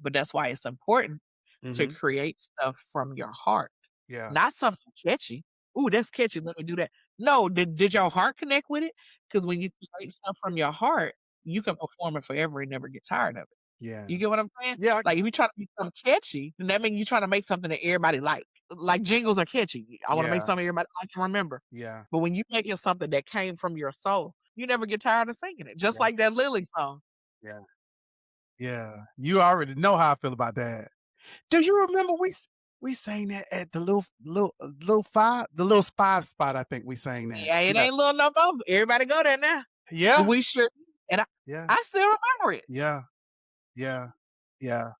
but that's why it's important to Mm-hmm. create stuff from your heart, Yeah. not something catchy. Ooh, that's catchy. Let me do that. No, did your heart connect with it? Because when you create stuff from your heart, you can perform it forever and never get tired of it. Yeah. You get what I'm saying? Yeah. Like if you try to make something catchy, then that means you're trying to make something that everybody like. Like jingles are catchy. I want to make Yeah. something everybody I can remember. Yeah. But when you make it something that came from your soul, you never get tired of singing it. Just Yeah. like that Lily song. Yeah. Yeah. You already know how I feel about that. Do you remember we sang that at the little five spot? I think we sang that. Yeah, it Yeah. ain't little no more. Everybody go there now. Yeah. We sure and Yeah. I still remember it. Yeah. Yeah. Yeah.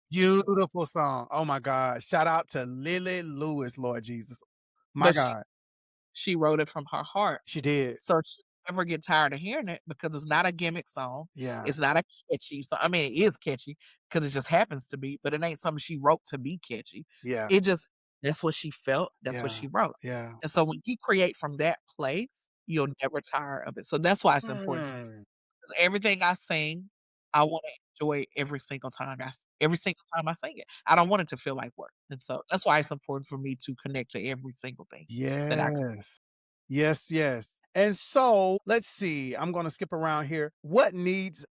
Beautiful song. Oh my God. Shout out to Lily Lewis, Lord Jesus. My But God. she wrote it from her heart. She did. So she never get tired of hearing it because it's not a gimmick song. Yeah. It's not a catchy song. I mean, it is catchy because it just happens to be, but it ain't something she wrote to be catchy. Yeah. It just that's what she felt. That's what Yeah. she wrote. Yeah. And so when you create from that place, you'll never tire of it. So that's why it's important. Mm. Everything I sing, I want to enjoy every single time every single time I sing it. I don't want it to feel like work. And so that's why it's important for me to connect to every single thing that I Yes. Yes, yes. And so let's see. I'm gonna skip around here. What needs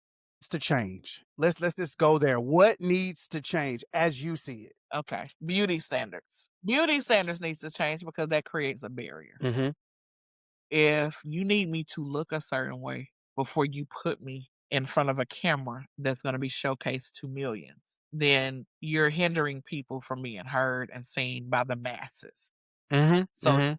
to change? Let's just go there. What needs to change as you see it? Okay. Beauty standards. Beauty standards needs to change because that creates a barrier. Mm-hmm. If you need me to look a certain way before you put me in front of a camera that's going to be showcased to millions, then you're hindering people from being heard and seen by the masses. Mm-hmm. So Mm-hmm.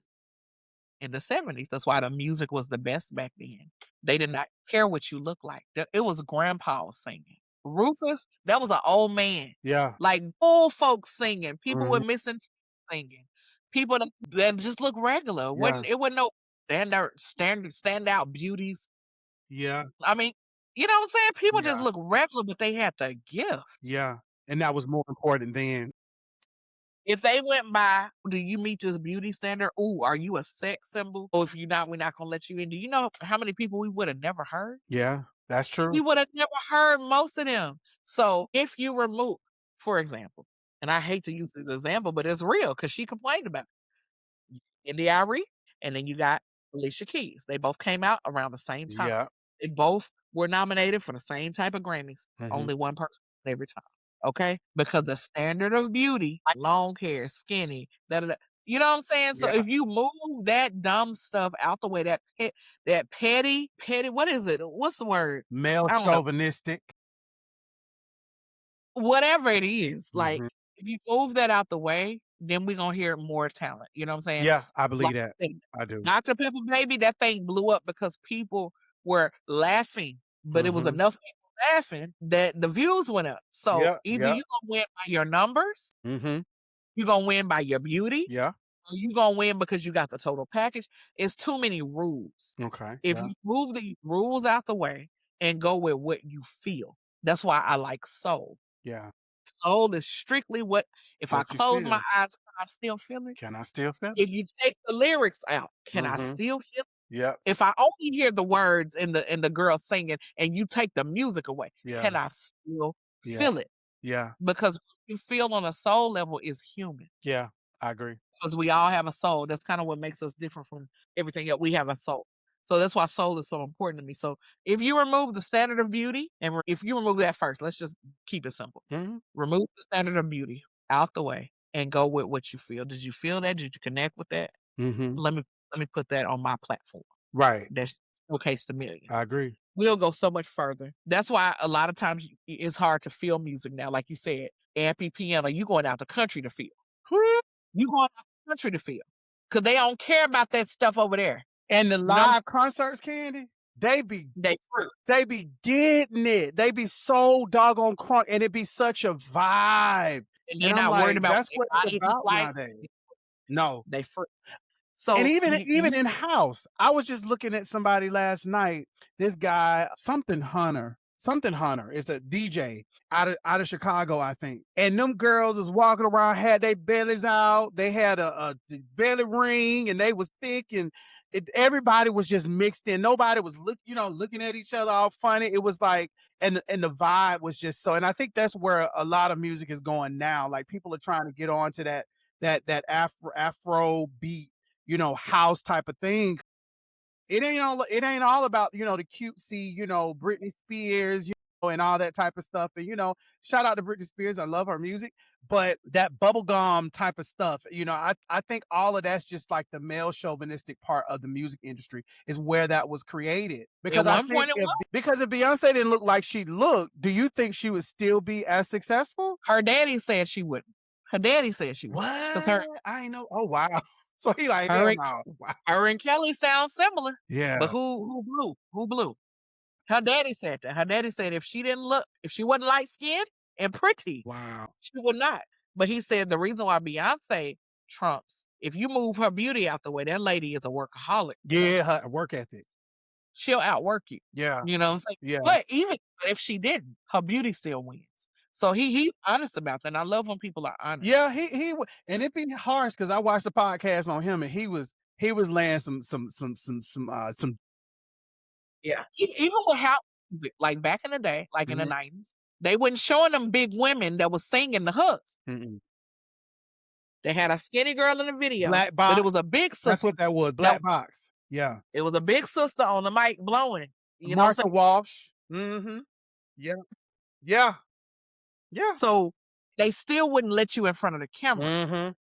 in the 70s, that's why the music was the best back then. They did not care what you look like. It was grandpa singing. Rufus, that was an old man. Yeah. Like old folks singing, people Mhm. with missing teeth singing, people that just look regular. Yeah. It wasn't no standout beauties. Yeah. I mean, you know what I'm saying? People just Yeah. look regular, but they had the gift. Yeah. And that was more important then. If they went by, do you meet this beauty standard? Ooh, are you a sex symbol? Or if you're not, we're not gonna let you in. Do you know how many people we would have never heard? Yeah. That's true. We would have never heard most of them. So if you remove, for example, and I hate to use this example, but it's real because she complained about it. Indy Irie, and then you got Alicia Keys. They both came out around the same time. Yeah. They both were nominated for the same type of Grammys. Mhm. Only one person every time. Okay? Because the standard of beauty, like long hair, skinny, da da da. You know what I'm saying? So Yeah. if you move that dumb stuff out the way, that petty, what is it? What's the word? Male I don't know. chauvinistic. Whatever it is, like Mhm. if you move that out the way, then we're gonna hear more talent. You know what I'm saying? Yeah, I Like believe I that. said, I do. Dr. Pepper Baby, that thing blew up because people were laughing, but it was Mhm. enough people laughing that the views went up. So Yeah. either Yeah. you gonna win by your numbers, Mm-hmm. you gonna win by your beauty, Yeah. or you gonna win because you got the total package. It's too many rules. Okay. If Yeah. you move the rules out the way and go with what you feel, that's why I like soul. Yeah. Soul is strictly if I What you close my feel. eyes, can I still feel it? Can I still feel it? If you take the lyrics out, can I Mhm. still feel it? Yep. If I only hear the words and the girl singing and you take the music away, Yeah. can I still Yeah. feel it? Yeah. Because what you feel on a soul level is human. Yeah. I agree. Because we all have a soul. That's kind of what makes us different from everything else. We have a soul. So that's why soul is so important to me. So if you remove the standard of beauty, and if you remove that first, let's just keep it simple. Mm-hmm. Remove the standard of beauty out the way and go with what you feel. Did you feel that? Did you connect with that? Mm-hmm. Let me put that on my platform. Right. That's showcase to millions. I agree. We'll go so much further. That's why a lot of times it's hard to feel music now. Like you said, ampy piano, you going out the country to feel. You going out the country to feel. Because they don't care about that stuff over there. And the live concerts, Candy, they be getting it. They be so doggone crunk, and it be such a vibe. And they're And I'm not worried about that's what it's about like. nowadays. No. They free. So And even in house, I was just looking at somebody last night. This guy, something Hunter, something Hunter. It's a DJ out of Chicago, I think. And them girls was walking around, had their bellies out. They had a belly ring, and they was thick, and everybody was just mixed in. Nobody was looking at each other all funny. It was like, and the vibe was just so. And I think that's where a lot of music is going now. Like people are trying to get on to that Afro beat, house type of thing. It ain't all about, the cutesy, Britney Spears, and all that type of stuff. And, shout out to Britney Spears. I love her music, but that bubblegum type of stuff, I think all of that's just like the male chauvinistic part of the music industry is where that was created. Because At one point it was. Because if Beyonce didn't look like she looked, do you think she would still be as successful? Her daddy said she wouldn't. Her daddy said she wouldn't. What? I know. Oh, wow. So he like, her, wow. Her and Kelly sound similar. Yeah. But who blew? Who blew? Her daddy said that. Her daddy said if she wasn't light skinned and pretty, wow, she would not. But he said the reason why Beyonce trumps, if you move her beauty out the way, that lady is a workaholic. Yeah, her work ethic. She'll outwork you. Yeah. You know what I'm saying? Yeah. But even if she didn't, her beauty still wins. So he's honest about that. And I love when people are honest. Yeah, he and it'd be harsh because I watched the podcast on him and he was laying some. Yeah, even with how, like back in the day, like in the 90s, they wasn't showing them big women that was singing the hooks. They had a skinny girl in the video, Black box, but it was a big sister. That's what that was, black box. Yeah, it was a big sister on the mic blowing. Martha Walsh. Yeah, yeah, yeah. So they still wouldn't let you in front of the camera,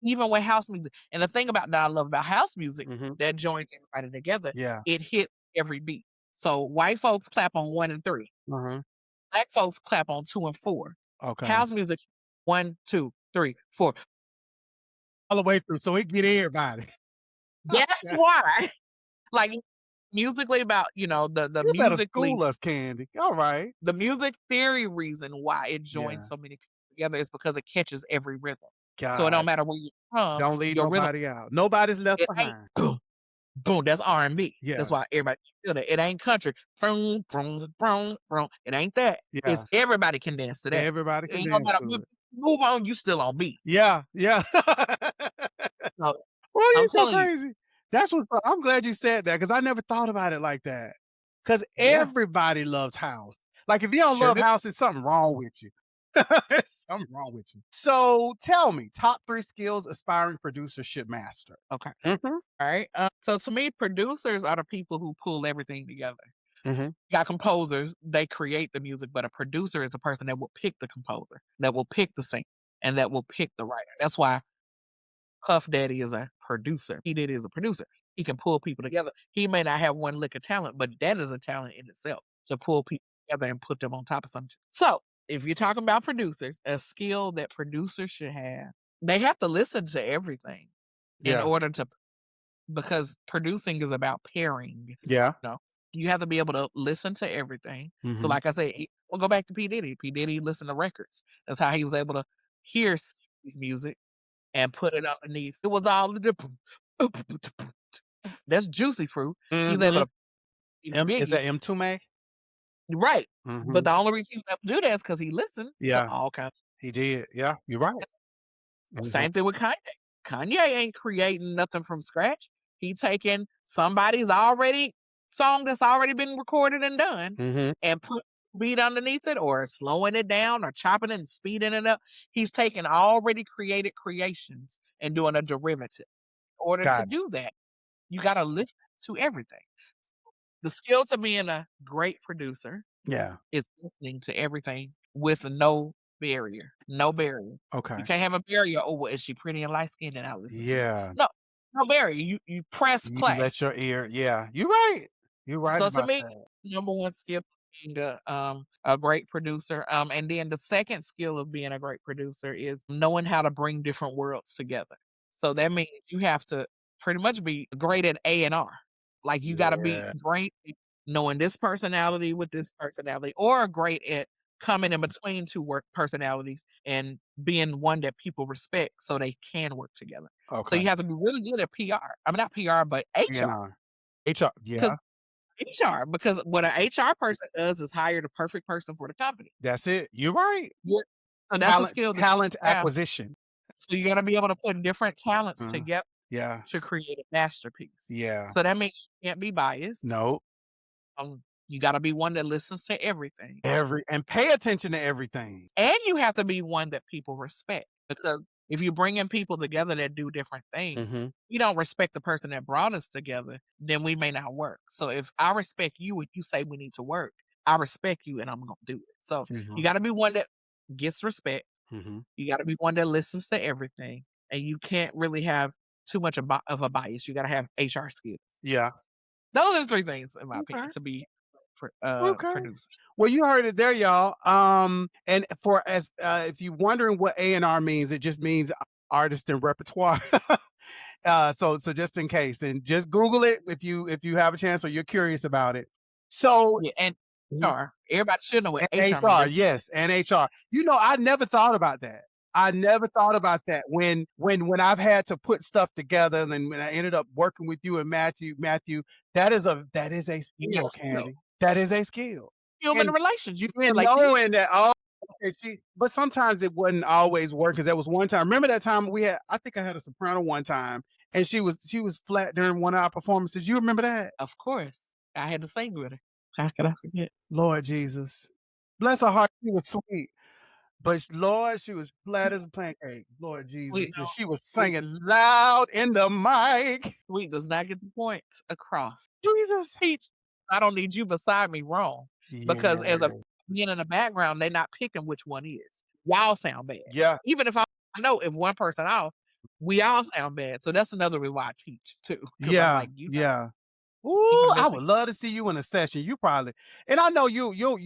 even with house music. And the thing that I love about house music that joins everybody together, it hits every beat. So white folks clap on 1 and 3. Black folks clap on 2 and 4. Okay. House music 1, 2, 3, 4. All the way through. So it get everybody. That's why. Like musically about, the you musically. Better school us, Candy. All right. The music theory reason why it joins so many people together is because it catches every rhythm. God. So it don't matter where you're from. Don't leave nobody out. Nobody's left behind. Boom, that's R&B. Yeah. That's why everybody feel that. It ain't country. Boom, boom, boom, boom. It ain't that. Yeah. It's everybody can dance to that. Everybody can dance to it. Move on, you still on beat. Yeah. So, well, you're so crazy. That's what I'm glad you said that because I never thought about it like that. Because everybody loves house. Like if you don't love house, there's something wrong with you. Something wrong with you. So tell me, top 3 skills aspiring producers should master. Okay. All right. So to me, producers are the people who pull everything together. You got composers, they create the music, but a producer is a person that will pick the composer, that will pick the singer, and that will pick the writer. That's why Puff Daddy is a producer. He did is a producer. He can pull people together. He may not have one lick of talent, but that is a talent in itself to pull people together and put them on top of something. So if you're talking about producers, a skill that producers should have, they have to listen to everything in order to, because producing is about pairing. Yeah. You have to be able to listen to everything. So like I said, we'll go back to P. Diddy. P. Diddy listened to records. That's how he was able to hear his music and put it underneath. It was all the that's Juicy Fruit. He's able to. Is that M2 May? Right. But the only reason he was able to do that is because he listened to all kinds. He did. Yeah, you're right. Same thing with Kanye. Kanye ain't creating nothing from scratch. He taking somebody's song that's already been recorded and done and put beat underneath it or slowing it down or chopping it and speeding it up. He's taking already created creations and doing a derivative. In order to do that, you got to listen to everything. The skill to being a great producer is listening to everything with no barrier. No barrier. Okay. You can't have a barrier. Oh, well, is she pretty and light skinned? And I listen. Yeah. No barrier. You press play. You let your ear. Yeah. You're right. You're right. So about to me, that. number one skill being a great producer. And then the second skill of being a great producer is knowing how to bring different worlds together. So that means you have to pretty much be great at A&R. Like you got to be great at knowing this personality with this personality, or great at coming in between two work personalities and being one that people respect so they can work together. Okay. So you have to be really good at PR. I mean, not PR, but HR. HR. Yeah. HR, because what an HR person does is hire the perfect person for the company. That's it. You're right. So that's a skill that Talent you have. acquisition. So you got to be able to put different talents together Yeah. to create a masterpiece. Yeah. So that means you can't be biased. No. You got to be one that listens to everything. And pay attention to everything. And you have to be one that people respect, because if you bring in people together that do different things, you don't respect the person that brought us together, then we may not work. So if I respect you and you say we need to work, I respect you and I'm going to do it. So you got to be one that gets respect. You got to be one that listens to everything, and you can't really have too much of a bias. You got to have HR skills. Yeah. Those are 3 things, in my opinion, to be producers. Well, you heard it there, y'all. And for if you're wondering what A&R means, it just means artist and repertoire. So just in case, and just Google it if you have a chance or you're curious about it. So and HR, everybody should know what HR means. Yes, and HR. I never thought about that. I never thought about that when I've had to put stuff together, and then when I ended up working with you and Matthew, that is a skill, Candy. That is a skill. Human relations. You feel like knowing that. But sometimes it wasn't always work, because there was one time. Remember that time I think I had a soprano one time, and she was flat during one of our performances. You remember that? Of course, I had to sing with her. How could I forget? Lord Jesus, bless her heart. She was sweet. But Lord, she was flat as a pancake. Lord Jesus. And she was singing loud in the mic. Sweet does not get the point across. Jesus. Teach. I don't need you beside me wrong. Because as a being in the background, they're not picking which one is. Y'all sound bad. Yeah. Even if I know if one person off, we all sound bad. So that's another reason why I teach too. Yeah. Like, yeah. Ooh, I would love to see you in a session. You probably, and I know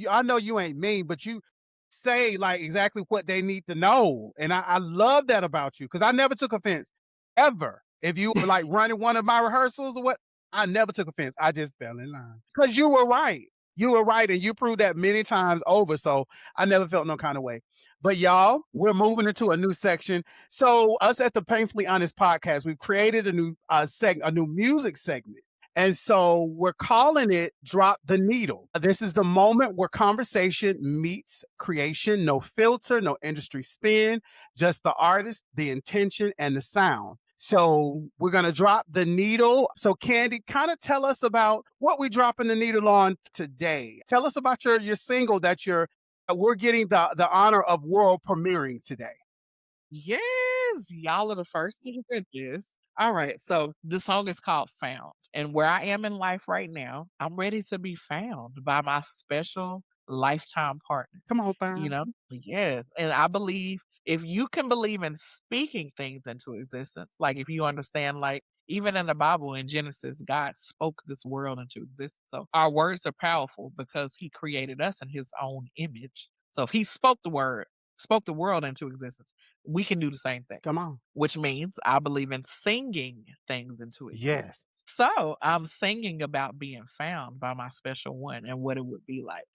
I know you ain't mean, but you say like exactly what they need to know. And I love that about you, because I never took offense ever. If you were like running one of my rehearsals or what, I never took offense. I just fell in line, because you were right. You were right, and you proved that many times over. So I never felt no kind of way. But y'all, we're moving into a new section. So us at the Painfully Honest Podcast, we've created a new a new music segment. And so we're calling it Drop the Needle. This is the moment where conversation meets creation. No filter, no industry spin, just the artist, the intention, and the sound. So we're going to drop the needle. So Candy, kind of tell us about what we're dropping the needle on today. Tell us about your single that we're getting the honor of world premiering today. Yes, y'all are the first to hear this. All right, so the song is called Found. And where I am in life right now, I'm ready to be found by my special lifetime partner. Come on, found. Yes. And I believe if you can believe in speaking things into existence, like if you understand, like even in the Bible in Genesis, God spoke this world into existence. So our words are powerful because he created us in his own image. So if he spoke the world into existence, we can do the same thing. Come on. Which means I believe in singing things into existence. Yes. So I'm singing about being found by my special one and what it would be like.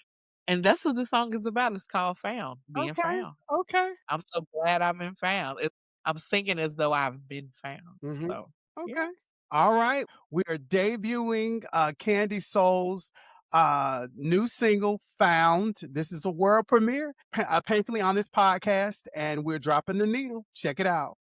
And that's what this song is about. It's called Found, being found. Okay. I'm so glad I've been found. I'm singing as though I've been found. So, okay. Yeah. All right. We are debuting CandySoul's new single, Found. This is a world premiere, a Painfully Honest Podcast, and we're dropping the needle. Check it out.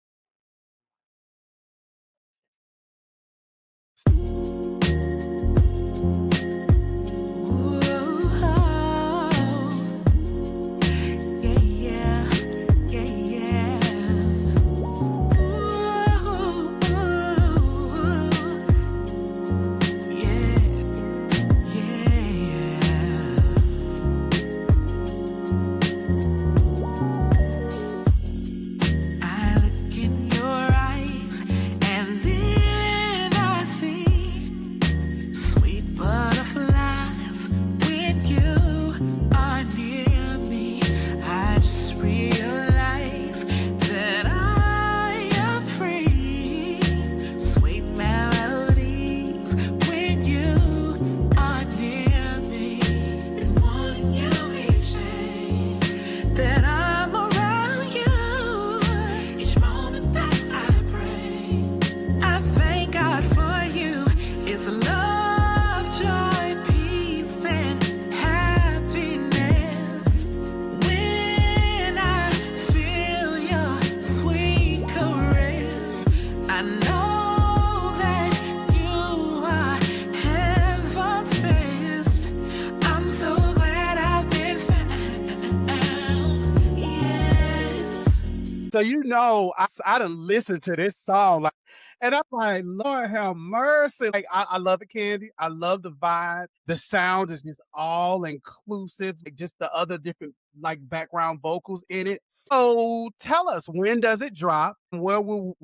So I done listened to this song, like, and I'm like, Lord have mercy. Like, I love it, Candy. I love the vibe. The sound is just all inclusive, like just the other different like background vocals in it. So tell us, when does it drop? Where will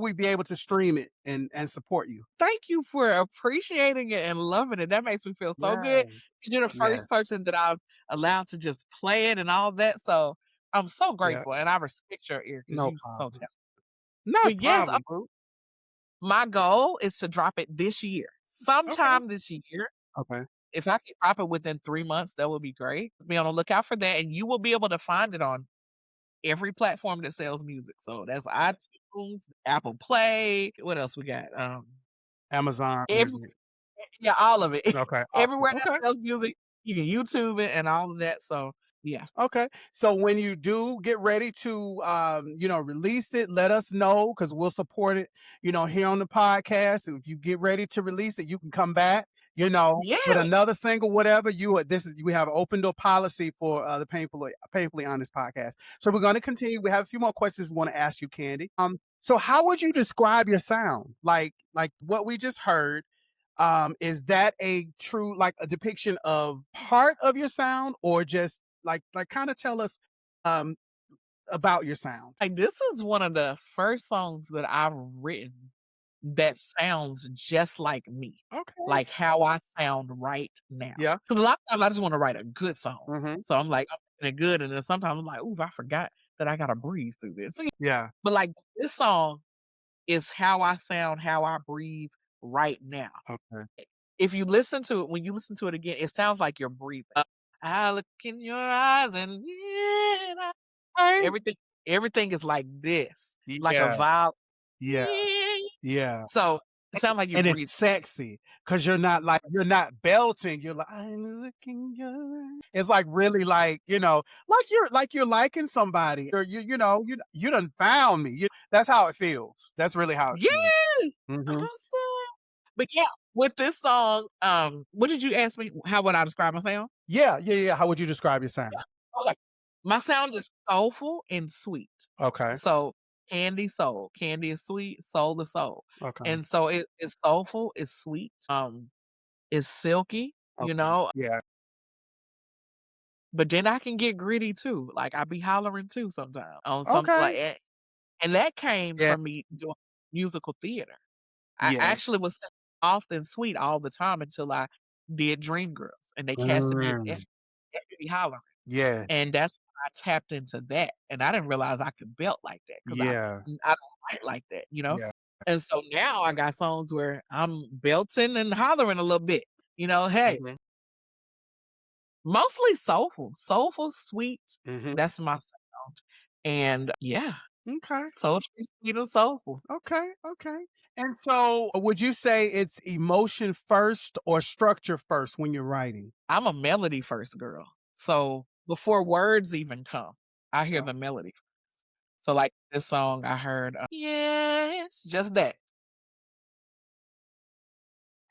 we be able to stream it and support you? Thank you for appreciating it and loving it. That makes me feel so good. Yes. 'Cause you're the Yes. first person that I've allowed to just play it and all that. So I'm so Yeah. grateful, and I respect your ear because No you so problem. talented. No But yes, problem, boo. my goal is to drop it this year, Okay. sometime this year. Okay. If I can drop it within 3 months, that would be great. Be on the lookout for that, and you will be able to find it on every platform that sells music. So that's iTunes, Apple Play. What else we got? Amazon Every Music. Yeah, all of it. Okay. Awesome. Everywhere that Okay. sells music, you can YouTube it and all of that. So yeah. Okay. So when you do get ready to release it, let us know because we'll support it, here on the podcast. If you get ready to release it, you can come back, with Yes. another single, whatever. We have an open door policy for the Painfully Honest podcast. So we're gonna continue. We have a few more questions we want to ask you, Candy. So how would you describe your sound? Like what we just heard. Is that a true like a depiction of part of your sound or just like kind of tell us um about your sound? Like this is one of the first songs that I've written that sounds just like me. Okay. Like how I sound right now. Yeah. Because a lot of times I just want to write a good song. Mm-hmm. So I'm like, I'm making it good. And then sometimes I'm like, ooh, I forgot that I gotta breathe through this. Yeah. But like this song is how I sound, how I breathe right now. Okay. If you listen to it, when you listen to it again, it sounds like you're breathing. I look in your eyes and Right? everything, everything is like this, like a Yeah. vibe. Yeah. Yeah. So it sounds like you're And it's breathing. sexy because you're not belting. You're like, I'm looking your eyes. It's like really like you're liking somebody or you done found me. That's how it feels. That's really how it feels. Yes, Mm-hmm. awesome. But yeah, with this song, what did you ask me? How would I describe my sound? Yeah, yeah, yeah. How would you describe your sound? Okay. My sound is soulful and sweet. Okay. So CandySoul. Candy is sweet, soul is soul. Okay. And so it's soulful, it's sweet, it's silky, Okay. Yeah. but then I can get gritty too. Like I be hollering too sometimes on something Okay. like that. And that came Yeah. from me doing musical theater. I Yeah. actually was soft and sweet all the time until I did Dreamgirls and they casted me as Mm. Effie Hollering. Yeah. And that's when I tapped into that, and I didn't realize I could belt like that because Yeah. I don't write like that. Yeah. And so now I got songs where I'm belting and hollering a little bit, hey, Mhm. mostly soulful, sweet. Mhm. That's my sound. And yeah, Okay. sultry, sweet, and soulful. Okay. Okay. And so would you say it's emotion first or structure first when you're writing? I'm a melody first girl. So before words even come, I hear Yeah. the melody first. So like this song I heard, yes, just that.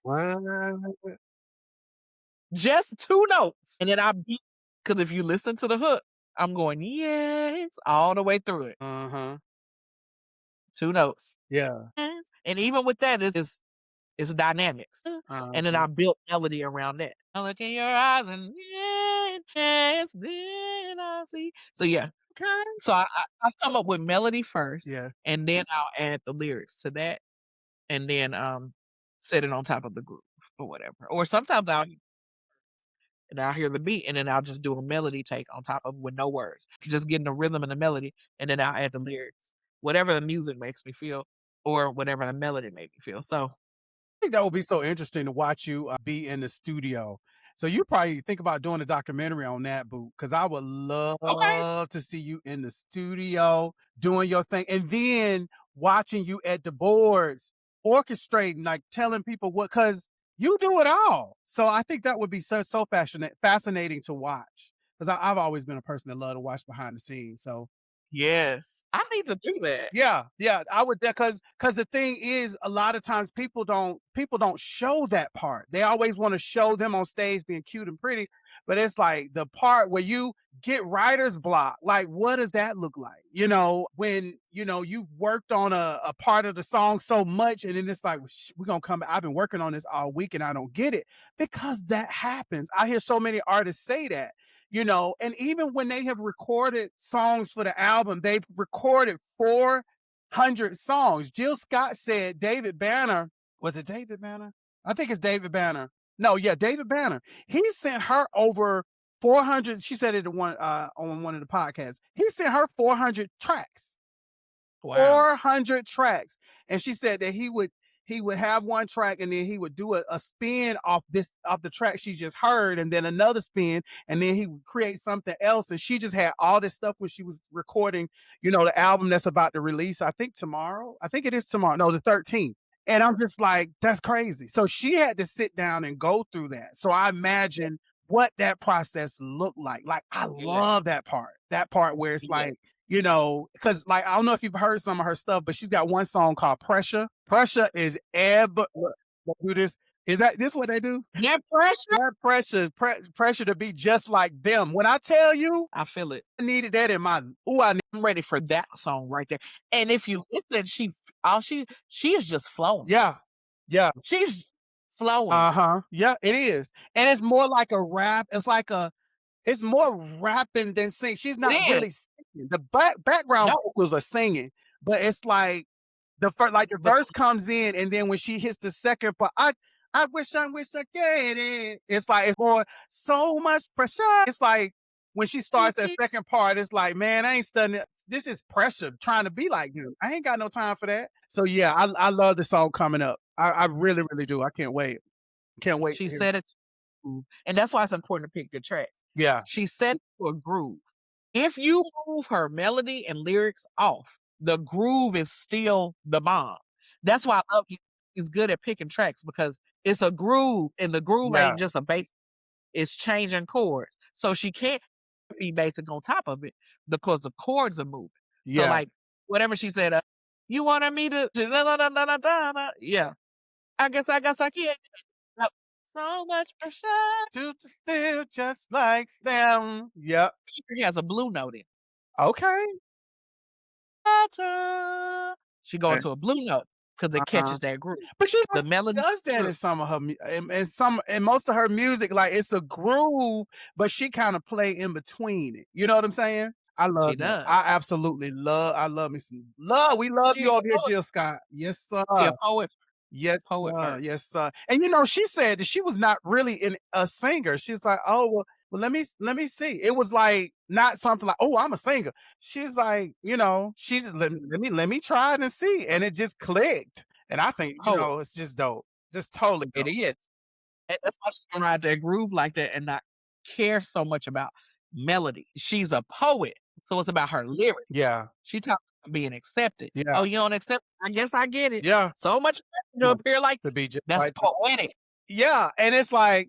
What? Just 2 notes, and then I beat. Because if you listen to the hook, I'm going, "Yes," all the way through it. Uh-huh. 2 notes. Yeah. Yes, and even with that, it's dynamics. And then Uh-huh. I built melody around that. I look in your eyes and yes, then I see. So, yeah. Okay. So I come up with melody first, Yeah. and then I'll add the lyrics to that, and then, set it on top of the groove or whatever. Or sometimes I'll hear the beat, and then I'll just do a melody take on top of with no words. Just getting the rhythm and the melody, and then I'll add the lyrics. Whatever the music makes me feel or whatever the melody made me feel. So Think that would be so interesting to watch you be in the studio. So you probably think about doing a documentary on that, boo, because I would okay. love to see you in the studio doing your thing, and then watching you at the boards orchestrating, like telling people what, because you do it all. So I think that would be so fascinating to watch. Because I've always been a person that love to watch behind the scenes. So Yes. I need to do that. Yeah, I would, because the thing is, a lot of times people don't show that part. They always want to show them on stage being cute and pretty, but it's like the part where you get writer's block. Like, what does that look like? When you've worked on a part of the song so much, and then it's like, we're gonna come. I've been working on this all week and I don't get it, because that happens. I hear so many artists say that. And even when they have recorded songs for the album, they've recorded 400 songs. Jill Scott said David Banner, was it David Banner? I think it's David Banner. No, yeah, David Banner. He sent her over 400. She said it on one of the podcasts. He sent her 400 tracks. Wow. 400 tracks. And she said that he would have one track, and then he would do a spin off the track she just heard, and then another spin, and then he would create something else. And she just had all this stuff when she was recording, the album that's about to release, I think tomorrow. I think it is tomorrow. No, the 13th. And I'm just like, that's crazy. So she had to sit down and go through that. So I imagine what that process looked like. Like, I love that part where it's like, because like, I don't know if you've heard some of her stuff, but she's got one song called Pressure. Pressure is do this. Is this what they do? Yeah, pressure. That pressure to be just like them. When I tell you, I feel it. I needed that in my. I'm ready for that song right there. And if you listen, she is just flowing. Yeah. She's flowing. Yeah, it is, and it's more like a rap. It's more rapping than singing. She's not really singing. The background vocals are singing, but it's like the verse comes in, and then when she hits the second part, I wish I get it. It's like, it's more, so much pressure. It's like when she starts that second part, it's like, man, I ain't studying. This is pressure trying to be like you. I ain't got no time for that. So yeah, I love the song coming up. I really, really do. I can't wait. Can't wait. She said it. And that's why it's important to pick good tracks. Yeah. She set to a groove. If you move her melody and lyrics off, the groove is still the bomb. That's why I love you. He's good at picking tracks, because it's a groove, and the groove ain't just a bass. It's changing chords. So she can't be basic on top of it, because the chords are moving. Yeah. So like whatever she said, you wanted me to yeah. I guess I can't. So much pressure to feel just like them. Yep. He has a blue note in. Okay. She goes to a blue note because it catches that groove. But the melody does that in some of her, and most of her music, like, it's a groove, but she kind of play in between it. You know what I'm saying? I love it. I absolutely love me some love. We love you over here, Jill Scott. Yes, sir. Yeah, poet. Yes, yes, sir. And she said that she was not really a singer. She's like, oh, well, let me see. It was like not something like, oh, I'm a singer. She's like, she just let me try it and see, and it just clicked. And I think it's just dope, just totally dope. It is. And that's why she can ride that groove like that and not care so much about melody. She's a poet, so it's about her lyrics. Yeah, she talks about being accepted. Yeah. Oh, you don't accept? I guess I get it. Yeah, so much to appear like to be just that's like poetic. Yeah, and it's like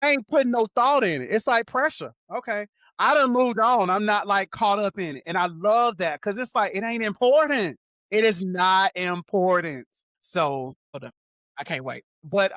I ain't putting no thought in it. It's like pressure. Okay, I done moved on. I'm not like caught up in it, and I love that, because it's like, it ain't important. It is not important. So hold on, I can't wait. But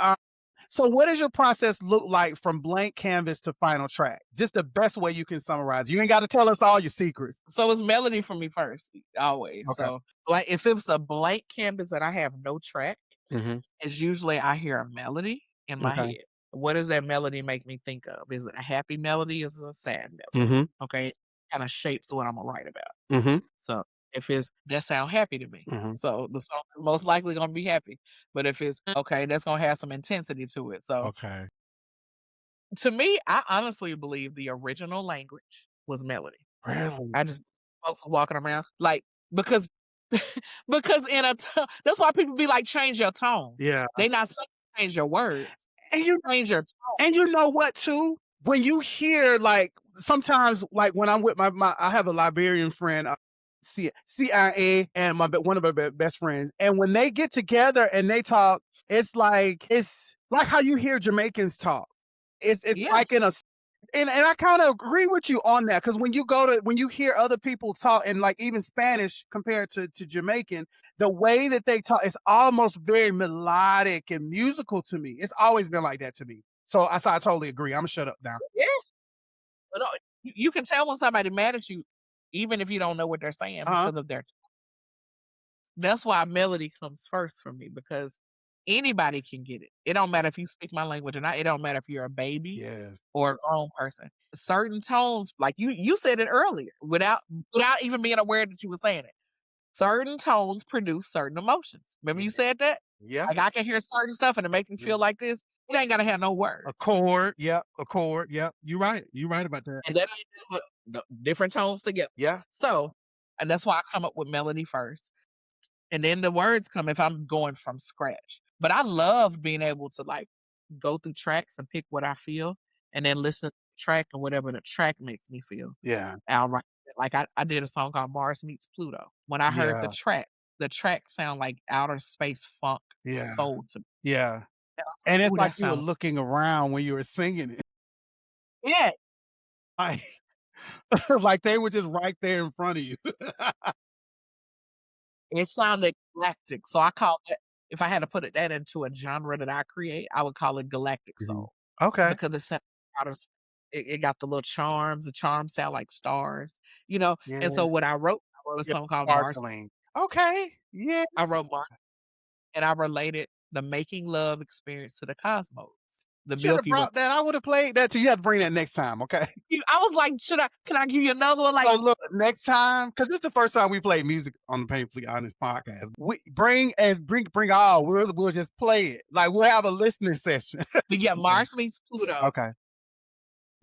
so what does your process look like from blank canvas to final track? Just the best way you can summarize. You ain't got to tell us all your secrets. So it's melody for me first, always. Okay. So like, if it was a blank canvas that I have no track, it's usually I hear a melody in my head. What does that melody make me think of? Is it a happy melody? Is it a sad melody? Okay, it kind of shapes what I'm gonna write about. So if it's, that sound happy to me, so the song is most likely gonna be happy. But if it's okay, that's gonna have some intensity to it. So to me, I honestly believe the original language was melody. Really? I just folks walking around like, because in a that's why people be like, change your tone. Yeah, they not saying change your words. And you change your tone. And you know what, too? When you hear, like, sometimes, like, when I'm with my I have a Liberian friend, CIA, and one of my best friends. And when they get together and they talk, it's like how you hear Jamaicans talk. It's like in a And I kind of agree with you on that, because when you hear other people talk, and like even Spanish compared to Jamaican, the way that they talk is almost very melodic and musical to me. It's always been like that to me. So I totally agree. I'm gonna shut up now. Yeah. But no, you can tell when somebody mad at you, even if you don't know what they're saying because of their. That's why melody comes first for me, because anybody can get it. It don't matter if you speak my language or not. It don't matter if you're a baby Yes. or a grown person. Certain tones, like you said it earlier, without even being aware that you were saying it. Certain tones produce certain emotions. Remember you said that? Yeah. Like I can hear certain stuff and it makes me feel like this. It ain't gotta have no words. A chord. Yep. A chord. Yep. You're right. You're right about that. And that ain't but different tones together. Yeah. So, and that's why I come up with melody first. And then the words come if I'm going from scratch. But I love being able to like go through tracks and pick what I feel and then listen to the track and whatever the track makes me feel. Yeah. I'll write it. Like I did a song called Mars Meets Pluto. When I heard the track sound like outer space funk soul to me. Yeah. And And it's ooh, like that you were sounds looking around when you were singing it. yeah. Like, like they were just right there in front of you. It sounded galactic. So I call it, if I had to put that into a genre that I create, I would call it galactic soul. Okay. Because it sounds out of it got the little charms. The charms sound like stars, you know? Yeah. And so what I wrote a Yeah, song called Mars. sparkling. Okay. Yeah. I wrote Mars, and I related the making love experience to the cosmos, the Should have Milky Way. brought that. I would have played that too. You have to bring that next time, okay? I was like, can I give you another one? So Like, look, next time, because this is the first time we played music on the Painfully Honest podcast. We bring all. We'll just play it. Like we'll have a listening session. but yeah, Mars meets Pluto. Okay.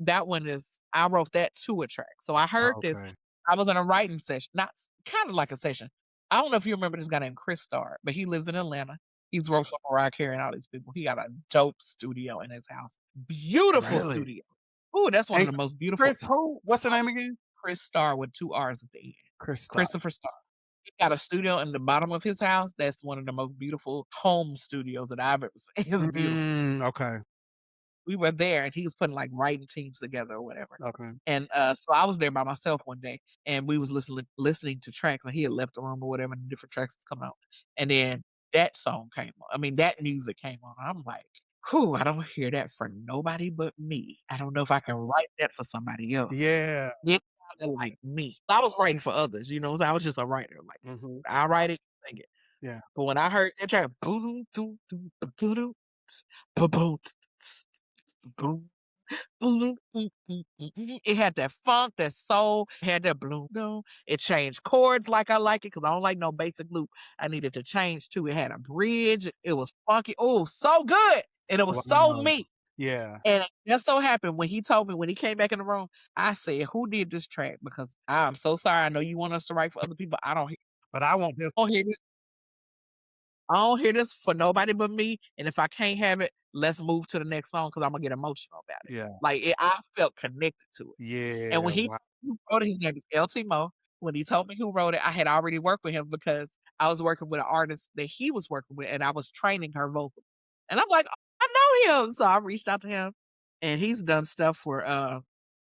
That one is, I wrote that to a track. So I heard this. Okay. I was in a writing session, not kind of like a session. I don't know if you remember this guy named Chris Starr, but he lives in Atlanta. He's wrote for Mariah Carey and all these people. He got a dope studio in his house. Beautiful Really? studio. Ooh, that's one And of the most beautiful. Chris who? What's the name again? Chris Starr with 2 R's at the end. Chris Starr. Christopher Starr. He got a studio in the bottom of his house. That's one of the most beautiful home studios that I've ever seen. It's beautiful. Okay. We were there and he was putting like writing teams together or whatever. Okay. And so I was there by myself one day and we was listening to tracks, and he had left the room or whatever and different tracks was coming out. And then that song came on. I mean, that music came on. I'm like, whew, I don't hear that for nobody but me. I don't know if I can write that for somebody else. Yeah. It sounded like me. I was writing for others, you know, so I was just a writer. Like I write it, sing it. Yeah. But when I heard that track, boom, boom, boom, boom, boom, boom, boom. It had that funk, that soul, it had that bloom. It changed chords like I like it, because I don't like no basic loop. I needed to change too. It had a bridge. It was funky. Oh, so good. And it was so me. Yeah. And it just so happened when he told me, when he came back in the room, I said, who did this track? Because I'm so sorry. I know you want us to write for other people. But I want this. I don't hear this. I don't hear this for nobody but me. And if I can't have it, let's move to the next song, because I'm gonna get emotional about it. Yeah. Like I felt connected to it. Yeah. And when he wrote it, his name is LT Mo. When he told me who wrote it, I had already worked with him because I was working with an artist that he was working with, and I was training her vocal. And I'm like, oh, I know him. So I reached out to him, and he's done stuff for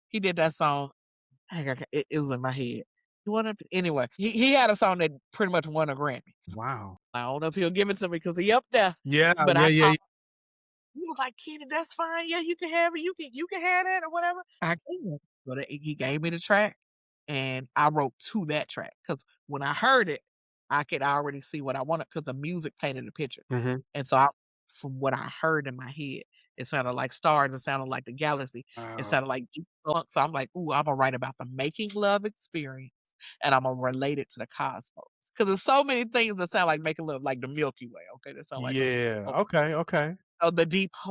he did that song. It was in my head. Anyway, he had a song that pretty much won a Grammy. Wow. I don't know if he'll give it to me because he up there. Yeah. But Yeah. he was like, Kenny, that's fine. Yeah, you can have it. You can have that or whatever. I can. But he gave me the track, and I wrote to that track, because when I heard it, I could already see what I wanted, because the music painted a picture. And so from what I heard in my head, it sounded like stars. It sounded like the galaxy. It sounded like deep funk. So I'm like, ooh, I'm gonna write about the making love experience, and I'm gonna relate it to the cosmos, because there's so many things that sound like making love, like the Milky Way. Okay, that sound like Okay.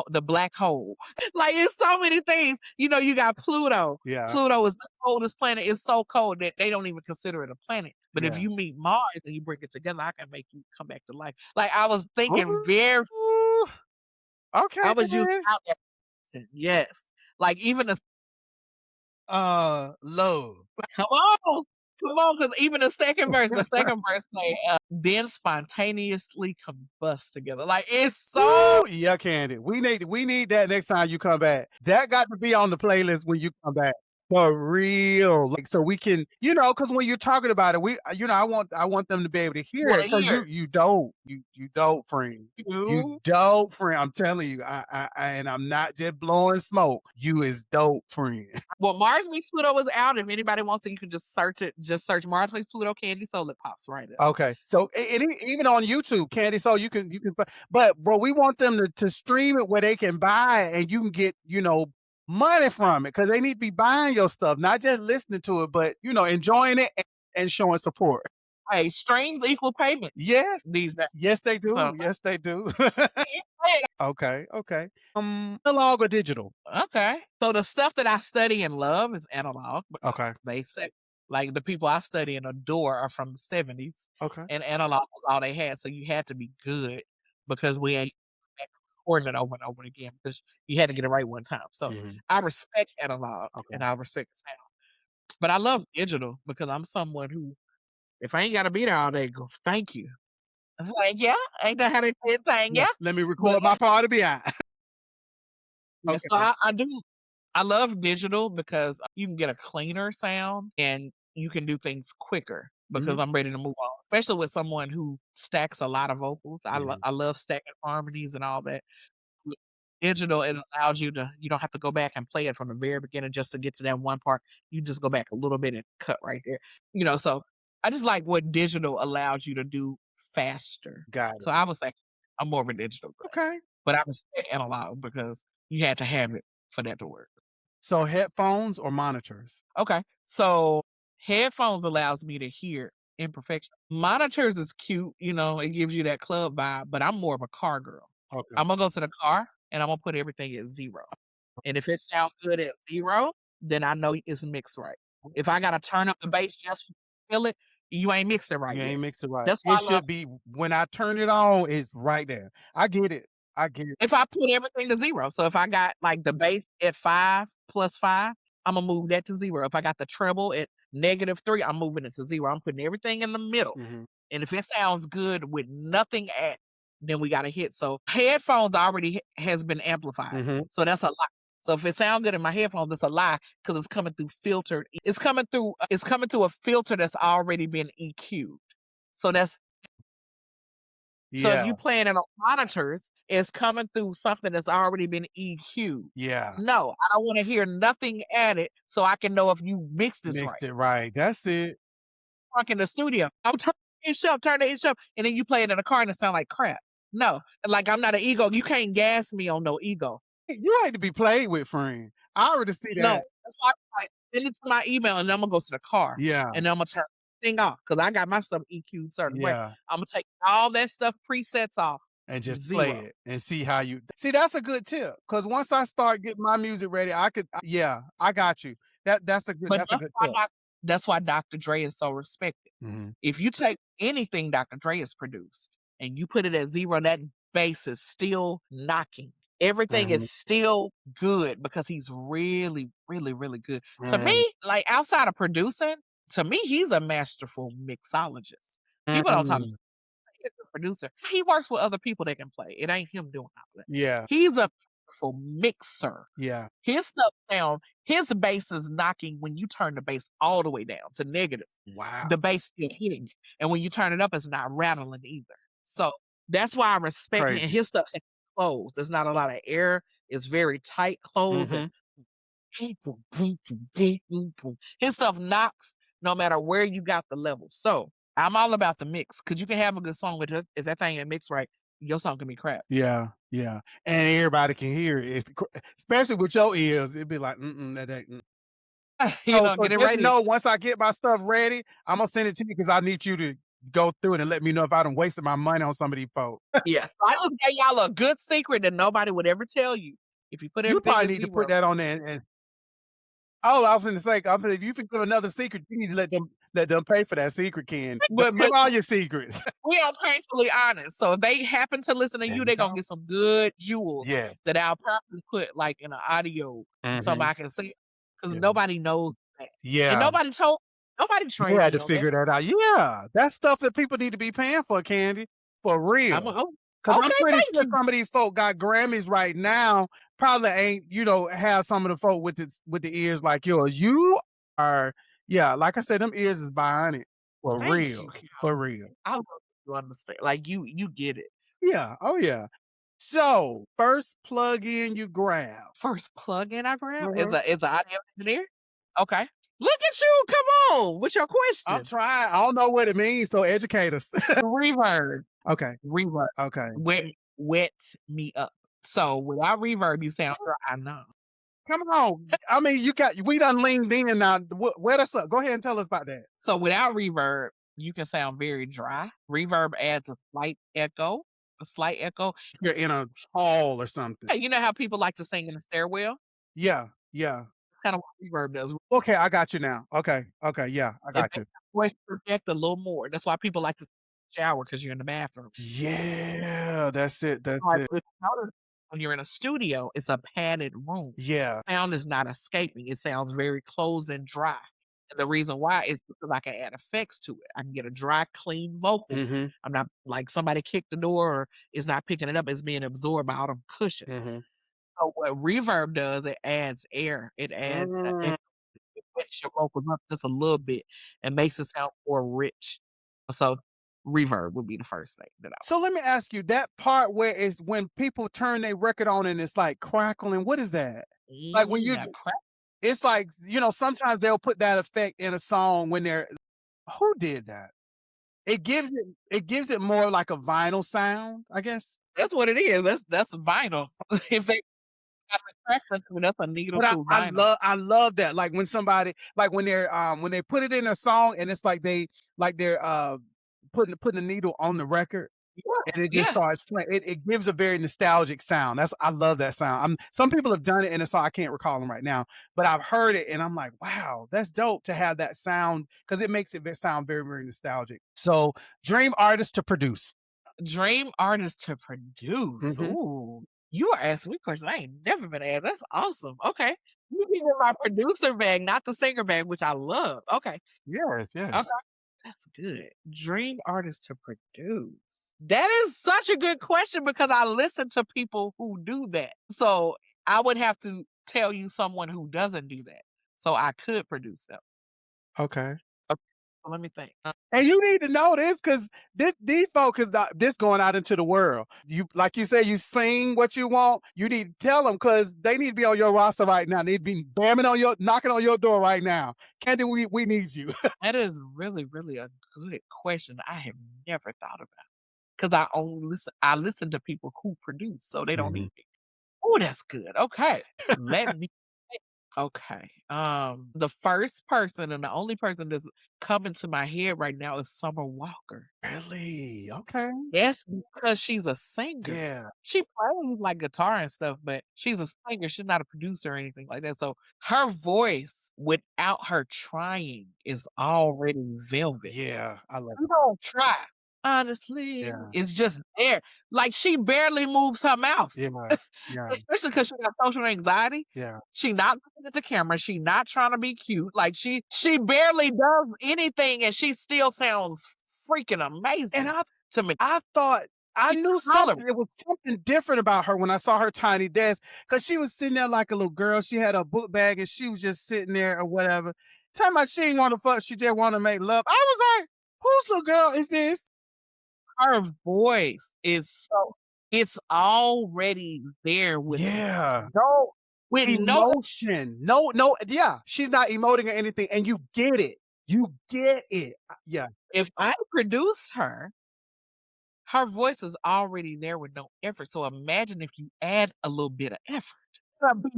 the black hole. Like it's so many things. You know, you got Pluto. Yeah. Pluto is the coldest planet. It's so cold that they don't even consider it a planet. But if you meet Mars and you bring it together, I can make you come back to life. Like I was thinking very. Okay. I was using out that. Yes. Like even love. come on. Come on, because even the second verse say, then spontaneously combust together. Like it's so. Ooh, yeah, Candy. We need that next time you come back. That got to be on the playlist when you come back. For real. Like so we can, because when you're talking about it, I want them to be able to hear Want it to because hear you dope. You dope, friend. You you? dope, friend. I'm telling you. And I'm not just blowing smoke. You is dope, friend. Well, Mars meets Pluto is out. If anybody wants it, you can just search it. Just search Mars meets Pluto CandySoul. It pops right up. Okay. So even on YouTube, CandySoul, you can but bro, we want them to stream it where they can buy it and you can get, money from it because they need to be buying your stuff, not just listening to it, but enjoying it and showing support. Hey, streams equal payments. Yes. These days. Yes, they do. So, Yes, they do. Okay. Analog or digital? okay. So the stuff that I study and love is analog. Okay. Basic. Like the people I study and adore are from the 70s. Okay. And analog was all they had. So you had to be good because we ain't recording it over and over again because you had to get it right one time. So I respect analog and I respect the sound. But I love digital because I'm someone who, if I ain't got to be there all day, go, thank you. I'm like, yeah, ain't that how they say it? Thank you. Let me record my part to be out. Okay. So I do. I love digital because you can get a cleaner sound and you can do things quicker because I'm ready to move on, especially with someone who stacks a lot of vocals. I love stacking harmonies and all that. With digital, it allows you don't have to go back and play it from the very beginning just to get to that one part. You just go back a little bit and cut right there. So I just like what digital allows you to do faster. Got it. So I would say I'm more of a digital guy. Okay. But I respect analog because you had to have it for that to work. So headphones or monitors? Okay. So headphones allows me to hear imperfection. Monitors is cute, it gives you that club vibe, but I'm more of a car girl. Okay. I'm gonna go to the car and I'm gonna put everything at 0. And if it sounds good at 0, then I know it's mixed right. If I gotta turn up the bass just to feel it, you ain't mixed it right. You ain't mixed it right. That's why it should be when I turn it on, it's right there. I get it. If I put everything to 0. So if I got like the bass at 5 plus 5, I'm gonna move that to 0. If I got the treble at -3, I'm moving it to 0. I'm putting everything in the middle. And if it sounds good with nothing at, then we got a hit. So headphones already has been amplified. So that's a lie. So if it sounds good in my headphones, it's a lie because it's coming through filtered. It's coming through a filter that's already been EQ'd. So that's So if you playing it on monitors, it's coming through something that's already been EQ'd. Yeah. No, I don't want to hear nothing added so I can know if you mixed this right. Mixed it right. That's it. Talk in the studio. I'll turn the inch up, and then you play it in the car and it sound like crap. No, like I'm not an ego. You can't gas me on no ego. You ain't to be played with, friend. I already see that. No, that's why I send it to my email and then I'm gonna go to the car. Yeah. And then I'm gonna turn thing off because I got my stuff EQ'd certain way. I'm gonna take all that stuff presets off and just play it and see how you see. That's a good tip because once I start getting my music ready, I got you. That's a good. But that's a good tip. That's why Dr. Dre is so respected. If you take anything Dr. Dre has produced and you put it at 0, that bass is still knocking. Everything is still good because he's really, really, really good. To me, like outside of producing, to me, he's a masterful mixologist. People don't talk about he's a producer. He works with other people that can play. It ain't him doing all that. Yeah. He's a masterful mixer. Yeah. His stuff sound, his bass is knocking when you turn the bass all the way down to negative. Wow. The bass still hitting. And when you turn it up, it's not rattling either. So that's why I respect it. And his stuff's closed. There's not a lot of air. It's very tight closed. And his stuff knocks no matter where you got the level. So I'm all about the mix because you can have a good song with it. If that thing ain't mixed right, your song can be crap. Yeah, yeah. And everybody can hear it, especially with your ears. It'd be like, that ain't. Get it ready. No, once I get my stuff ready, I'm gonna send it to you because I need you to go through it and let me know if I done wasted my money on some of these folks. Yes, I just gave y'all a good secret that nobody would ever tell you. If you put everything, you probably need to put that on there. And I was going to say, if you give another secret, you need to let them pay for that secret, Ken. But give all your secrets. We are painfully honest. So if they happen to listen to you, they're gonna get some good jewels that I'll probably put like in an audio so I can see because nobody knows that. Yeah. And nobody told Nobody You trained had me to on that. figure that out. Yeah, that's stuff that people need to be paying for, Candy, for real. Because I'm Okay, pretty thank sure you. some of these folk got Grammys right now. Probably ain't, have some of the folk with the ears like yours. You are, yeah, like I said, them ears is bionic. For Thank real. you, For real. I love you understand. Like you get it. Yeah. Oh yeah. So first plug in you grab. First plug-in I grab Mhm. is an audio engineer. Okay. Look at you. Come on with your I'm questions. trying. I don't know what it means, so educate us. Reverb. Okay. Reverb. Okay. Wet me up. So without reverb, you sound dry. I know. Come on. I mean, we done leaned in now. Wet us up. Go ahead and tell us about that. So without reverb, you can sound very dry. Reverb adds a slight echo. You're in a hall or something. Hey, you know how people like to sing in the stairwell? Yeah. Yeah. Kind of what reverb does. Okay, I got you now. Okay. Okay. Yeah, I It got makes you. your voice project a little more. That's why people like to shower because you're in the bathroom. Yeah, that's it. That's Like, it. if you notice, when you're in a studio, it's a padded room. Yeah. Sound is not escaping. It sounds very closed and dry. And the reason why is because I can add effects to it. I can get a dry, clean vocal. Mm-hmm. I'm not like somebody kicked the door or is not picking it up. It's being absorbed by all them cushions. Mm-hmm. So what reverb does, it adds air. It adds a Mm. it wets your vocals up just a little bit and makes it sound more rich. So reverb would be the first thing that I So let me ask you that part where it's when people turn their record on and it's like crackling. What is that? Like when you, that crack. it's like sometimes they'll put that effect in a song when they're. Who did that? It gives it more like a vinyl sound, I guess. That's what it is. That's vinyl. If they got the crack into it, that's a needle But to vinyl. I love that. Like when somebody like when they put it in a song and it's like they're putting the needle on the record and it just Yeah. starts playing. It gives a very nostalgic sound. I love that sound. Some people have done it in a song. I can't recall them right now, but I've heard it and I'm like, wow, that's dope to have that sound because it makes it sound very, very nostalgic. So dream artist to produce. Dream artist to produce. Mhm. Ooh. You are asking me questions I ain't never been asked. That's awesome. Okay. You give me my producer bag, not the singer bag, which I love. Okay. Yes, Okay. yes. That's good. Dream artist to produce. That is such a good question because I listen to people who do that. So I would have to tell you someone who doesn't do that. So I could produce them. Okay. Okay. So let me think. And you need to know this because these folks is this going out into the world. You like you say, you sing what you want. You need to tell them because they need to be on your roster right now. They need to be knocking on your door right now. Candy, we need you. That is really, really a good question. I have never thought about because I listen to people who produce, so they don't Mhm. need me. Oh, that's good. Okay. Let me think. Okay. The first person and the only person that's coming to my head right now is Summer Walker. Really? Okay. Yes, because she's a singer. Yeah. She plays like guitar and stuff, but she's a singer. She's not a producer or anything like that. So her voice, without her trying, is already velvet. Yeah. I love You it. don't try. Honestly, Yeah. it's just there. Like she barely moves her mouth. Yeah. Yeah. Especially because she got social anxiety. Yeah. She not looking at the camera. She not trying to be cute. Like she barely does anything, and she still sounds freaking amazing And to me. I thought I She's knew tolerant. something. It was something different about her when I saw her tiny desk because she was sitting there like a little girl. She had a book bag and she was just sitting there or whatever. Talking about she didn't want to fuck. She just want to make love. I was like, whose little girl is this? Her voice is so it's already there with Yeah. with no Emotion. No. Yeah. She's not emoting or anything. And you get it. You get it. Yeah. if I produce her, her voice is already there with no effort. So imagine if you add a little bit of effort. You'll be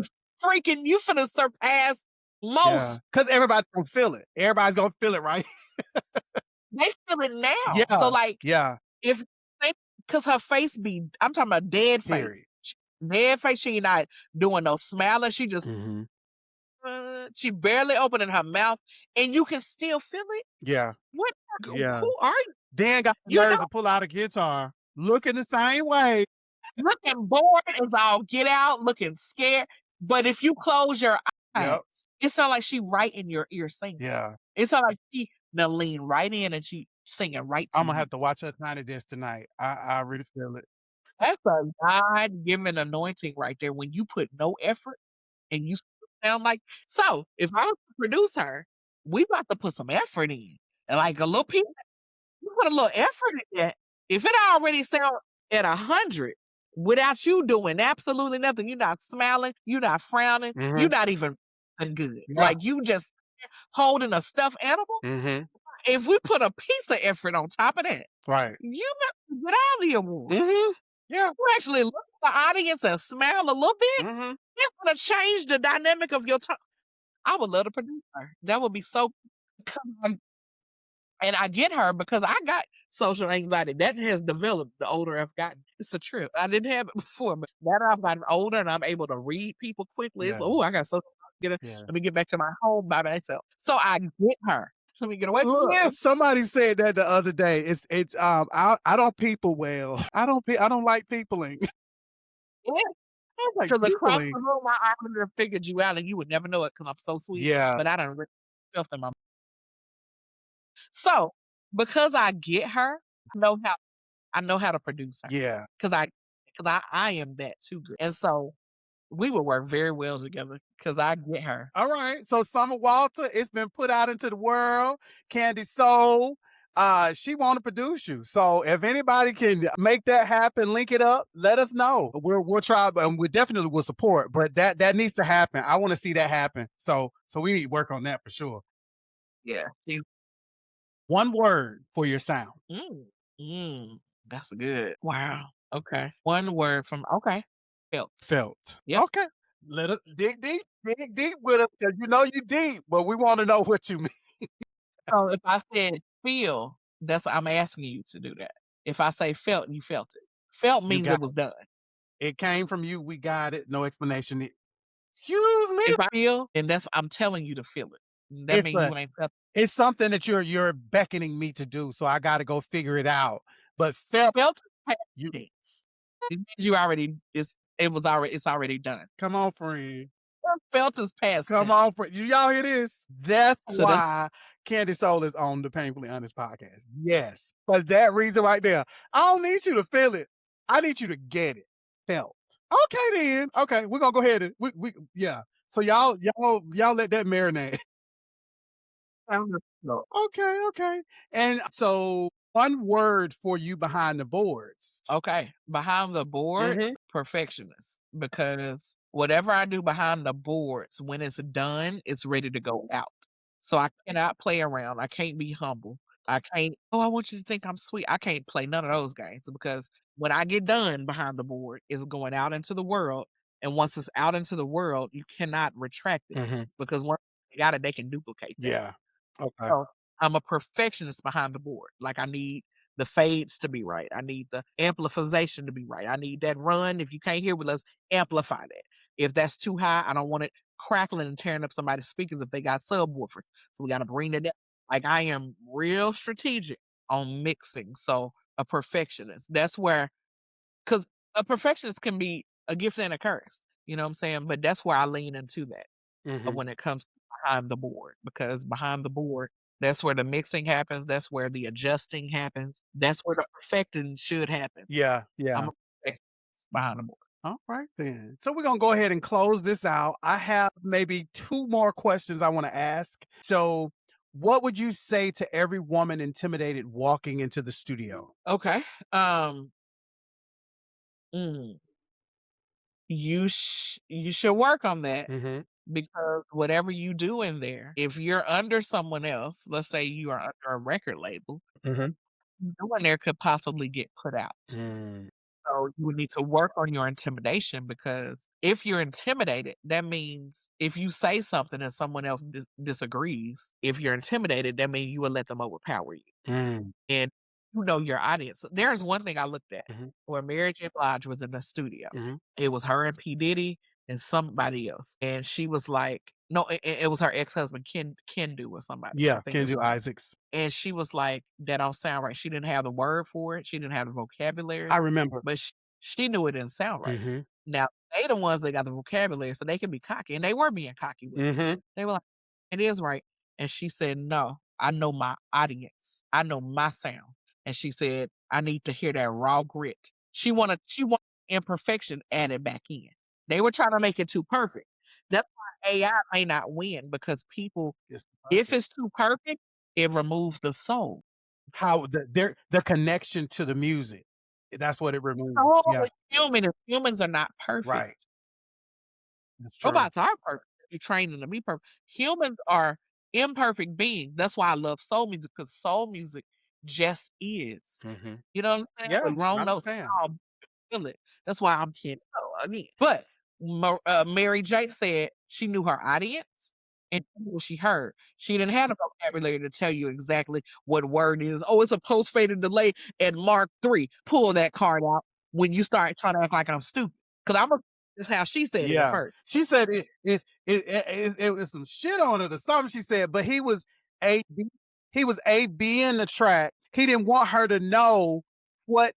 freaking you finna surpass Yeah. most. Because everybody's going to feel it. Everybody's going to feel it, right? They feel it now. Yeah. So like Yeah. if because her face be I'm talking about dead Period. face. Dead face, she not doing no smiling. She just Mhm. she barely opening her mouth and you can still feel it. Yeah. What Yeah. who are you? Dan got the You nerves know, to pull out a guitar, looking the same way. looking bored as all get out, looking scared. But if you close your eyes Yep. it sound like she right in your ear singing. Yeah. It sound like she done lean right in and she singing right to I'm gonna you. have to watch her Tiny Desk tonight. I really feel it. That's a God-given anointing right there when you put no effort and you sound like so if I was to produce her, we about to put some effort in. And like a little piece, you put a little effort in that. If it already sound at 100 without you doing absolutely nothing, you're not smiling, you're not frowning, you're not even good. Yeah. Like you just holding a stuffed animal. If we put a piece of effort on top of that, Right. you better get out of the awards. Yeah. You actually look at the audience and smile a little bit. It's gonna change the dynamic of your time. I would love to produce her. That would be so. And I get her because I got social anxiety. That has developed the older I've gotten. It's a trip. I didn't have it before, but now that I've gotten older and I'm able to read people quickly, it's I got social anxiety. Let me get back to my home by myself. So I get her. Let me get away from you. Somebody said that the other day. It's I don't people well. I don't like peopling. Yeah. I was like, Because across the peopling. room, I would have figured you out and you would never know it because I'm so sweet. Yeah. But I done felt in my. So because I get her, I know how to produce her. Yeah. Because I am that too, girl. And so we would work very well together because I get her. All right. So Summer Walter, it's been put out into the world. CandySoul, she want to produce you. So if anybody can make that happen, link it up, let us know. We'll try, and we definitely will support. But that needs to happen. I want to see that happen. So we need to work on that for sure. Yeah. One word for your sound. That's good. Wow. Okay. One word from Felt. Yep. Okay. Let us dig deep with us because you know you deep, but we want to know what you mean. So if I said feel, I'm asking you to do that. If I say felt, you felt it. Felt means it was done. It came from you. We got it. No explanation. Excuse me. If I feel, then I'm telling you to feel it. That means you ain't felt it. It's something that you're beckoning me to do, so I got to go figure it out. But felt is past tense. It means you already it's already done. Come on, friend. Felt is past Come tense. on, friend. Y'all hear this? That's why CandySoul is on the Paynefully Honest Podcast. Yes. For that reason right there. I don't need you to feel it. I need you to get it. Felt. Okay then. Okay, we're gonna go ahead and we yeah. So y'all let that marinate. Okay. And so one word for you behind the boards. Okay. Behind the boards, perfectionist. Because whatever I do behind the boards, when it's done, it's ready to go out. So I cannot play around. I can't be humble. I can't, I want you to think I'm sweet. I can't play none of those games because when I get done behind the board, it's going out into the world. And once it's out into the world, you cannot retract it because once they got it, they can duplicate that. Yeah. Okay. So I'm a perfectionist behind the board. Like I need the fades to be right. I need the amplification to be right. I need that run. If you can't hear with us, amplify that. If that's too high, I don't want it crackling and tearing up somebody's speakers if they got subwoofers. So we got to bring it down. Like I am real strategic on mixing. So a perfectionist. That's where, because a perfectionist can be a gift and a curse. You know what I'm saying? But that's where I lean into that when it comes to behind the board, because behind the board, that's where the mixing happens. That's where the adjusting happens. That's where the perfecting should happen. Yeah. I'm a perfectionist behind the board. All right then. So we're gonna go ahead and close this out. I have maybe 2 more questions I want to ask. So what would you say to every woman intimidated walking into the studio? Okay. You should work on that. Because whatever you do in there, if you're under someone else, let's say you are under a record label, no one there could possibly get put out. So you would need to work on your intimidation, because if you're intimidated, that means if you say something and someone else disagrees, if you're intimidated, that means you will let them overpower you. And you know your audience. There's one thing I looked at where Mary J. Blige was in the studio. It was her and P. Diddy and somebody else. And she was like, no, it was her ex-husband, Kendu or somebody. Yeah, Kendu Isaacs. And she was like, that don't sound right. She didn't have the word for it. She didn't have the vocabulary. I remember. But she knew it didn't sound right. Now, they the ones that got the vocabulary, so they can be cocky. And they were being cocky with it. They were like, it is right. And she said, no, I know my audience. I know my sound. And she said, I need to hear that raw grit. She wanted imperfection added back in. They were trying to make it too perfect. That's why AI may not win, because people, if it's too perfect, it removes the soul. How their connection to the music. That's what it removes. Soul Yeah. is human, and humans are not perfect. Right. That's true. Robots are perfect. You train them to be perfect. Humans are imperfect beings. That's why I love soul music, because soul music just is. You know what I'm saying? Yeah, The wrong I notes, understand. I'll feel it. That's why I'm kidding. Again. But Mary J said she knew her audience and she knew what she heard. She didn't have the vocabulary to tell you exactly what word is. Oh, it's a post-faded delay at Mark 3. Pull that card out when you start trying to act like I'm stupid. Because that's how she said it at first. She said it was some shit on it or something, she said, but he was A-B in the track. He didn't want her to know what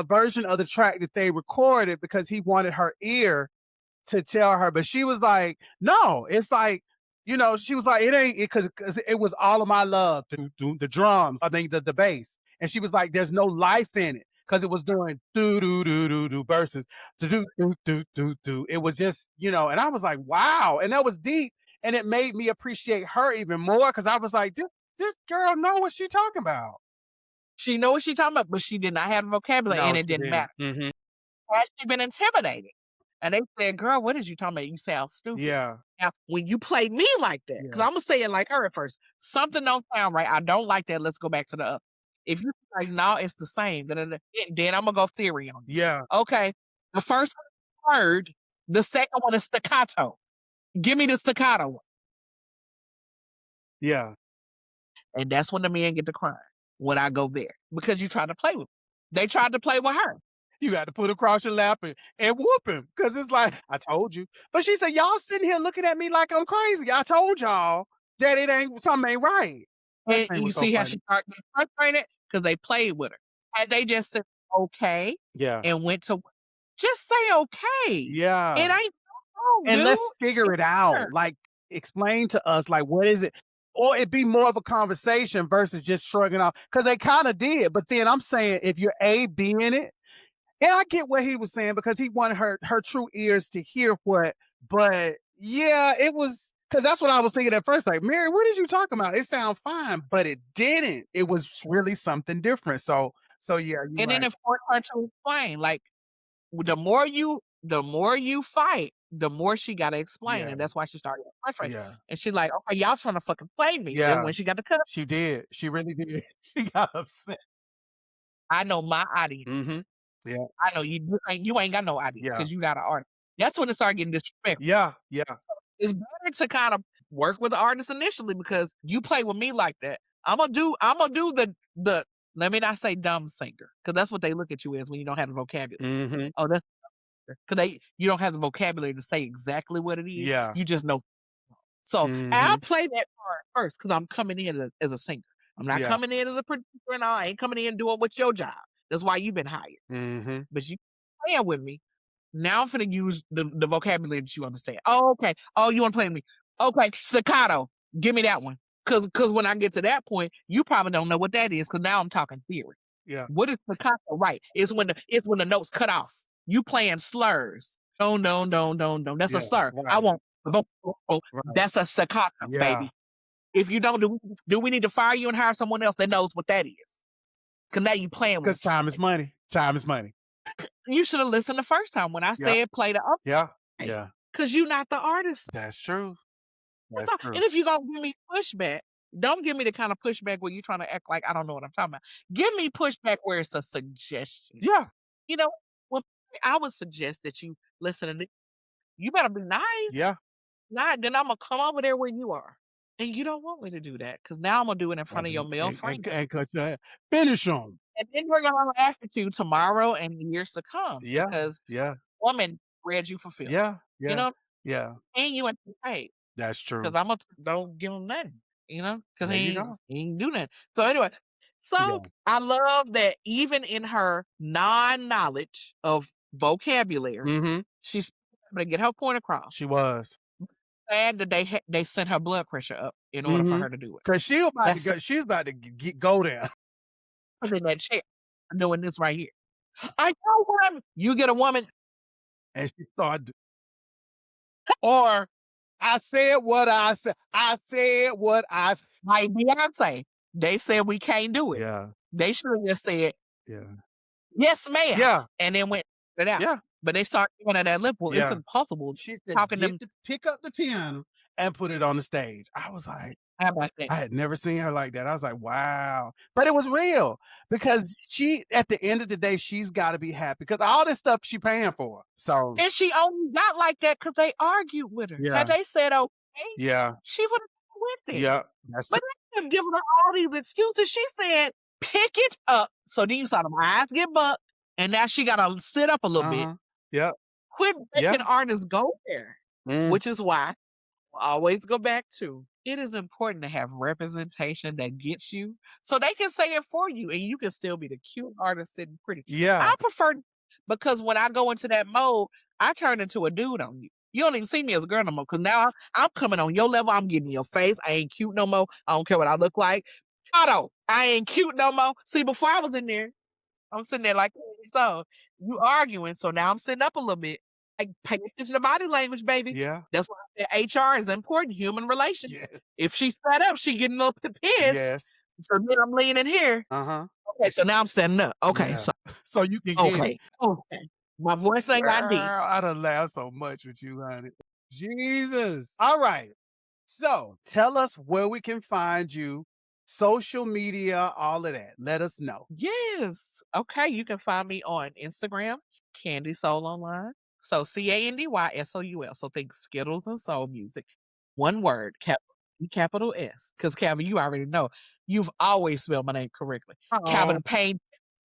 version of the track that they recorded, because he wanted her ear to tell her. But she was like, no, it's like, she was like, it ain't, because it was All of My Love, the drums, I think the bass. And she was like, there's no life in it, because it was doing do versus do. It was just, and I was like, wow. And that was deep. And it made me appreciate her even more, because I was like, this girl know what she talking about. She know what she talking about, but she did not have the vocabulary, and it didn't matter. Had she been intimidated? And they said, girl, what is you talking about? You sound stupid. Yeah. Now, when you play me like that, because I'm going to say it like her at first, something don't sound right. I don't like that. Let's go back to the other. If you like, no, it's the same, then I'm going to go theory on you. Yeah. Okay. The first one heard, the second one is staccato. Give me the staccato one. Yeah. And that's when the men get to crying, when I go there, because you tried to play with me. They tried to play with her. You got to put across your lap and whoop him, because it's like, I told you. But she said, y'all sitting here looking at me like I'm crazy. I told y'all that something ain't right. And you see how she started getting frustrated? Because they played with her. Had they just said, okay, and went to, just say okay. Yeah. It ain't wrong, and dude. let's figure it out. Like, explain to us, like, what is it? Or it'd be more of a conversation versus just shrugging off, because they kind of did. But then I'm saying, if you're A-B in it, and I get what he was saying, because he wanted her true ears to hear what, but yeah, it was, because that's what I was thinking at first. Like, Mary, what is you talking about? It sounds fine, but it didn't. It was really something different. So yeah. And then it forced her to explain. Like, the more you fight, the more she got to explain. And that's why she started getting frustrated. Yeah. And she's like, okay, y'all trying to fucking play me. Yeah. That's when she got the cut. She did. She really did. She got upset. I know my audience. Yeah. I know you ain't got no audience, because you got an artist. That's when it started getting disrespectful. Yeah. So it's better to kind of work with the artist initially, because you play with me like that. I'm gonna do the let me not say dumb singer, because that's what they look at you as when you don't have the vocabulary. Oh, that's because you don't have the vocabulary to say exactly what it is. Yeah. You just know. So I'll play that part first, because I'm coming in as a singer. I'm not coming in as a producer, and I ain't coming in doing what's your job. That's why you've been hired. But you playing with me. Now I'm finna use the vocabulary that you understand. Oh, okay. Oh, you want to play with me? Okay, staccato. Give me that one. Cause when I get to that point, you probably don't know what that is, because now I'm talking theory. Yeah. What is staccato? Right. It's when the notes cut off. You playing slurs. No. That's a slur. Right. I want. That's a staccato, baby. If you don't, do we need to fire you and hire someone else that knows what that is? Because now you playing with. Because time is money. Time is money. You should have listened the first time when I said play the up. Yeah. Yeah. Because you're not the artist. That's true. That's true. And if you're going to give me pushback, don't give me the kind of pushback where you're trying to act like I don't know what I'm talking about. Give me pushback where it's a suggestion. Yeah. When I would suggest that you listen to, you better be nice. Yeah. Not, then I'm going to come over there where you are. And you don't want me to do that, because now I'm going to do it in front of your male friend. And cut your finish them. And then we're going to laugh at you tomorrow and years to come. Yeah. Because woman bred you for filth. Yeah. Yeah. You know? Yeah. And you ain't paid. That's true. Because I'm going to don't give him nothing. Because he ain't do nothing. So anyway, I love that even in her non-knowledge of vocabulary. She's able to get her point across. She was. And they sent her blood pressure up in order for her to do it. Because she's about to go there. In that chair, doing this right here. I know woman. You get a woman. And she started. Or I said what I said. I said what I said. Like Beyonce. They said we can't do it. Yeah. They should have just said, yeah, yes, ma'am. Yeah. And then went it out. Yeah. But they started giving her that lip. Well, it's impossible. She said, How can them pick up the piano and put it on the stage. I was like, how about that? I had never seen her like that. I was like, wow. But it was real because she, at the end of the day, she's got to be happy because all this stuff she paying for. So, and she only got like that because they argued with her. Yeah. Had they said, okay, yeah, she would have went there. yeah, that's But they have given her all these excuses. She said, pick it up. So then you saw them eyes get bucked, and now she got to sit up a little bit. Yeah. Quit making artists go there, which is why I always go back to it is important to have representation that gets you so they can say it for you and you can still be the cute artist sitting pretty. Yeah. I prefer because when I go into that mode, I turn into a dude on you. You don't even see me as a girl no more because now I'm coming on your level. I'm getting your face. I ain't cute no more. I don't care what I look like. Otto, I ain't cute no more. See, before I was in there, I'm sitting there like, so you arguing. So now I'm sitting up a little bit. Like, pay attention to body language, baby. Yeah. That's why I said HR is important, human relations. Yes. If she's set up, she getting a little pissed. Yes. So then I'm leaning here. Okay, so now I'm standing up. Okay, Yeah. So you can okay. My voice ain't got deep. I done laughed so much with you, honey. Jesus. All right. So tell us where we can find you, social media, all of that. Let us know. Yes. Okay, you can find me on Instagram, CandySoul Online. So CandySoul. So think Skittles and soul music. One word, capital S. Because Calvin, you already know. You've always spelled my name correctly. Calvin Payne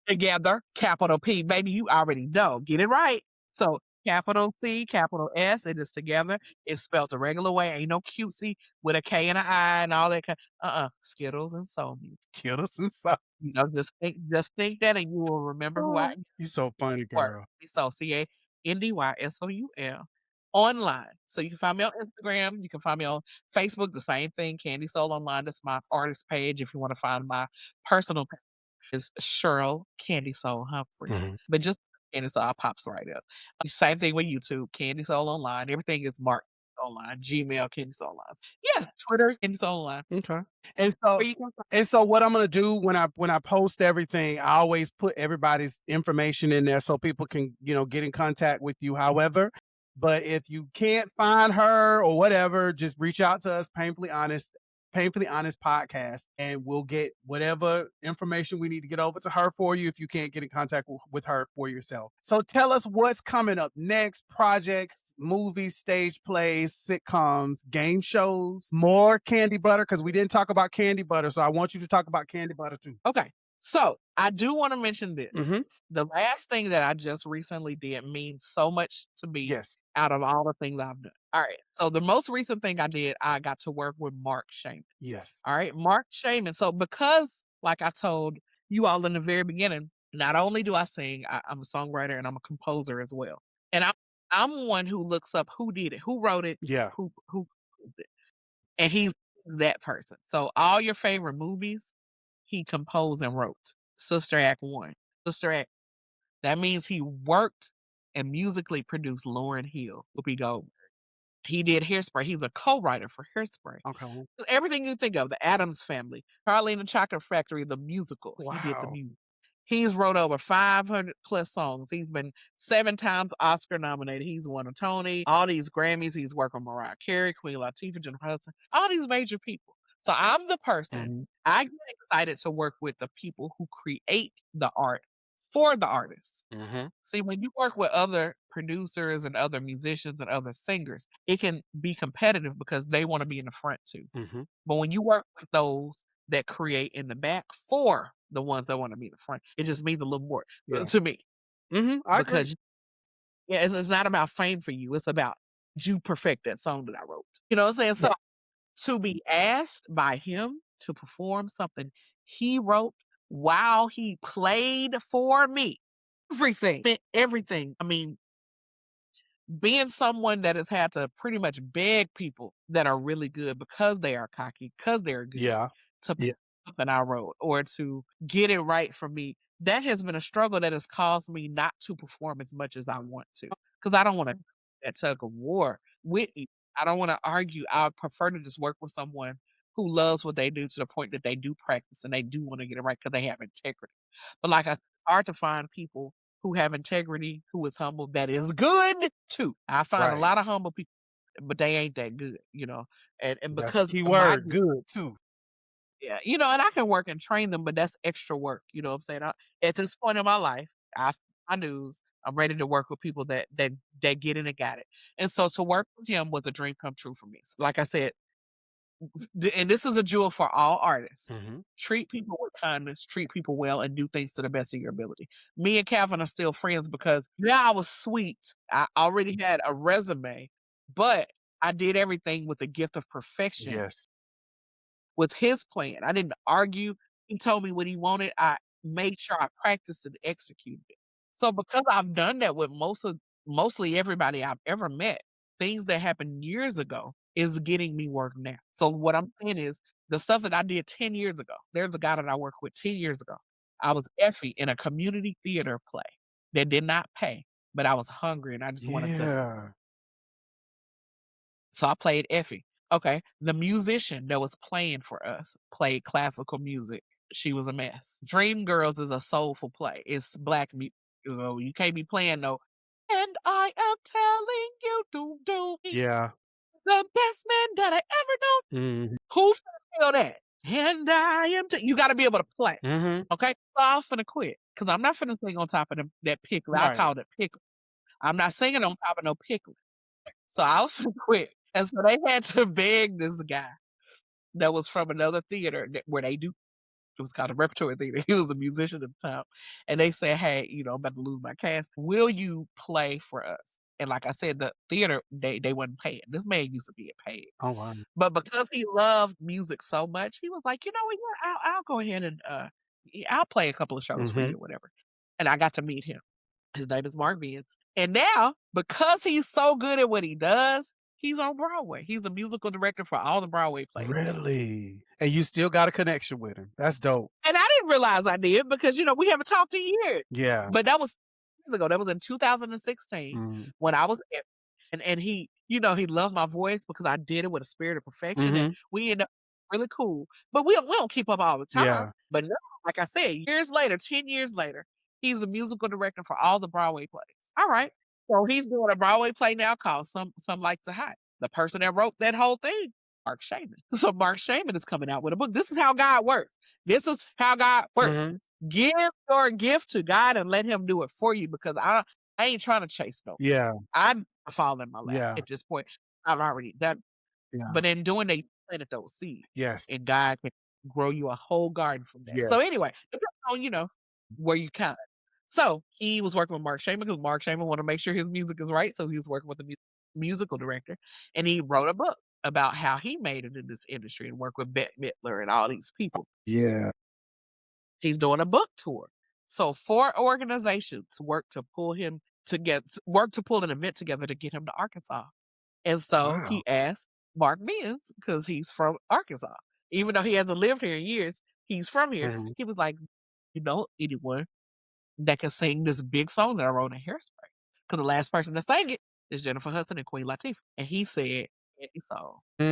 together, capital P. Baby, you already know. Get it right. So capital C, capital S, it is together. It's spelled the regular way. Ain't no cutesy with a K and an I and all that kind. Skittles and soul music. Skittles and soul. You know, just think that and you will remember who I am. You're so funny, girl. So CandySoul online. So you can find me on Instagram. You can find me on Facebook. The same thing, CandySoul Online. That's my artist page. If you want to find my personal page, is Cheryl CandySoul Humphrey. But just CandySoul pops right up. Same thing with YouTube, CandySoul Online. Everything is marked online. Gmail, CandySoul Online. Yeah, Twitter, CandySoul Online. Okay. And so what I'm gonna do when I post everything, I always put everybody's information in there so people can, get in contact with you. However, but if you can't find her or whatever, just reach out to us, Painfully Honest Podcast, and we'll get whatever information we need to get over to her for you if you can't get in contact with her for yourself. So tell us what's coming up next, projects, movies, stage plays, sitcoms, game shows, more Candy Butter, because we didn't talk about Candy Butter, so I want you to talk about Candy Butter too. Okay. So I do want to mention this. The last thing that I just recently did means so much to me out of all the things I've done. All right. So the most recent thing I did, I got to work with Mark Shaman. Yes. All right. Mark Shaman. So because, like I told you all in the very beginning, not only do I sing, I'm a songwriter and I'm a composer as well. And I'm one who looks up who did it, who wrote it, who composed it. And he's that person. So all your favorite movies, he composed and wrote. Sister Act 1. Sister Act. That means he worked and musically produced Lauryn Hill, Whoopi Goldberg. He did Hairspray. He's a co-writer for Hairspray. Okay. Everything you think of, the Addams Family, Charlie and the Chocolate Factory, the musical. Wow. He did the music. He's wrote over 500 plus songs. He's been 7 times Oscar nominated. He's won a Tony, all these Grammys. He's worked with Mariah Carey, Queen Latifah, Jennifer Hudson, all these major people. So I'm the person, I get excited to work with the people who create the art for the artists. See, when you work with other producers and other musicians and other singers, it can be competitive because they want to be in the front too. But when you work with those that create in the back for the ones that want to be in the front, it just means a little more to me. I because agree. it's not about fame for you. It's about you perfect that song that I wrote. You know what I'm saying? So to be asked by him to perform something he wrote while he played for me, Everything. I mean, being someone that has had to pretty much beg people that are really good because they are cocky, because they're good, to put up in our road or to get it right for me, that has been a struggle that has caused me not to perform as much as I want to. Because I don't want to that tug of war with you. I don't want to argue. I would prefer to just work with someone who loves what they do to the point that they do practice and they do want to get it right because they have integrity. But like I said, it's hard to find people who have integrity, who is humble, that is good too. I find a lot of humble people, but they ain't that good, you know. And That's because key of my word, good too. yeah, you know, and I can work and train them, but that's extra work. You know what I'm saying? At this point in my life, I dues. I'm ready to work with people that get it and got it. And so to work with him was a dream come true for me. So like I said, and this is a jewel for all artists. Treat people with kindness, treat people well, and do things to the best of your ability. Me and Calvin are still friends because I was sweet. I already had a resume, but I did everything with the gift of perfection. Yes. With his plan. I didn't argue. He told me what he wanted. I made sure I practiced and executed it. So because I've done that with mostly everybody I've ever met, things that happened years ago is getting me work now. So what I'm saying is the stuff that I did 10 years ago, there's a guy that I worked with 10 years ago. I was Effie in a community theater play that did not pay, but I was hungry and I just wanted to. So I played Effie. Okay. The musician that was playing for us played classical music. She was a mess. Dreamgirls is a soulful play. It's black music. So you can't be playing no. And I am telling you, Yeah. the best man that I ever know. Who's gonna feel that? And I am. You got to be able to play. Okay. So I was finna quit because I'm not finna sing on top of that pickle. I called it pickle. I'm not singing on top of no pickle. So I was finna quit. And so they had to beg this guy that was from another theater where they do, it was called a repertory theater. He was a musician at the time. And they said, hey, you know, I'm about to lose my cast. Will you play for us? And like I said, the theater, they wasn't paying. This man used to be paid. Oh, wow. But because he loved music so much, he was like, you know what, yeah, I'll go ahead and I'll play a couple of shows for you or whatever. And I got to meet him. His name is Mark Vince. And now, because he's so good at what he does, he's on Broadway. He's the musical director for all the Broadway plays. Really? And you still got a connection with him. That's dope. And I didn't realize I did because, you know, we haven't talked in years. Yeah. But that was years ago. That was in 2016 when I was and he, you know, he loved my voice because I did it with a spirit of perfection. And we ended up really cool. But we don't keep up all the time. Yeah. But no, like I said, 10 years later, he's a musical director for all the Broadway plays. All right. So he's doing a Broadway play now called Some Like to Hide. The person that wrote that whole thing, Mark Shaman. So Mark Shaman is coming out with a book. This is how God works. This is how God works. Give your gift to God and let him do it for you because I ain't trying to chase no. Yeah. I fall in my lap at this point. I've already done. Yeah. But in doing that, you planted those seeds. Yes. And God can grow you a whole garden from that. Yes. So anyway, depending on, you know, where you kind of. So he was working with Mark Shaman because Mark Shaman wanted to make sure his music is right. So he was working with the musical director. And he wrote a book about how he made it in this industry and worked with Bette Midler and all these people. Yeah. He's doing a book tour. So 4 organizations work to pull an event together to get him to Arkansas. And so he asked Mark Vince, because he's from Arkansas. Even though he hasn't lived here in years, he's from here. He was like, you know, anyone that can sing this big song that I wrote in Hairspray. Because the last person that sang it is Jennifer Hudson and Queen Latifah. And he said, CandySoul. He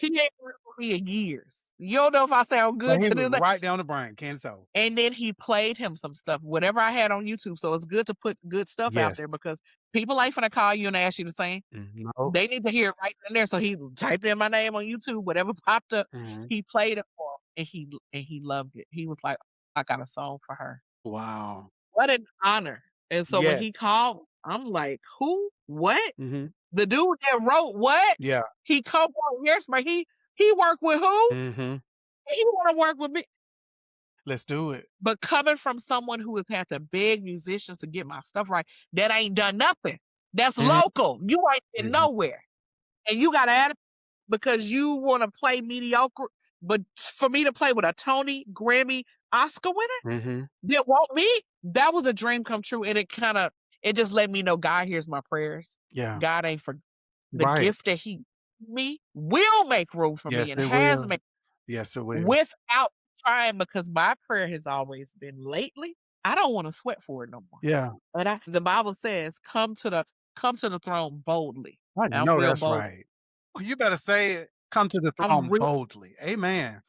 ain't worked with me in years. You don't know if I sound good to this. Right down the brain, CandySoul. And then he played him some stuff, whatever I had on YouTube. So it's good to put good stuff out there because people ain't finna call you and ask you to sing. No. They need to hear it right in there. So he typed in my name on YouTube, whatever popped up. He played it for him and he loved it. He was like, I got a song for her. Wow. What an honor. And so when he called, I'm like, who? What? The dude that wrote what? Yeah. He co-wrote Hairspray. He worked with who? And he want to work with me. Let's do it. But coming from someone who has had to beg musicians to get my stuff right, that ain't done nothing. That's local. You ain't been nowhere. And you got to add it because you want to play mediocre. But for me to play with a Tony, Grammy, Oscar winner didn't want me. That was a dream come true. And it just let me know God hears my prayers. Yeah. God ain't for the Right. gift that he me will make room for Yes, me and it has will. made Yes, it will. without trying, because my prayer has always been lately, I don't want to sweat for it no more. Yeah. And the Bible says, come to the throne boldly. I And I'm know real that's bold. right. You better say it. Come to the I'm throne real boldly. Amen.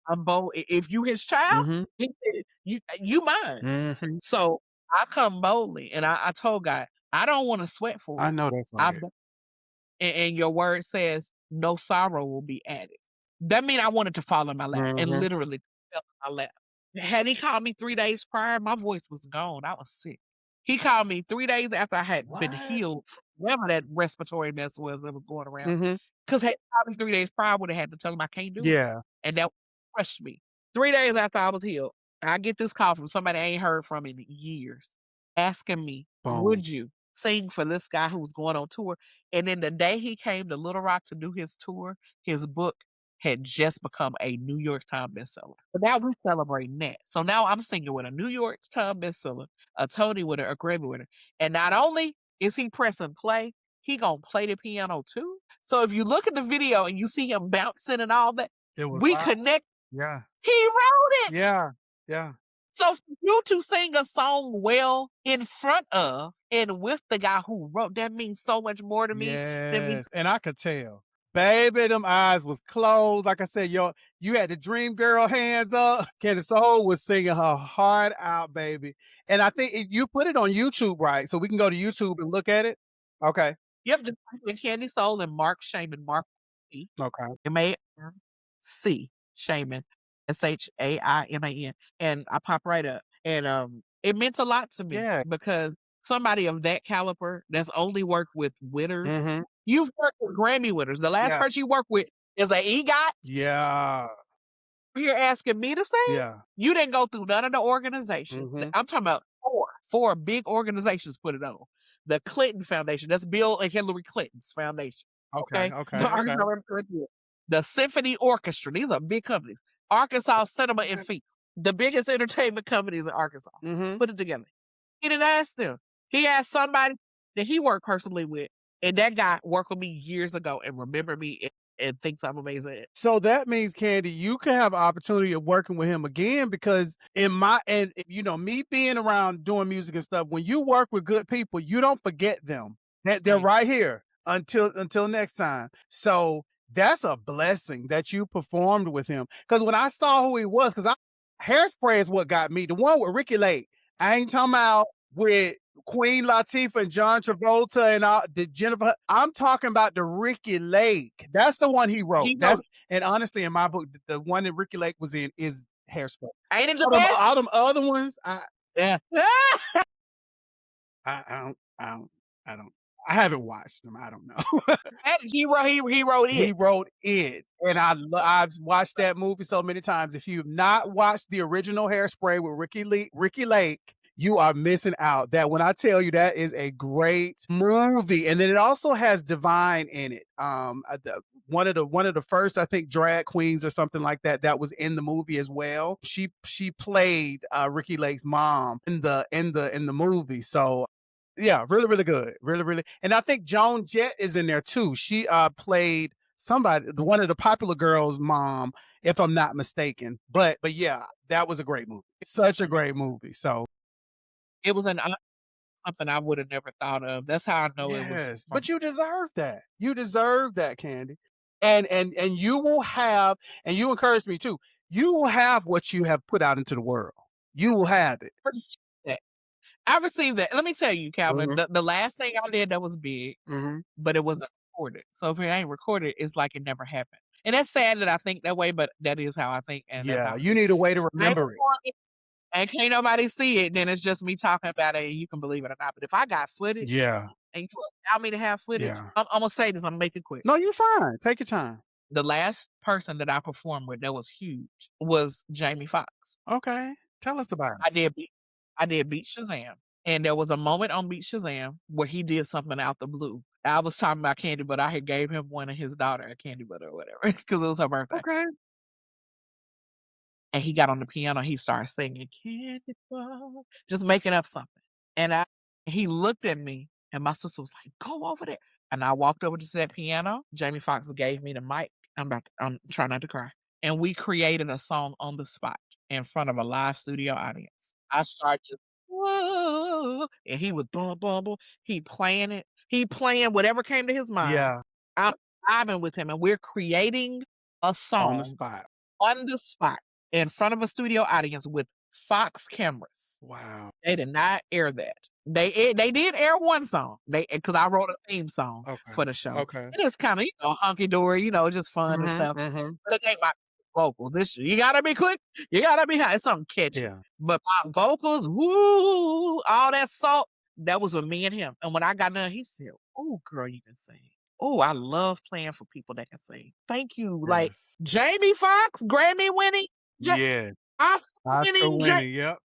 I'm bold. If you his child, Mhm. you mine. Mhm. So I come boldly, and I told God, I don't want to sweat for I it. know that's I've right. and your word says no sorrow will be added. That means I wanted to fall in my lap and Mhm. literally fell in my lap. Had he called me 3 days prior, my voice was gone. I was sick. He called me 3 days after I had been What? healed from whatever that respiratory mess was that was going around. Mhm. Because had he called me 3 days prior, I would have had to tell him I can't do it. Yeah. And that crushed me. 3 days after I was healed, I get this call from somebody I ain't heard from in years, asking me, Boom. would you sing for this guy who was going on tour? And then the day he came to Little Rock to do his tour, his book had just become a New York Times bestseller. But now we're celebrating that. So now I'm singing with a New York Times bestseller, a Tony winner, a Grammy winner. And not only is he pressing play, he gonna play the piano too. So if you look at the video and you see him bouncing and all that, It was we live. connect. Yeah. He wrote it. Yeah. Yeah. So for you to sing a song well in front of and with the guy who wrote, that means so much more to me than me. Yes. And I could tell. Baby, them eyes was closed. Like I said, you had the dream girl hands up. CandySoul was singing her heart out, baby. And I think you put it on YouTube, right? So we can go to YouTube and look at it. Okay. Yep, just type in CandySoul and Mark Shaman, Mark Okay. MARC Shaman, SHAIMAN, and I pop right up. And it meant a lot to me Yeah. because somebody of that caliber that's only worked with winners. Mhm. You've worked with Grammy winners. The last Yeah. person you worked with is a EGOT. Yeah. You're asking me to sing? Yeah. You didn't go through none of the organizations. Mhm. I'm talking about four big organizations put it on. The Clinton Foundation, that's Bill and Hillary Clinton's foundation. Okay. Okay. Okay. The Okay. Arkansas Repertoire. The Symphony Orchestra. These are big companies. Arkansas Cinema and Film, the biggest entertainment companies in Arkansas. Mhm. Put it together. He didn't ask them. He asked somebody that he worked personally with, and that guy worked with me years ago and remembered me and thinks I'm amazing. So that means, Candy, you can have an opportunity of working with him again, because me being around doing music and stuff, when you work with good people, you don't forget them. They're Right. right here until next time. So that's a blessing that you performed with him. Because when I saw who he was, Hairspray is what got me. The one with Ricky Lake. I ain't talking about with Queen Latifah and John Travolta and all the Jennifer. I'm talking about the Ricky Lake. That's the one he wrote. And honestly, in my book, the one that Ricky Lake was in is Hairspray. Ain't it the All best? them other ones, Yeah. I don't. I haven't watched them. I don't know. He wrote it. He wrote it, and I've watched that movie so many times. If you've not watched the original Hairspray with Ricky Lake, you are missing out. That when I tell you, that is a great movie, and then it also has Divine in it. One of the first, I think, drag queens or something like that that was in the movie as well. She played Ricky Lake's mom in the movie. So yeah, really, really good. Really, really. And I think Joan Jett is in there too. She played one of the popular girls' mom, if I'm not mistaken. But yeah, that was a great movie. It's such a great movie. So It was something I would have never thought of. That's how I know it was. yes, but you deserve that. You deserve that, Candy. And you will have, and you encouraged me too. You will have what you have put out into the world. You will have it. I received that. Let me tell you, Calvin, Mhm. the last thing I did that was big, but it wasn't recorded. So if it ain't recorded, it's like it never happened. And that's sad that I think that way, but that is how I think. And that's Yeah, how you need a way to remember it. And can't nobody see it, then it's just me talking about it, and you can believe it or not. But if I got footage, Yeah, and you allow me to have footage, yeah. I'm gonna say this. I'm gonna make it quick. No, you're fine. Take your time. The last person that I performed with that was huge was Jamie Foxx. Okay, tell us about it. I did Beat Shazam, and there was a moment on Beat Shazam where he did something out the blue. I was talking about candy, but I had gave him one of his daughter a candy butter or whatever because it was her birthday. Okay. And he got on the piano. He started singing, "Candy Soul," just making up something. And he looked at me, and my sister was like, "Go over there." And I walked over to that piano. Jamie Foxx gave me the mic. I'm trying not to cry. And we created a song on the spot in front of a live studio audience. I started just, whoa, and he was boom, boom, boom. He playing it. He playing whatever came to his mind. Yeah. I'm vibing with him, and we're creating a song On the spot. On the spot in front of a studio audience with Fox cameras. Wow. They did not air that. They did air one song. Because I wrote a theme song for the show. Okay. It is kind of, hunky dory, just fun and stuff. But it ain't my vocals. You gotta be quick. You gotta be high. It's something catchy. Yeah. But my vocals, woo, all that salt, that was with me and him. And when I got done, he said, "Oh, girl, you can sing. Oh, I love playing for people that can sing. Thank you." Yes. Like Jamie Foxx, Grammy winning, Yeah. Oscar winning. Yep.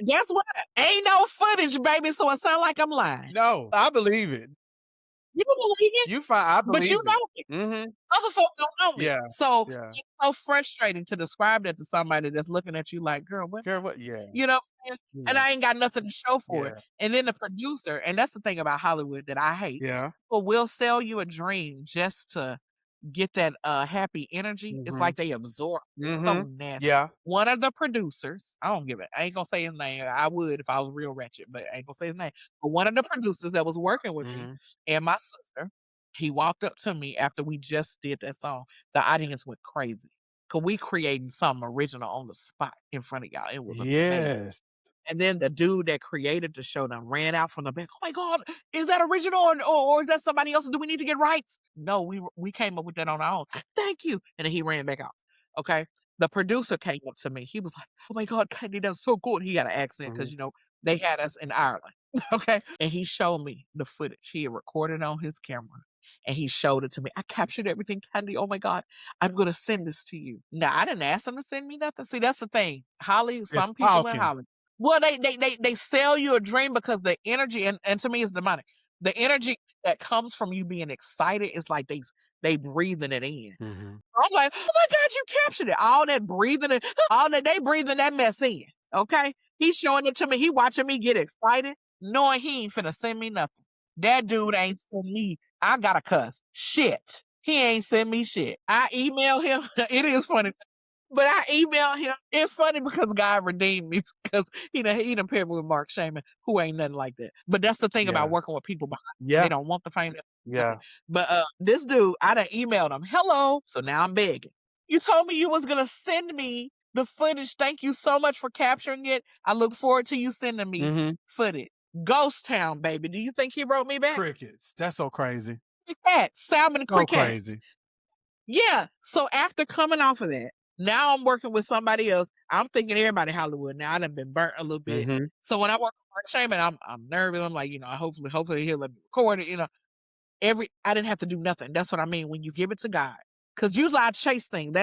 Guess what? Ain't no footage, baby, so it sound like I'm lying. No, I believe it. You believe it? You fine. I believe But you it. know it. Mm-hmm. Other folk don't know me. Yeah. So Yeah. it's so frustrating to describe that to somebody that's looking at you like, "Girl, what?" Girl, what? Yeah. You know what I'm saying? And Yeah. I ain't got nothing to show for it. Yeah. And then the producer, and that's the thing about Hollywood that I hate. Yeah. People will sell you a dream just to get that happy energy. It's like they absorb. It's so nasty. Yeah. One of the producers, I don't give it. I ain't gonna say his name. I would if I was real wretched, but I ain't gonna say his name. But one of the producers that was working with me and my sister, he walked up to me after we just did that song. The audience went crazy. Cause we creating something original on the spot in front of y'all. It was amazing. Yes. And then the dude that created the show done ran out from the back. "Oh my God, is that original or is that somebody else? Do we need to get rights?" "No, we came up with that on our own." "Thank you." And then he ran back out. Okay. The producer came up to me. He was like, "Oh my God, Candy, that's so good." He got an accent because they had us in Ireland. Okay. And he showed me the footage. He had recorded on his camera. And he showed it to me. "I captured everything, Candy. Oh my God, I'm gonna send this to you." Now I didn't ask him to send me nothing. See, that's the thing. Some people in Hollywood. Well, they sell you a dream because the energy, and to me it's demonic. The energy that comes from you being excited is like they breathing it in. I'm like, "Oh my God, you captured it." All that breathing it, all that they breathing that mess in. Okay. He's showing it to me. He watching me get excited, knowing he ain't finna send me nothing. That dude ain't send me. I got a cuss. Shit. He ain't send me shit. I email him. It is funny. But I emailed him. It's funny because God redeemed me because he done paired me with Mark Shaman, who ain't nothing like that. But that's the thing about working with people behind. They don't want the fame. Yeah. But this dude, I done emailed him. "Hello." So now I'm begging. "You told me you was gonna send me the footage. Thank you so much for capturing it. I look forward to you sending me footage." Ghost Town, baby. Do you think he wrote me back? Crickets. That's so crazy. Crickets. Salmon So crickets. crazy. Yeah. So after coming off of that, now I'm working with somebody else. I'm thinking everybody Hollywood now. I done been burnt a little bit. So when I work with Mark Shaman, I'm nervous. I'm like, hopefully he'll let me record it. I didn't have to do nothing. That's what I mean when you give it to God. Because usually I chase things.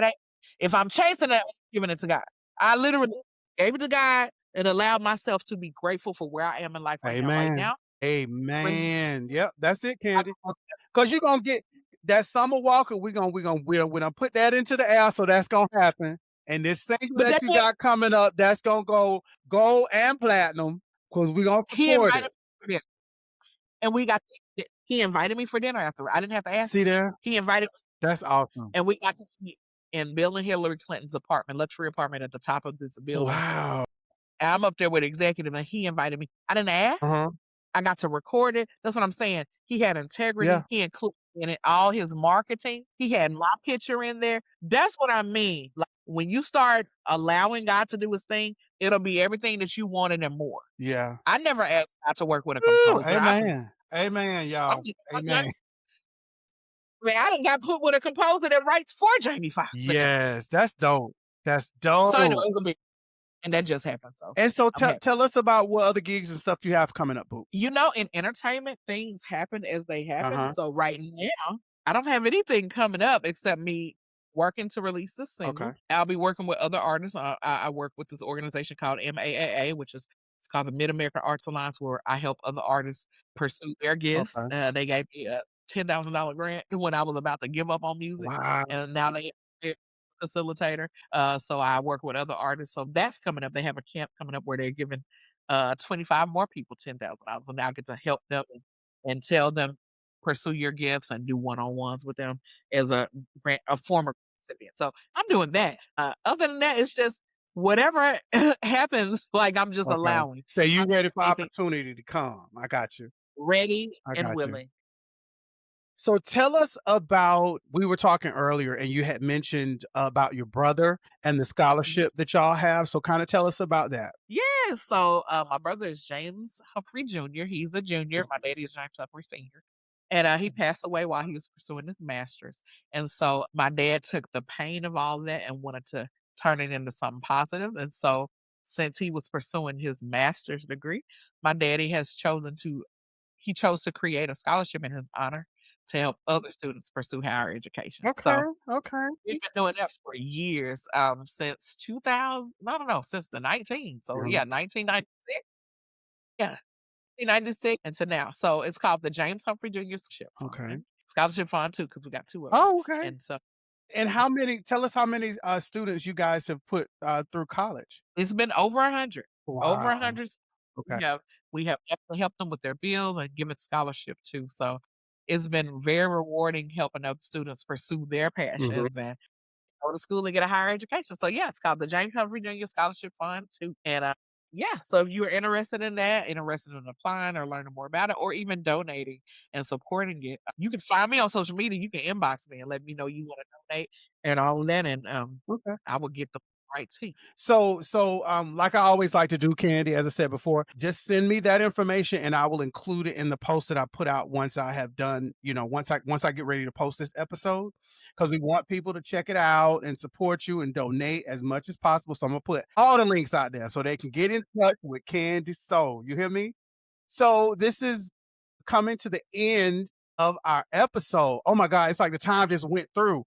If I'm chasing it, I'm giving it to God. I literally gave it to God and allowed myself to be grateful for where I am in life right now. Amen. Yep, that's it, Candy. Because you're gonna get that Summer Walker. We're gonna put that into the air, so that's gonna happen. And this single that you got coming up, that's gonna go gold and platinum. Because we're gonna support it. Me. And he invited me for dinner after. I didn't have to ask. See there? He invited me. That's awesome. And we got to eat in Bill and Hillary Clinton's luxury apartment at the top of this building. Wow. And I'm up there with the executive, and he invited me. I didn't ask. I got to record it. That's what I'm saying. He had integrity. Yeah. He included in it all his marketing. He had my picture in there. That's what I mean. Like when you start allowing God to do his thing, it'll be everything that you wanted and more. Yeah. I never asked God to work with a composer. Amen. Amen, y'all. Amen. I done got put with a composer that writes for Jamie Foxx. Yes, that's dope. That's dope. So anyway, and that just happened. So tell us about what other gigs and stuff you have coming up, boo. In entertainment, things happen as they happen. So right now, I don't have anything coming up except me working to release this single. Okay. I'll be working with other artists. I work with this organization called MAAA, which is it's called the Mid-American Arts Alliance, where I help other artists pursue their gifts. Okay. They gave me a $10,000 grant when I was about to give up on music. Wow. And now facilitator. So I work with other artists. So that's coming up. They have a camp coming up where they're giving 25 more people $10,000, and I get to help them and tell them pursue your gifts and do one-on-ones with them as a former recipient. So I'm doing that. Other than that, it's just whatever happens, like I'm just Okay. allowing. So you ready for Anything opportunity to come. I got you. ready I and got you. willing. So tell us about, we were talking earlier and you had mentioned about your brother and the scholarship that y'all have. So kind of tell us about that. Yeah, so my brother is James Humphrey Jr. He's a junior. My daddy is James Humphrey Sr. And he passed away while he was pursuing his master's. And so my dad took the pain of all that and wanted to turn it into something positive. And so since he was pursuing his master's degree, my daddy has he chose to create a scholarship in his honor to help other students pursue higher education. Okay. So Okay. we've been doing that for years, since 2000, I don't know, since the 19. So Yeah. yeah, 1996. Yeah, 1996 and to now. So it's called the James Humphrey Jr. Scholarship Fund. Okay. And Scholarship Fund too, because we got two of them. Oh, okay. And so And tell us how many students you guys have put through college? it's been over 100. Over Wow. 100. Okay. We have definitely helped them with their bills and given scholarship too. So it's been very rewarding helping other students pursue their Mhm. passions and go to school and get a higher education. So yeah, it's called the James Humphrey Jr. Scholarship Fund too. And yeah, so if you're interested in that, interested in applying or learning more about it, or even donating and supporting it, you can find me on social media. You can inbox me and let me know you want to donate and all of that, and Okay. I will get the right to you. So, like I always like to do, Candy, as I said before, just send me that information and I will include it in the post that I put out once I have done, once I get ready to post this episode, because we want people to check it out and support you and donate as much as possible. So I'm gonna put all the links out there so they can get in touch with CandySoul. You hear me? So this is coming to the end of our episode. Oh my God, it's like the time just went through.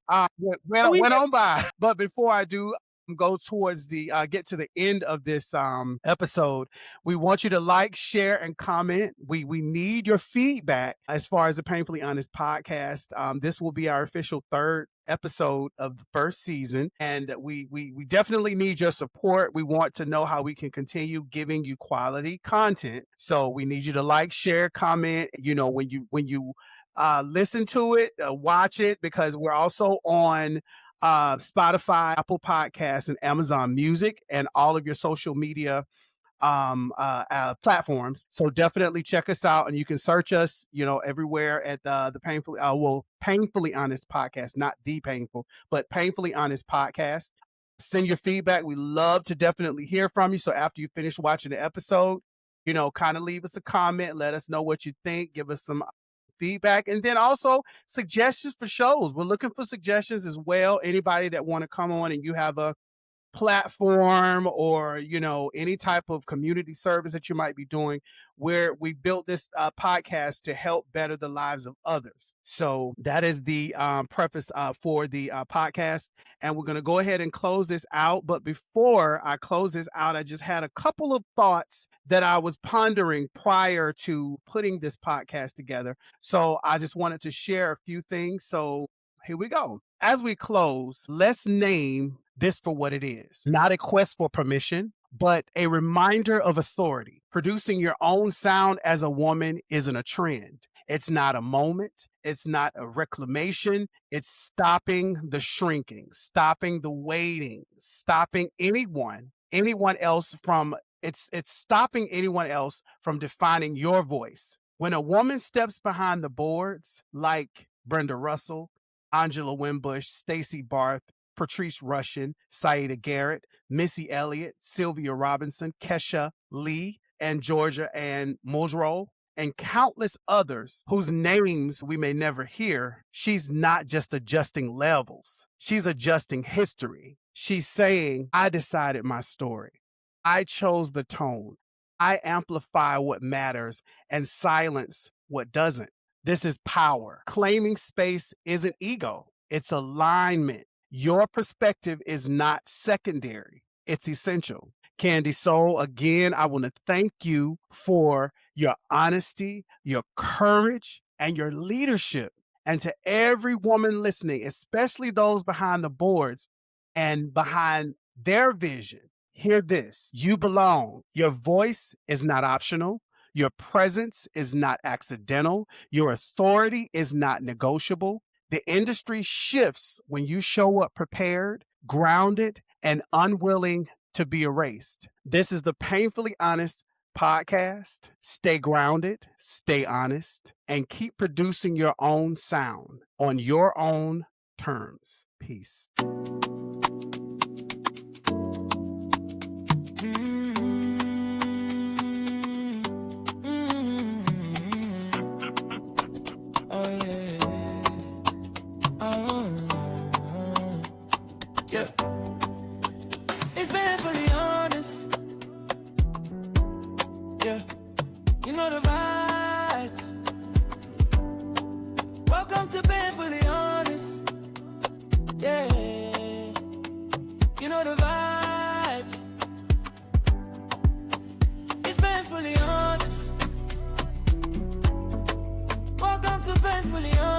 Went on by. But before I do go towards the get to the end of this episode, we want you to like, share, and comment. We need your feedback as far as the Painfully Honest podcast. This will be our official third episode of the first season, and we definitely need your support. We want to know how we can continue giving you quality content. So we need you to like, share, comment. When you listen to it, watch it, because we're also on Spotify, Apple Podcasts, and Amazon Music, and all of your social media platforms. So definitely check us out, and you can search us, everywhere at the Painfully Honest Podcast, not the painful, but Painfully Honest Podcast. Send your feedback. We love to definitely hear from you. So after you finish watching the episode, kind of leave us a comment, let us know what you think, give us some feedback, and then also suggestions for shows. We're looking for suggestions as well. Anybody that want to come on and you have a platform or any type of community service that you might be doing, where we built this podcast to help better the lives of others. So that is the preface for the podcast, and we're going to go ahead and close this out. But before I close this out, I just had a couple of thoughts that I was pondering prior to putting this podcast together. So I just wanted to share a few things. So here we go. As we close, let's name this for what it is. Not a quest for permission, but a reminder of authority. Producing your own sound as a woman isn't a trend. It's not a moment. It's not a reclamation. It's stopping the shrinking, stopping the waiting, stopping anyone else from it's stopping anyone else from defining your voice. When a woman steps behind the boards, like Brenda Russell, Angela Wimbush, Stacey Barth, Patrice Rushen, Saida Garrett, Missy Elliott, Sylvia Robinson, Kesha Lee, and Georgia Ann Muldrow, and countless others whose names we may never hear, she's not just adjusting levels. She's adjusting history. She's saying, I decided my story. I chose the tone. I amplify what matters and silence what doesn't. This is power. Claiming space isn't ego. It's alignment. Your perspective is not secondary. It's essential. CandySoul, again, I want to thank you for your honesty, your courage, and your leadership. And to every woman listening, especially those behind the boards, and behind their vision, hear this: you belong. Your voice is not optional. Your presence is not accidental. Your authority is not negotiable. The industry shifts when you show up prepared, grounded, and unwilling to be erased. This is the Painfully Honest Podcast. Stay grounded, stay honest, and keep producing your own sound on your own terms. Peace. Yeah. It's painfully honest. Yeah. You know the vibes. Welcome to Painfully Honest. Yeah. You know the vibes. It's painfully honest. Welcome to Painfully Honest.